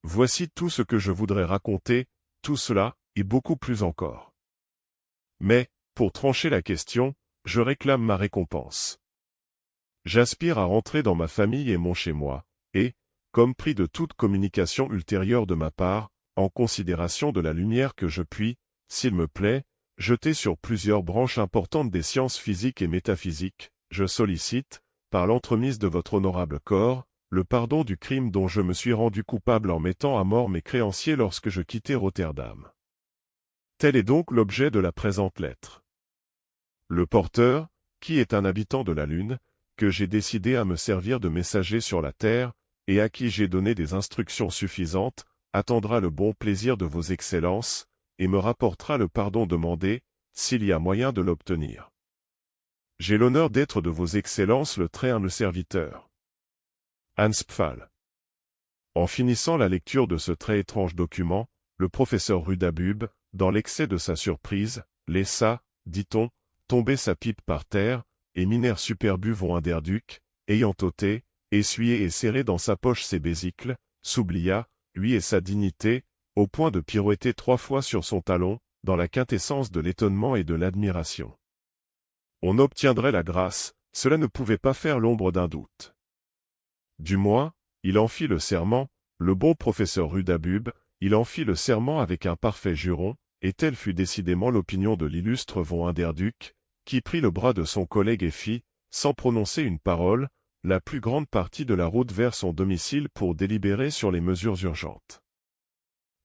Voici tout ce que je voudrais raconter, tout cela, et beaucoup plus encore. Mais, pour trancher la question, je réclame ma récompense. J'aspire à rentrer dans ma famille et mon chez-moi, et, comme prix de toute communication ultérieure de ma part, en considération de la lumière que je puis, s'il me plaît, jeter sur plusieurs branches importantes des sciences physiques et métaphysiques, je sollicite, par l'entremise de votre honorable corps, le pardon du crime dont je me suis rendu coupable en mettant à mort mes créanciers lorsque je quittai Rotterdam. Tel est donc l'objet de la présente lettre. Le porteur, qui est un habitant de la Lune, que j'ai décidé à me servir de messager sur la Terre, et à qui j'ai donné des instructions suffisantes, attendra le bon plaisir de vos excellences, et me rapportera le pardon demandé, s'il y a moyen de l'obtenir. J'ai l'honneur d'être de vos excellences le très humble serviteur. Hans Pfaall. En finissant la lecture de ce très étrange document, le professeur Rudabub, dans l'excès de sa surprise, laissa, dit-on, tomber sa pipe par terre, et Miner Superbu von Underduck, ayant ôté, essuyé et serré dans sa poche ses besicles, s'oublia, lui et sa dignité, au point de pirouetter 3 fois sur son talon, dans la quintessence de l'étonnement et de l'admiration. On obtiendrait la grâce, cela ne pouvait pas faire l'ombre d'un doute. Du moins, il en fit le serment, le bon professeur Rudabub, il en fit le serment avec un parfait juron, et telle fut décidément l'opinion de l'illustre von Underduck, qui prit le bras de son collègue et fit, sans prononcer une parole, la plus grande partie de la route vers son domicile pour délibérer sur les mesures urgentes.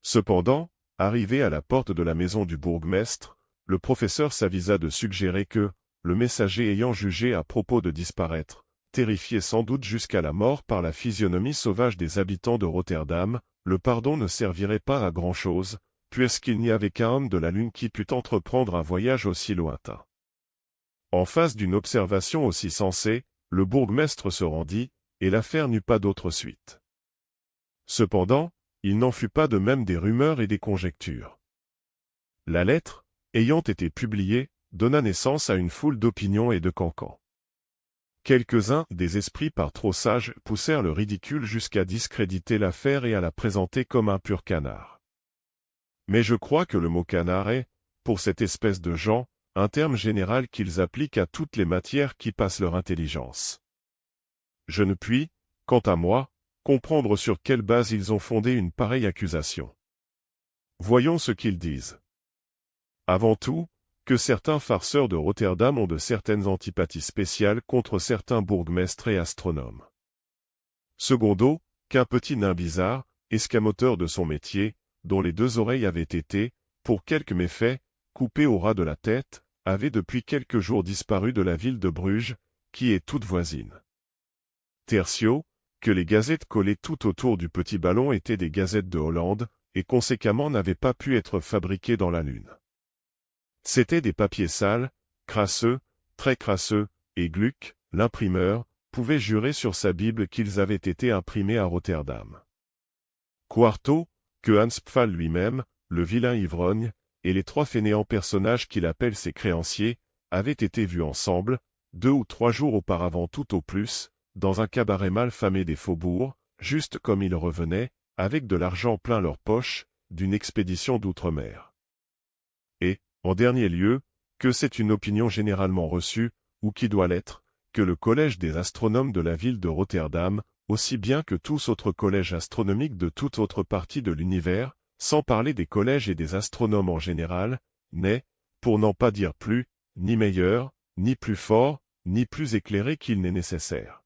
Cependant, arrivé à la porte de la maison du bourgmestre, le professeur s'avisa de suggérer que, le messager ayant jugé à propos de disparaître, terrifié sans doute jusqu'à la mort par la physionomie sauvage des habitants de Rotterdam, le pardon ne servirait pas à grand-chose, puisqu'il n'y avait qu'un homme de la Lune qui pût entreprendre un voyage aussi lointain. En face d'une observation aussi sensée, le bourgmestre se rendit, et l'affaire n'eut pas d'autre suite. Cependant, il n'en fut pas de même des rumeurs et des conjectures. La lettre, ayant été publiée, donna naissance à une foule d'opinions et de cancans. Quelques-uns, des esprits par trop sages, poussèrent le ridicule jusqu'à discréditer l'affaire et à la présenter comme un pur canard. Mais je crois que le mot canard est, pour cette espèce de gens, un terme général qu'ils appliquent à toutes les matières qui passent leur intelligence. Je ne puis, quant à moi, comprendre sur quelle base ils ont fondé une pareille accusation. Voyons ce qu'ils disent. Avant tout, que certains farceurs de Rotterdam ont de certaines antipathies spéciales contre certains bourgmestres et astronomes. Secondo, qu'un petit nain bizarre, escamoteur de son métier, dont les 2 oreilles avaient été, pour quelques méfaits, coupé au ras de la tête, avait depuis quelques jours disparu de la ville de Bruges, qui est toute voisine. Tertio, que les gazettes collées tout autour du petit ballon étaient des gazettes de Hollande, et conséquemment n'avaient pas pu être fabriquées dans la Lune. C'étaient des papiers sales, crasseux, très crasseux, et Gluck, l'imprimeur, pouvait jurer sur sa Bible qu'ils avaient été imprimés à Rotterdam. Quarto, que Hans Pfaall lui-même, le vilain ivrogne, et les 3 fainéants personnages qu'il appelle ses créanciers, avaient été vus ensemble, 2 ou 3 jours auparavant tout au plus, dans un cabaret mal famé des faubourgs, juste comme ils revenaient, avec de l'argent plein leurs poches, d'une expédition d'outre-mer. Et, en dernier lieu, que c'est une opinion généralement reçue, ou qui doit l'être, que le collège des astronomes de la ville de Rotterdam, aussi bien que tous autres collèges astronomiques de toute autre partie de l'univers, sans parler des collèges et des astronomes en général, n'est, pour n'en pas dire plus, ni meilleur, ni plus fort, ni plus éclairé qu'il n'est nécessaire.